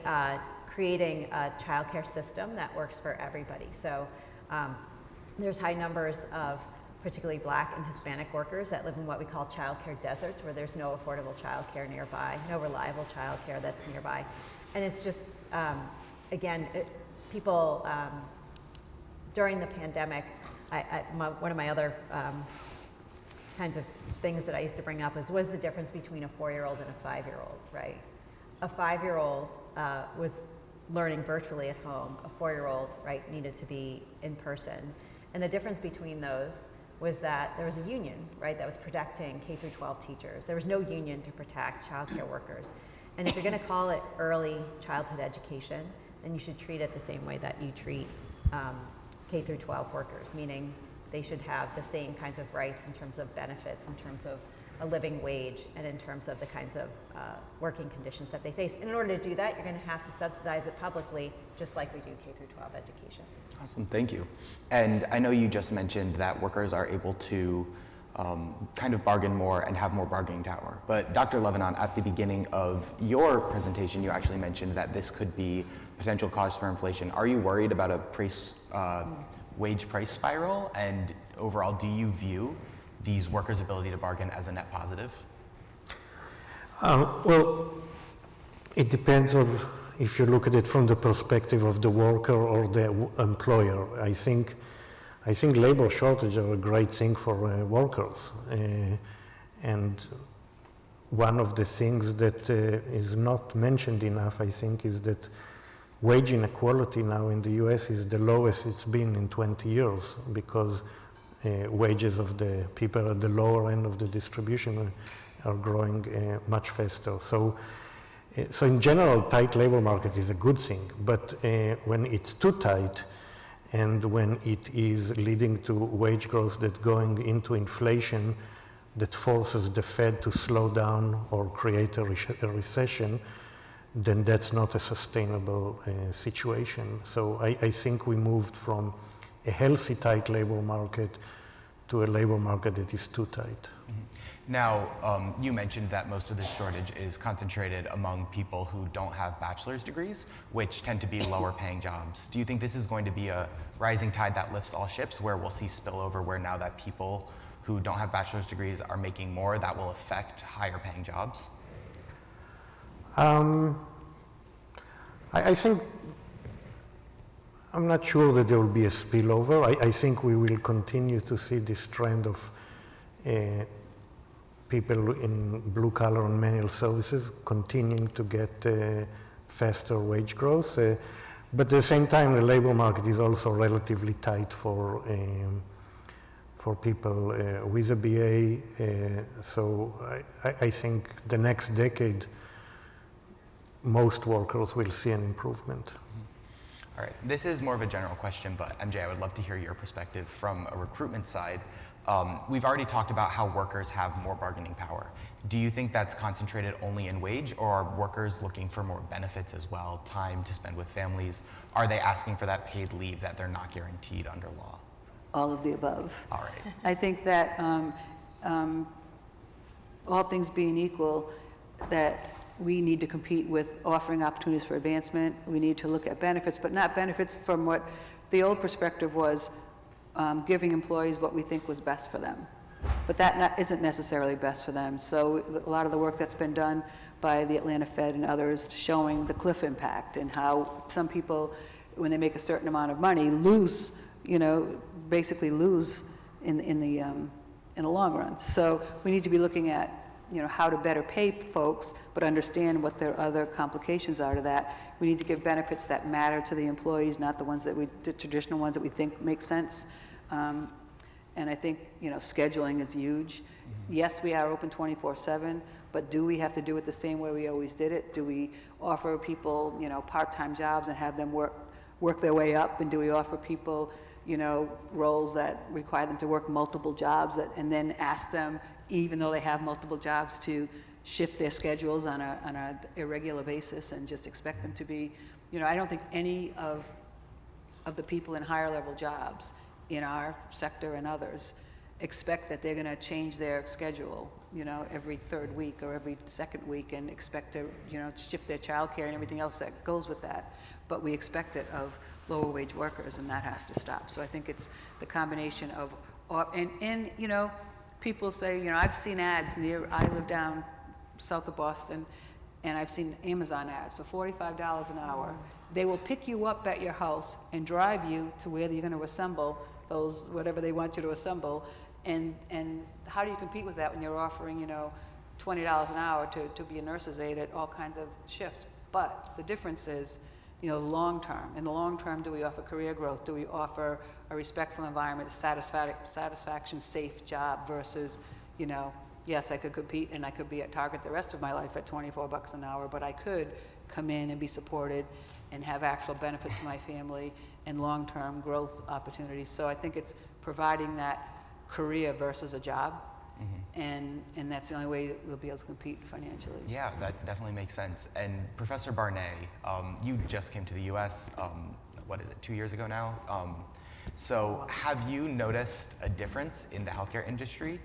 creating a childcare system that works for everybody. So there's high numbers of particularly Black and Hispanic workers that live in what we call childcare deserts, where there's no affordable childcare nearby, no reliable childcare that's nearby. And it's just, people, during the pandemic, one of my other kinds of things that I used to bring up was the difference between a 4-year-old and a 5-year-old, right? A 5-year-old was learning virtually at home. A 4-year-old, right, needed to be in person. And the difference between those was that there was a union, right, that was protecting K through 12 teachers. There was no union to protect childcare workers. And if you're gonna call it early childhood education, then you should treat it the same way that you treat K through 12 workers, meaning they should have the same kinds of rights in terms of benefits, in terms of a living wage, and in terms of the kinds of working conditions that they face. And in order to do that, you're gonna have to subsidize it publicly, just like we do K through 12 education. Awesome, thank you. And I know you just mentioned that workers are able to kind of bargain more and have more bargaining power. But Dr. Levinon, at the beginning of your presentation, you actually mentioned that this could be potential cause for inflation. Are you worried about a wage price spiral? And overall, do you view these workers' ability to bargain as a net positive? Well, it depends on if you look at it from the perspective of the worker or the employer. I think labor shortages are a great thing for workers, and one of the things that is not mentioned enough, I think, is that wage inequality now in the US is the lowest it's been in 20 years because wages of the people at the lower end of the distribution are growing much faster. So in general, tight labor market is a good thing, but when it's too tight and when it is leading to wage growth that's going into inflation that forces the Fed to slow down or create a recession, then that's not a sustainable situation. So I think we moved from a healthy tight labor market to a labor market that is too tight. Mm-hmm. Now, you mentioned that most of this shortage is concentrated among people who don't have bachelor's degrees, which tend to be lower paying jobs. Do you think this is going to be a rising tide that lifts all ships, where we'll see spillover, where now that people who don't have bachelor's degrees are making more, that will affect higher paying jobs? I think, I'm not sure that there will be a spillover. I think we will continue to see this trend of people in blue collar and manual services continuing to get faster wage growth. But at the same time, the labor market is also relatively tight for people with a BA. So I think the next decade, most workers will see an improvement. All right, this is more of a general question, but MJ, I would love to hear your perspective from a recruitment side. We've already talked about how workers have more bargaining power. Do you think that's concentrated only in wage, or are workers looking for more benefits as well, time to spend with families? Are they asking for that paid leave that they're not guaranteed under law? All of the above. All right. I think that all things being equal, that we need to compete with offering opportunities for advancement. We need to look at benefits, but not benefits from what the old perspective was, giving employees what we think was best for them. But that isn't necessarily best for them. So a lot of the work that's been done by the Atlanta Fed and others showing the cliff impact and how some people, when they make a certain amount of money, lose, basically lose in the long run. So we need to be looking at how to better pay folks, but understand what their other complications are to that. We need to give benefits that matter to the employees, not the traditional ones that we think make sense. And I think, scheduling is huge. Mm-hmm. Yes, we are open 24/7, but do we have to do it the same way we always did it? Do we offer people, part-time jobs and have them work their way up? And do we offer people, roles that require them to work multiple jobs and then ask them, even though they have multiple jobs, to shift their schedules on a irregular basis and just expect them to be, I don't think any of the people in higher level jobs in our sector and others expect that they're going to change their schedule, every third week or every second week and expect to, shift their childcare and everything else that goes with that. But we expect it of lower wage workers, and that has to stop. So I think it's the combination of, and people say, I've seen ads I live down south of Boston, and I've seen Amazon ads for $45 an hour. They will pick you up at your house and drive you to where you're going to assemble those, whatever they want you to assemble. And how do you compete with that when you're offering, $20 an hour to be a nurse's aide at all kinds of shifts? But the difference is, long term. In the long term, do we offer career growth? Do we offer a respectful environment, a satisfaction, safe job versus, yes, I could compete and I could be at Target the rest of my life at $24 an hour, but I could come in and be supported and have actual benefits for my family and long-term growth opportunities. So I think it's providing that career versus a job. Mm-hmm. And that's the only way that we'll be able to compete financially. Yeah, that definitely makes sense. And Professor Barnett, you just came to the US, 2 years ago now? So have you noticed a difference in the healthcare industry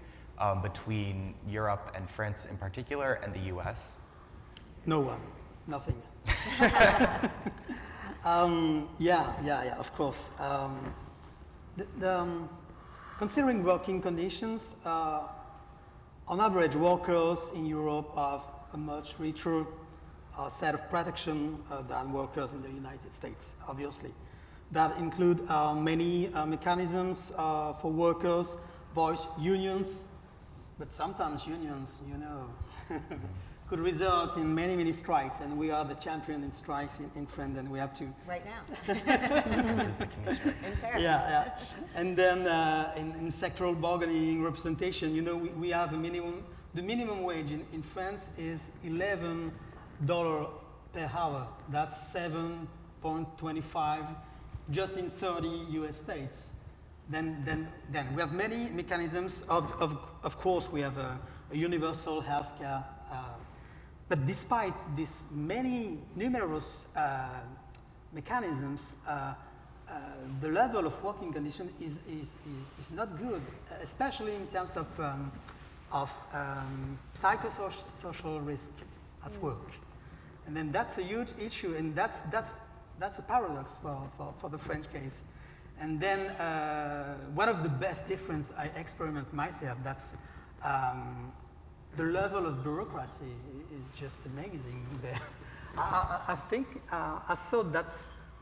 between Europe and France in particular and the US? Nothing. Yeah, of course. Considering working conditions, on average, workers in Europe have a much richer set of protection than workers in the United States, obviously. That include many mechanisms for workers, voice unions, but sometimes unions, could result in many, many strikes, and we are the champion in strikes in France, and we have to. Right now. This is the king of strikes. In Paris. Yeah. And then in sectoral bargaining representation, you know, we have a minimum. The minimum wage in France is $11 per hour. That's 7.25, just in 30 U.S. states. Then we have many mechanisms. Of course, we have a universal health care. But despite these many numerous mechanisms, the level of working condition is not good, especially in terms of psychosocial risk at work. And then that's a huge issue, and that's a paradox for the French case. And then one of the best difference I experiment myself, that's the level of bureaucracy is just amazing there. I think I saw that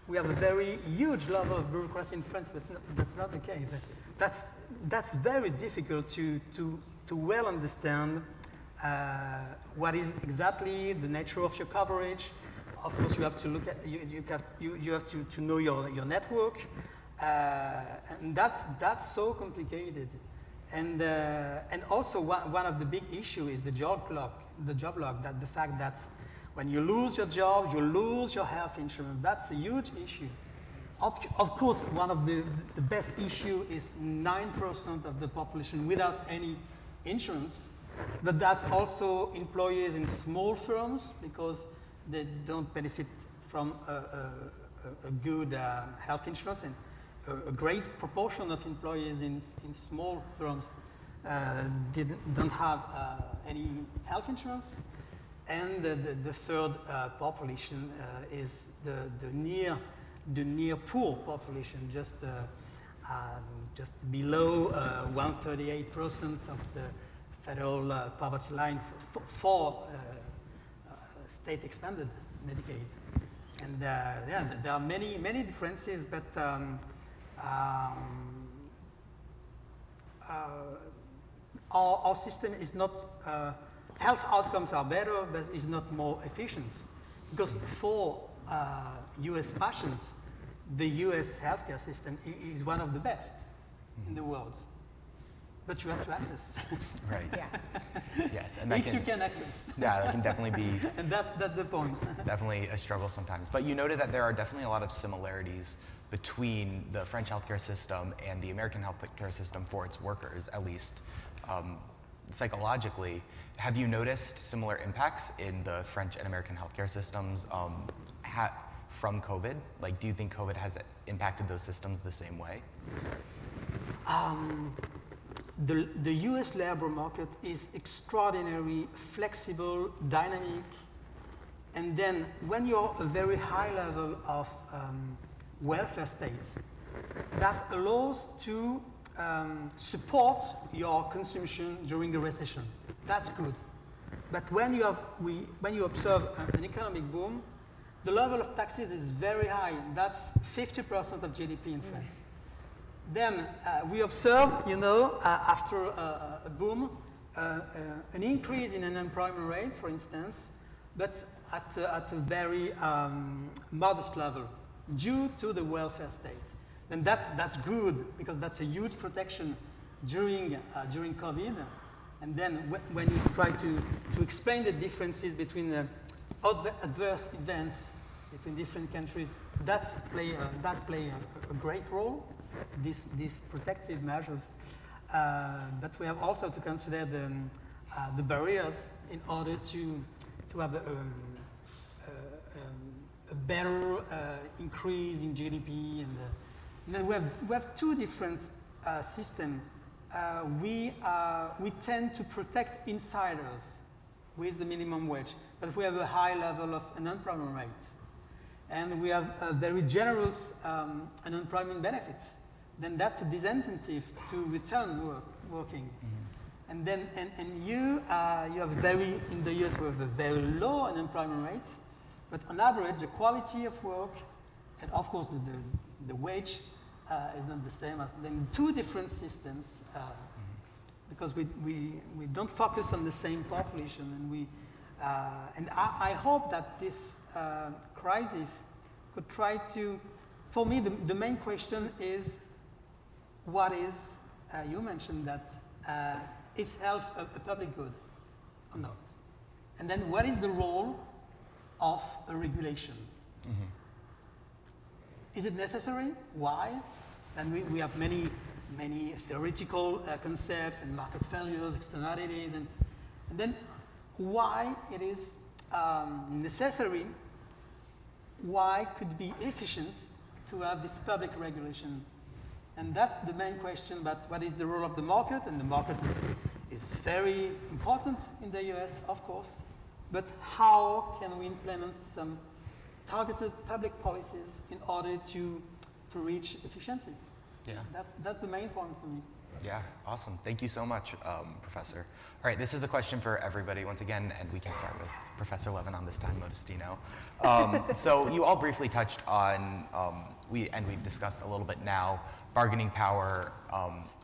we have a very huge level of bureaucracy in France, but that's not the case. That's very difficult to well understand what is exactly the nature of your coverage. Of course, you have to look at you have to know your network, and that's so complicated. And also one of the big issue is the job lock. That the fact that when you lose your job, you lose your health insurance. That's a huge issue. Of course, one of the best issue is 9% of the population without any insurance, but that also employees in small firms, because they don't benefit from a good health insurance, and a great proportion of employees in small firms don't have any health insurance. And the third population is the near poor population, just below 138% of the federal poverty line for state expanded Medicaid. And there are many differences, but our system is not, health outcomes are better, but is not more efficient. Because for US patients, the US healthcare system is one of the best in the world. But you have to access. Right. Yeah. Yes, and If you can access. Yeah, that can definitely be And that's the point. definitely a struggle sometimes. But you noted that there are definitely a lot of similarities between the French healthcare system and the American healthcare system for its workers, at least psychologically. Have you noticed similar impacts in the French and American healthcare systems from COVID? Like, do you think COVID has impacted those systems the same way? The US labor market is extraordinarily flexible, dynamic, and then when you're a very high level of welfare state, that allows to support your consumption during a recession. That's good. But when you observe an economic boom, the level of taxes is very high. That's 50% of GDP in France. Then we observe, after a boom, an increase in unemployment rate, for instance, but at a very modest level due to the welfare state. And that's good, because that's a huge protection during COVID. And then when you try to explain the differences between adverse events between different countries, that play a great role. These protective measures, but we have also to consider the barriers in order to have a better increase in GDP, and then we have two different systems. We tend to protect insiders with the minimum wage, but we have a high level of unemployment rate, and we have very generous unemployment benefits. Then that's a disincentive to return working. Mm-hmm. And then you have in the US we have a very low unemployment rate, but on average the quality of work, and of course the wage is not the same as then two different systems. because we don't focus on the same population, and I hope that this crisis could try to, for me, the main question is, what is, you mentioned that, is health a public good or not? And then what is the role of a regulation? Mm-hmm. Is it necessary? Why? And we have many theoretical concepts and market failures, externalities, and then why it is necessary, why could be efficient to have this public regulation? And that's the main question about what is the role of the market, and the market is very important in the US, of course, but how can we implement some targeted public policies in order to reach efficiency? Yeah. That's the main point for me. Yeah, awesome. Thank you so much, Professor. All right, this is a question for everybody once again, and we can start with Professor Levinon this time, Modestino. So you all briefly touched on, we've discussed a little bit now, bargaining power,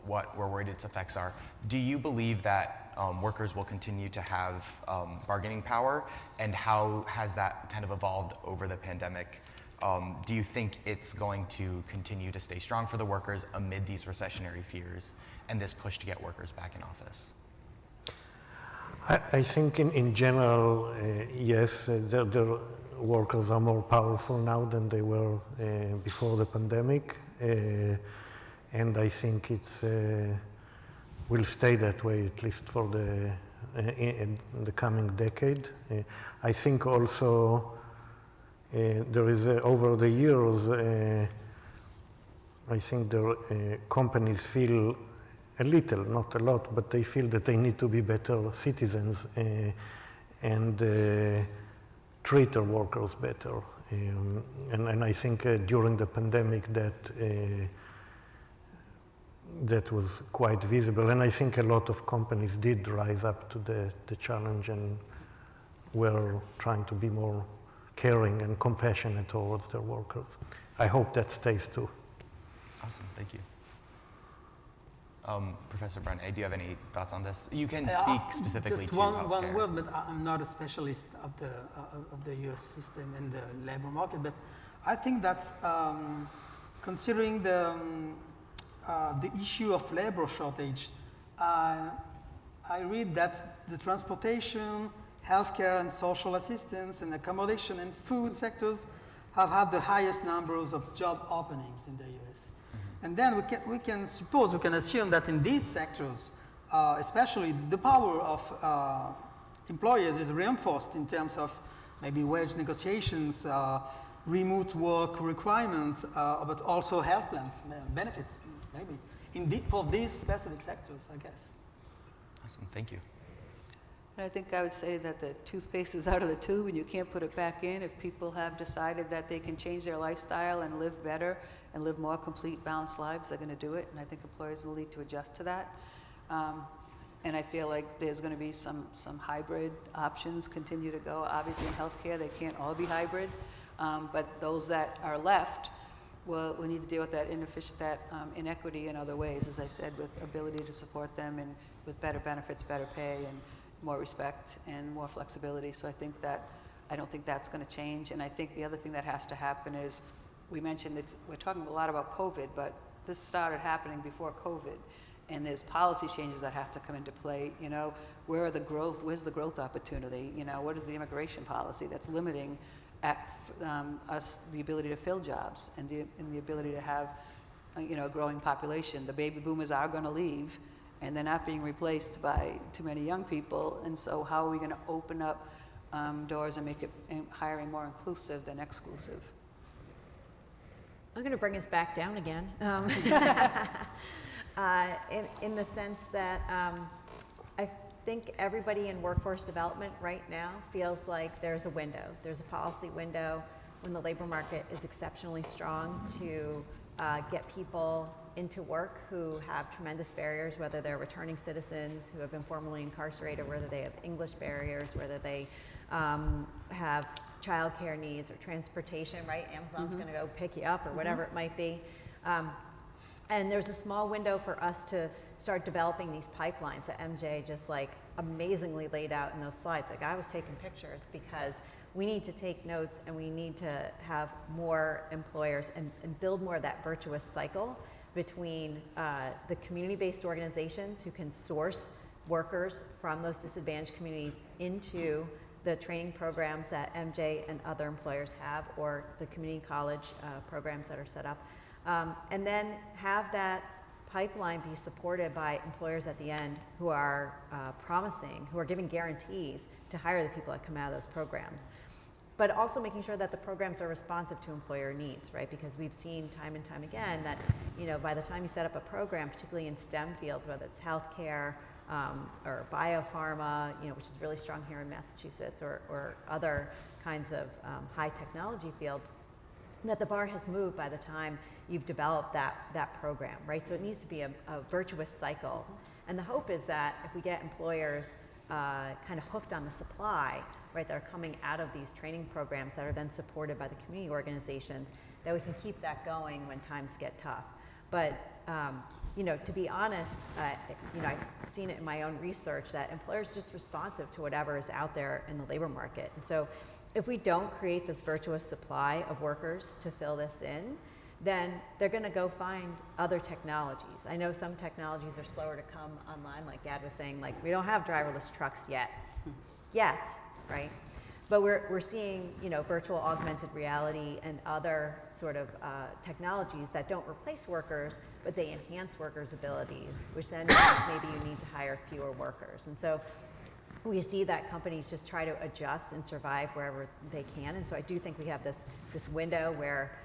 what we're worried its effects are. Do you believe that workers will continue to have bargaining power, and how has that kind of evolved over the pandemic? Do you think it's going to continue to stay strong for the workers amid these recessionary fears and this push to get workers back in office? I think in general, yes, the workers are more powerful now than they were before the pandemic. And I think it's will stay that way, at least for in the coming decade. I think also there is, over the years, I think the companies feel a little, not a lot, but they feel that they need to be better citizens and treat their workers better. And I think during the pandemic that was quite visible. And I think a lot of companies did rise up to the challenge and were trying to be more caring and compassionate towards their workers. I hope that stays too. Awesome, thank you. Professor Barnett, do you have any thoughts on this? You can speak specifically just to one healthcare. word, but I'm not a specialist of the US system and the labor market, but I think that's considering the issue of labor shortage. I read that the transportation, healthcare and social assistance and accommodation and food sectors have had the highest numbers of job openings in the US. Mm-hmm. And then we can assume that in these sectors, especially the power of employers is reinforced in terms of maybe wage negotiations, remote work requirements, but also health plans, benefits, maybe, for these specific sectors, I guess. Awesome, thank you. And I think I would say that the toothpaste is out of the tube and you can't put it back in. If people have decided that they can change their lifestyle and live better and live more complete, balanced lives, they're going to do it. And I think employers will need to adjust to that. And I feel like there's going to be some hybrid options continue to go. Obviously in healthcare, they can't all be hybrid. But those that are left will need to deal with that inequity in other ways, as I said, with ability to support them and with better benefits, better pay, and more respect and more flexibility. So I don't think that's going to change. And I think the other thing that has to happen is, we mentioned we're talking a lot about COVID, but this started happening before COVID. And there's policy changes that have to come into play. You know, where's the growth opportunity? You know, what is the immigration policy that's limiting us the ability to fill jobs and the ability to have, a growing population? The baby boomers are going to leave, and they're not being replaced by too many young people. And so how are we going to open up doors and make hiring more inclusive than exclusive? I'm going to bring us back down again. In the sense that I think everybody in workforce development right now feels like there's a window. There's a policy window when the labor market is exceptionally strong to get people into work who have tremendous barriers, whether they're returning citizens who have been formerly incarcerated, whether they have English barriers, whether they have childcare needs or transportation, right? Amazon's going to go pick you up or whatever it might be. And there's a small window for us to start developing these pipelines that MJ just like amazingly laid out in those slides. Like I was taking pictures because we need to take notes and we need to have more employers and build more of that virtuous cycle between the community-based organizations who can source workers from those disadvantaged communities into the training programs that MJ and other employers have, or the community college programs that are set up. And then have that pipeline be supported by employers at the end who are promising, who are giving guarantees to hire the people that come out of those programs. But also making sure that the programs are responsive to employer needs, right? Because we've seen time and time again that, by the time you set up a program, particularly in STEM fields, whether it's healthcare or biopharma, which is really strong here in Massachusetts, or other kinds of high technology fields, that the bar has moved by the time you've developed that program, right? So it needs to be a virtuous cycle. And the hope is that if we get employers kind of hooked on the supply, right, that are coming out of these training programs that are then supported by the community organizations, that we can keep that going when times get tough. But to be honest, I've seen it in my own research that employers are just responsive to whatever is out there in the labor market. And so if we don't create this virtuous supply of workers to fill this in, then they're going to go find other technologies. I know some technologies are slower to come online, like Dad was saying, like we don't have driverless trucks yet, right? But we're seeing, virtual augmented reality and other sort of technologies that don't replace workers, but they enhance workers' abilities, which then means maybe you need to hire fewer workers. And so we see that companies just try to adjust and survive wherever they can. And so I do think we have this window where,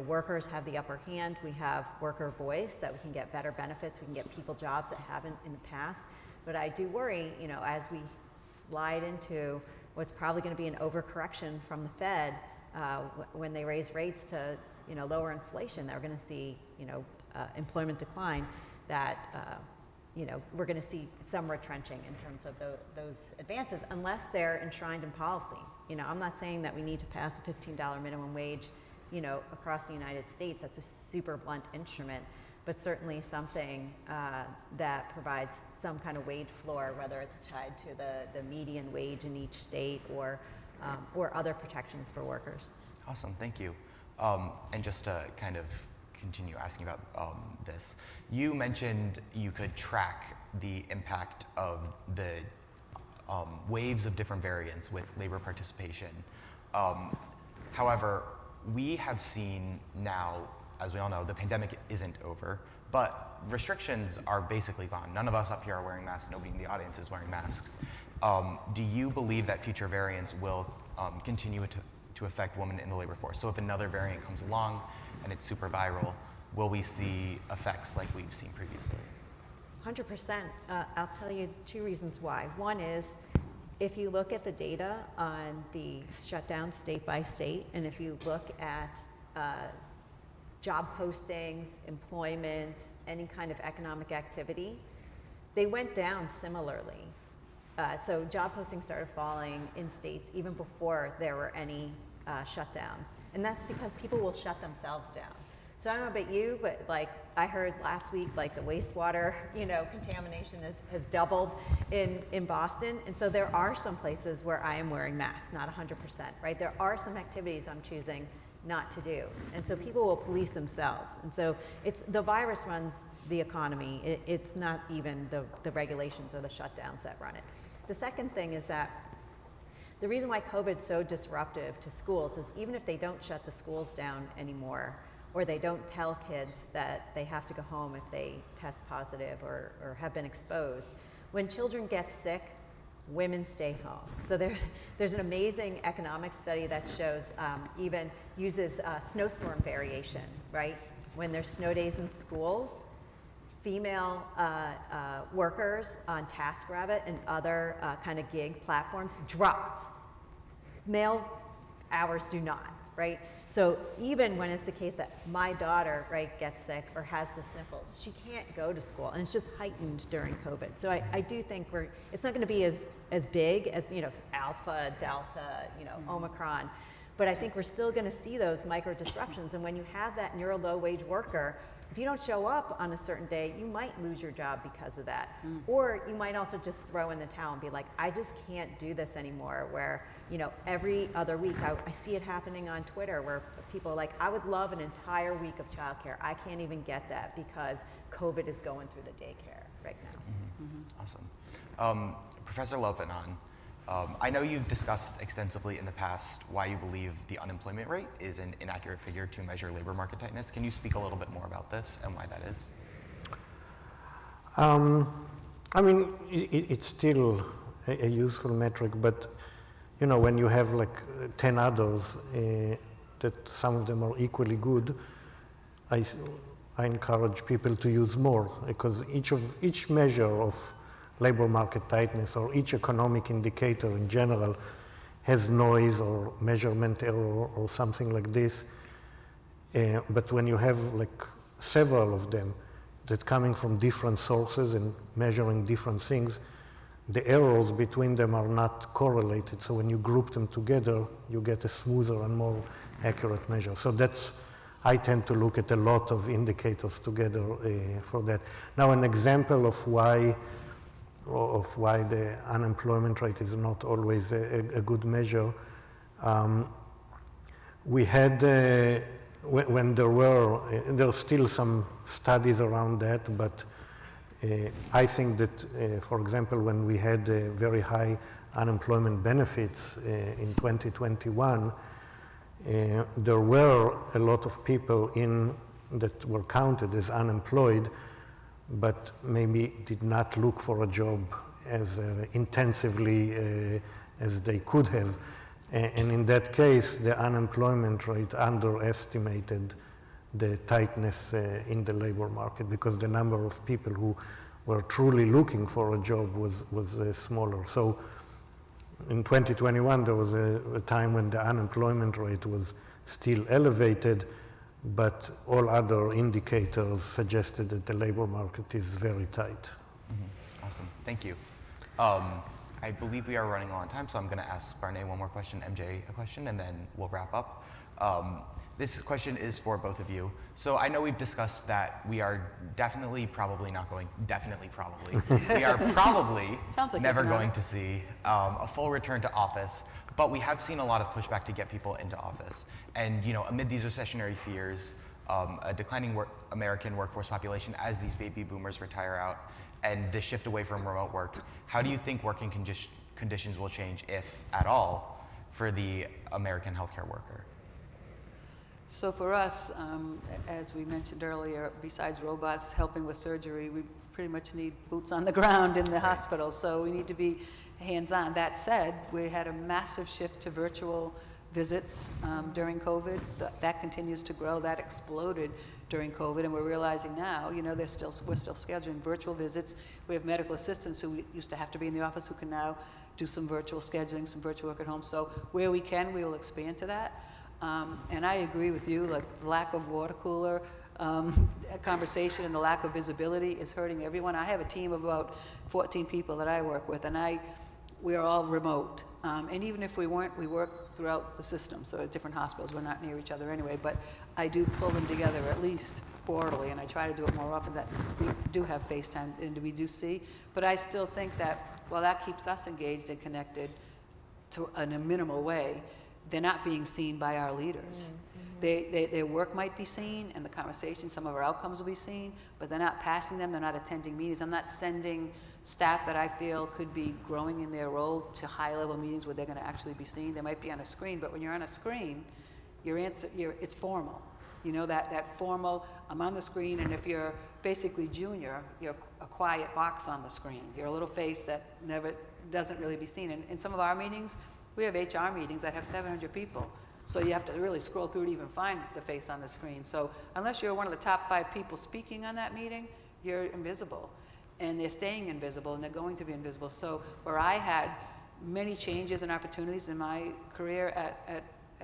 workers have the upper hand. We have worker voice, that we can get better benefits. We can get people jobs that haven't in the past. But I do worry, as we slide into what's probably going to be an overcorrection from the Fed when they raise rates to, lower inflation, that we're going to see, employment decline, that, we're going to see some retrenching in terms of those advances, unless they're enshrined in policy. I'm not saying that we need to pass a $15 minimum wage, across the United States. That's a super blunt instrument, but certainly something that provides some kind of wage floor, whether it's tied to the median wage in each state or other protections for workers. Awesome, thank you. And just to kind of continue asking about this, you mentioned you could track the impact of the waves of different variants with labor participation. However, we have seen now, as we all know, the pandemic isn't over, but restrictions are basically gone. None of us up here are wearing masks. Nobody in the audience is wearing masks. Do you believe that future variants will continue to affect women in the labor force? So if another variant comes along and it's super viral, will we see effects like we've seen previously? 100%. I'll tell you two reasons why. One is, if you look at the data on the shutdown state by state, and if you look at job postings, employment, any kind of economic activity, they went down similarly. So job postings started falling in states even before there were any shutdowns. And that's because people will shut themselves down. So I don't know about you, but like I heard last week, like the wastewater, contamination has doubled in Boston. And so there are some places where I am wearing masks, not 100%, right? There are some activities I'm choosing not to do. And so people will police themselves. And so the virus runs the economy. It's not even the regulations or the shutdowns that run it. The second thing is that the reason why COVID's so disruptive to schools is even if they don't shut the schools down anymore, or they don't tell kids that they have to go home if they test positive or have been exposed, when children get sick, women stay home. So there's an amazing economic study that shows even uses snowstorm variation, right? When there's snow days in schools, female workers on TaskRabbit and other kind of gig platforms drops. Male hours do not, right? So even when it's the case that my daughter, right, gets sick or has the sniffles, she can't go to school, and it's just heightened during COVID. So I do think it's not going to be as big as Alpha, Delta, Omicron, But I think we're still going to see those micro disruptions. And when you have that near a low wage worker, if you don't show up on a certain day, you might lose your job because of that. Or you might also just throw in the towel and be like, I just can't do this anymore. Where, you know, every other week, I see it happening on Twitter where people are like, I would love an entire week of childcare. I can't even get that because COVID is going through the daycare right now. Awesome. Professor Levinon, I know you've discussed extensively in the past why you believe the unemployment rate is an inaccurate figure to measure labor market tightness. Can you speak a little bit more about this and why that is? I mean, it's still a useful metric, but you know, when you have like 10 others, that some of them are equally good, I encourage people to use more, because each measure of labor market tightness or each economic indicator in general has noise or measurement error or something like this. But when you have like several of them that coming from different sources and measuring different things, the errors between them are not correlated. So when you group them together, you get a smoother and more accurate measure. So that's, I tend to look at a lot of indicators together for that. Now, an example of why the unemployment rate is not always a good measure. We had, when there's still some studies around that, but I think that, for example, when we had very high unemployment benefits in 2021, there were a lot of people that were counted as unemployed, but maybe did not look for a job as intensively as they could have. And in that case, the unemployment rate underestimated the tightness in the labor market, because the number of people who were truly looking for a job was smaller. So in 2021, there was a time when the unemployment rate was still elevated, but all other indicators suggested that the labor market is very tight. Awesome, thank you. I believe we are running low on time, so I'm going to ask Barney one more question, MJ a question, and then we'll wrap up. This question is for both of you. So I know we've discussed that we are definitely probably, we are probably never going to see a full return to office, but we have seen a lot of pushback to get people into office. And you know, amid these recessionary fears, a declining American workforce population as these baby boomers retire out, and the shift away from remote work, how do you think working conditions will change, if at all, for the American healthcare worker? So for us, as we mentioned earlier, besides robots helping with surgery, we pretty much need boots on the ground in the hospital, so we need to be hands-on. That said, we had a massive shift to virtual visits during COVID. That continues to grow. That exploded during COVID, and we're realizing now, you know, we're still scheduling virtual visits. We have medical assistants who used to have to be in the office who can now do some virtual scheduling, some virtual work at home. So where we can, we will expand to that. And I agree with you, like the lack of water cooler conversation and the lack of visibility is hurting everyone. I have a team of about 14 people that I work with, and we are all remote. And even if we weren't, we work throughout the system. So at different hospitals, we're not near each other anyway, but I do pull them together at least quarterly, and I try to do it more often. That we do have FaceTime, and we do see. But I still think that while that keeps us engaged and connected in a minimal way, they're not being seen by our leaders. Their work might be seen, and the conversation, some of our outcomes will be seen, but they're not passing them, they're not attending meetings. I'm not sending staff that I feel could be growing in their role to high-level meetings where they're going to actually be seen. They might be on a screen, but when you're on a screen, it's formal. You know, that formal, I'm on the screen, and if you're basically junior, you're a quiet box on the screen. You're a little face that doesn't really be seen. And in some of our meetings, we have HR meetings that have 700 people. So you have to really scroll through to even find the face on the screen. So unless you're one of the top 5 people speaking on that meeting, you're invisible. And they're staying invisible, and they're going to be invisible. So where I had many changes and opportunities in my career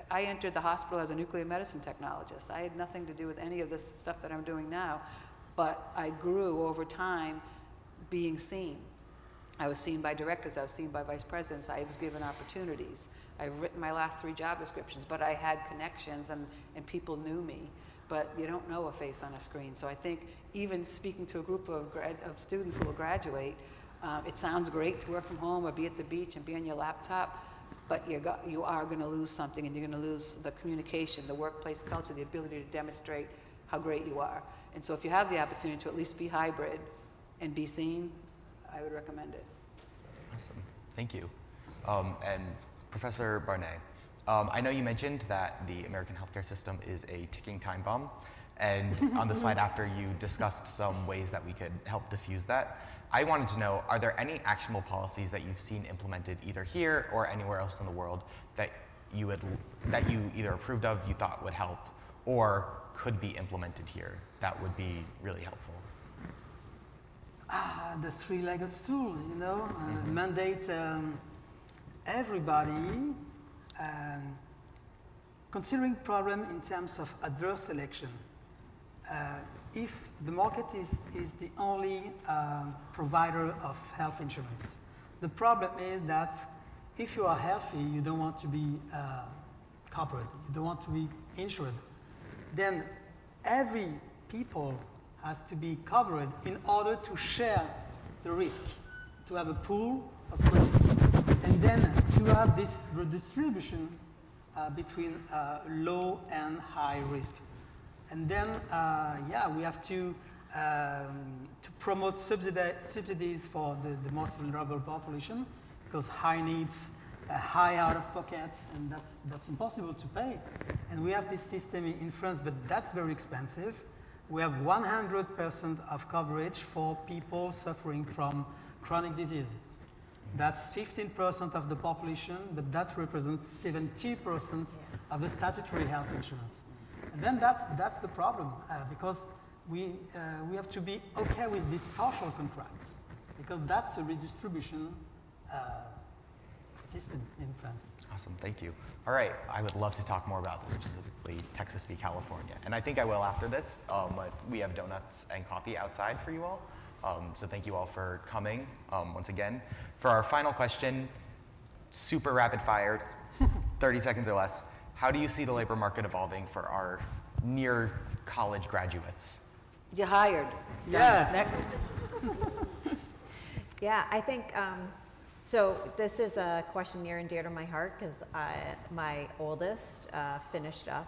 I entered the hospital as a nuclear medicine technologist. I had nothing to do with any of this stuff that I'm doing now, but I grew over time being seen. I was seen by directors, I was seen by vice presidents, I was given opportunities. I've written my last 3 job descriptions, but I had connections and people knew me. But you don't know a face on a screen. So I think even speaking to a group of students who will graduate, it sounds great to work from home or be at the beach and be on your laptop, but you are going to lose something, and you're going to lose the communication, the workplace culture, the ability to demonstrate how great you are. And so if you have the opportunity to at least be hybrid and be seen, I would recommend it. Awesome, thank you. And Professor Barnett, I know you mentioned that the American healthcare system is a ticking time bomb, and on the slide after you discussed some ways that we could help diffuse that. I wanted to know, are there any actionable policies that you've seen implemented either here or anywhere else in the world that you either approved of, you thought would help, or could be implemented here that would be really helpful? The three-legged stool, you know, mandate everybody considering problem in terms of adverse selection. If the market is the only provider of health insurance, the problem is that if you are healthy, you don't want to be covered, you don't want to be insured, then every people has to be covered in order to share the risk, to have a pool of risk, and then to have this redistribution between low and high risk. And then, we have to promote subsidies for the most vulnerable population, because high needs, high out of pockets, and that's impossible to pay. And we have this system in France, but that's very expensive. We have 100% of coverage for people suffering from chronic disease. That's 15% of the population, but that represents 70% of the statutory health insurance. And then that's the problem, because we have to be okay with this social contract, because that's a redistribution system in France. Awesome, thank you. All right, I would love to talk more about this, specifically Texas v. California. And I think I will after this, but we have donuts and coffee outside for you all. So thank you all for coming once again. For our final question, super rapid fire, 30 seconds or less. How do you see the labor market evolving for our near college graduates? You're hired. Yeah. Next. Yeah, I think, so this is a question near and dear to my heart, because my oldest finished up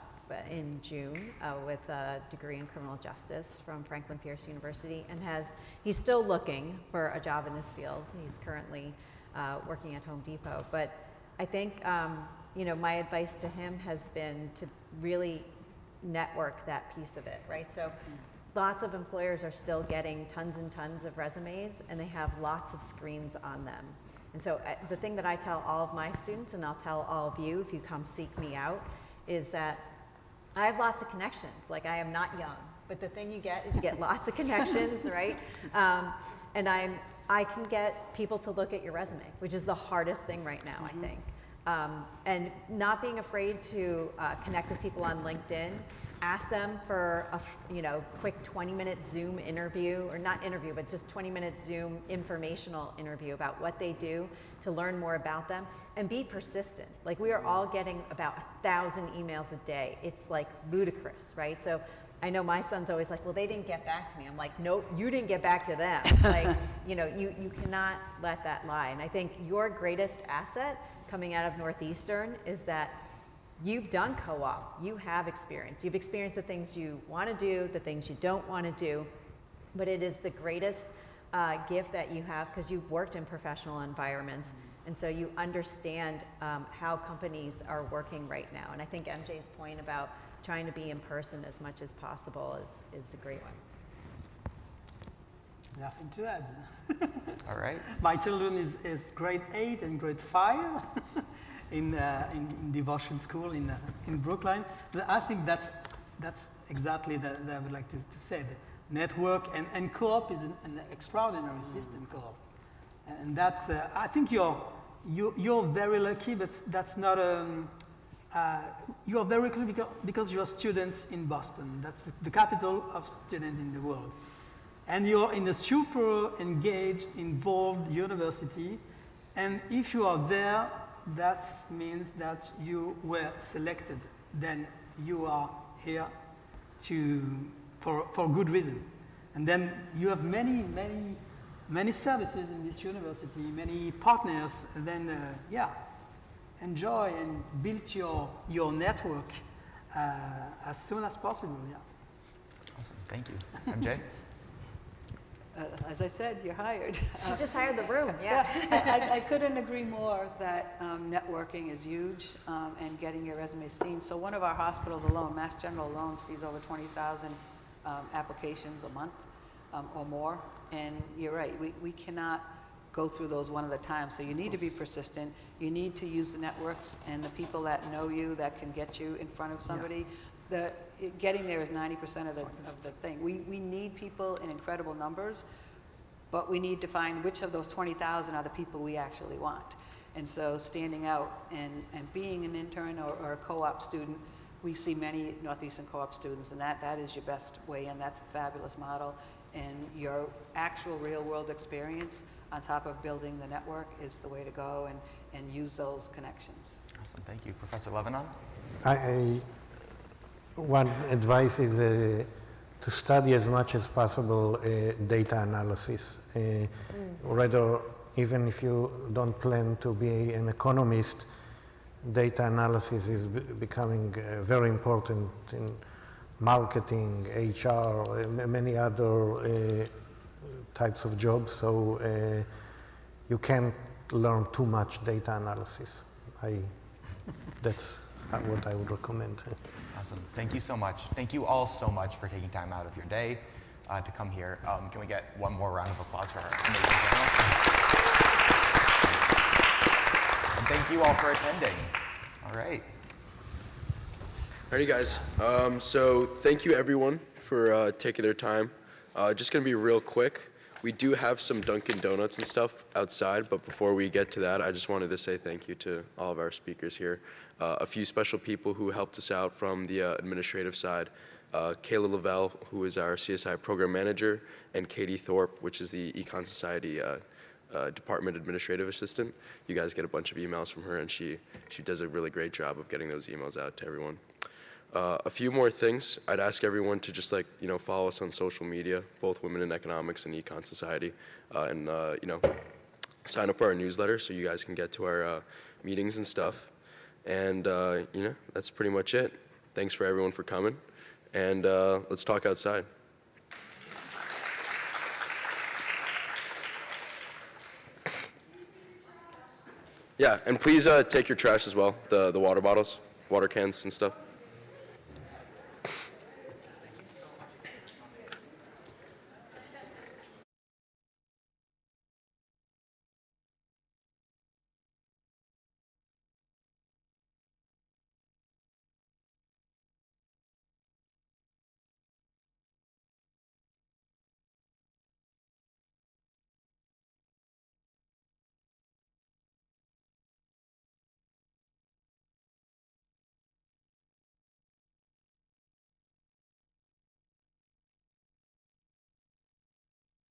in June with a degree in criminal justice from Franklin Pierce University, and he's still looking for a job in this field. He's currently working at Home Depot. But I think, my advice to him has been to really network that piece of it, right? So lots of employers are still getting tons and tons of resumes, and they have lots of screens on them. And so the thing that I tell all of my students, and I'll tell all of you if you come seek me out, is that I have lots of connections. Like, I am not young, but the thing you get is you get lots of connections, right? And I can get people to look at your resume, which is the hardest thing right now, I think. And not being afraid to connect with people on LinkedIn. Ask them for a quick 20-minute Zoom interview, or not interview, but just 20-minute Zoom informational interview about what they do to learn more about them, and be persistent. Like, we are all getting about 1,000 emails a day. It's like ludicrous, right? So I know my son's always like, well, they didn't get back to me. I'm like, nope, you didn't get back to them. Like, you cannot let that lie. And I think your greatest asset coming out of Northeastern is that you've done co-op, you have experience. You've experienced the things you want to do, the things you don't want to do, but it is the greatest gift that you have, because you've worked in professional environments, and so you understand how companies are working right now. And I think MJ's point about trying to be in person as much as possible is a great one. Nothing to add. All right. My children is grade 8 and grade 5. In devotion school in Brookline. But I think that's exactly that I would like to say. The network and co-op is an extraordinary system, co-op. And that's, I think you're very lucky, but that's not, you're very lucky because you're students in Boston. That's the capital of students in the world. and you're in a super engaged, involved university, and if you are there, that means that you were selected. Then you are here for good reason. And then you have many services in this university, many partners, and then, enjoy and build your network as soon as possible, yeah. Awesome, thank you. MJ? As I said, you're hired. She just hired the room, yeah. I couldn't agree more that networking is huge and getting your resume seen. So one of our hospitals alone, Mass General alone, sees over 20,000 applications a month or more. And you're right, we cannot go through those one at a time. So you need to be persistent. You need to use the networks and the people that know you, that can get you in front of somebody. Yeah. Getting there is 90% of the thing. We need people in incredible numbers, but we need to find which of those 20,000 are the people we actually want. And so standing out and being an intern or a co-op student, we see many Northeastern co-op students, and that is your best way in. That's a fabulous model. And your actual real-world experience on top of building the network is the way to go, and use those connections. Awesome, thank you. Professor Lebanon? One advice is to study as much as possible data analysis. Rather, even if you don't plan to be an economist, data analysis is becoming very important in marketing, HR, many other types of jobs. So you can't learn too much data analysis. That's what I would recommend. Awesome. Thank you so much. Thank you all so much for taking time out of your day to come here. Can we get one more round of applause for our amazing panel? And thank you all for attending. All right. Alrighty, guys. So thank you, everyone, for taking their time. Just going to be real quick. We do have some Dunkin' Donuts and stuff outside, but before we get to that, I just wanted to say thank you to all of our speakers here. A few special people who helped us out from the administrative side. Kayla Lavelle, who is our CSI program manager, and Katie Thorpe, which is the Econ Society department administrative assistant. You guys get a bunch of emails from her, and she does a really great job of getting those emails out to everyone. A few more things. I'd ask everyone to just follow us on social media, both Women in Economics and Econ Society, and sign up for our newsletter so you guys can get to our meetings and stuff. And that's pretty much it. Thanks for everyone for coming, and let's talk outside. Yeah, and please take your trash as well, the water bottles, water cans and stuff.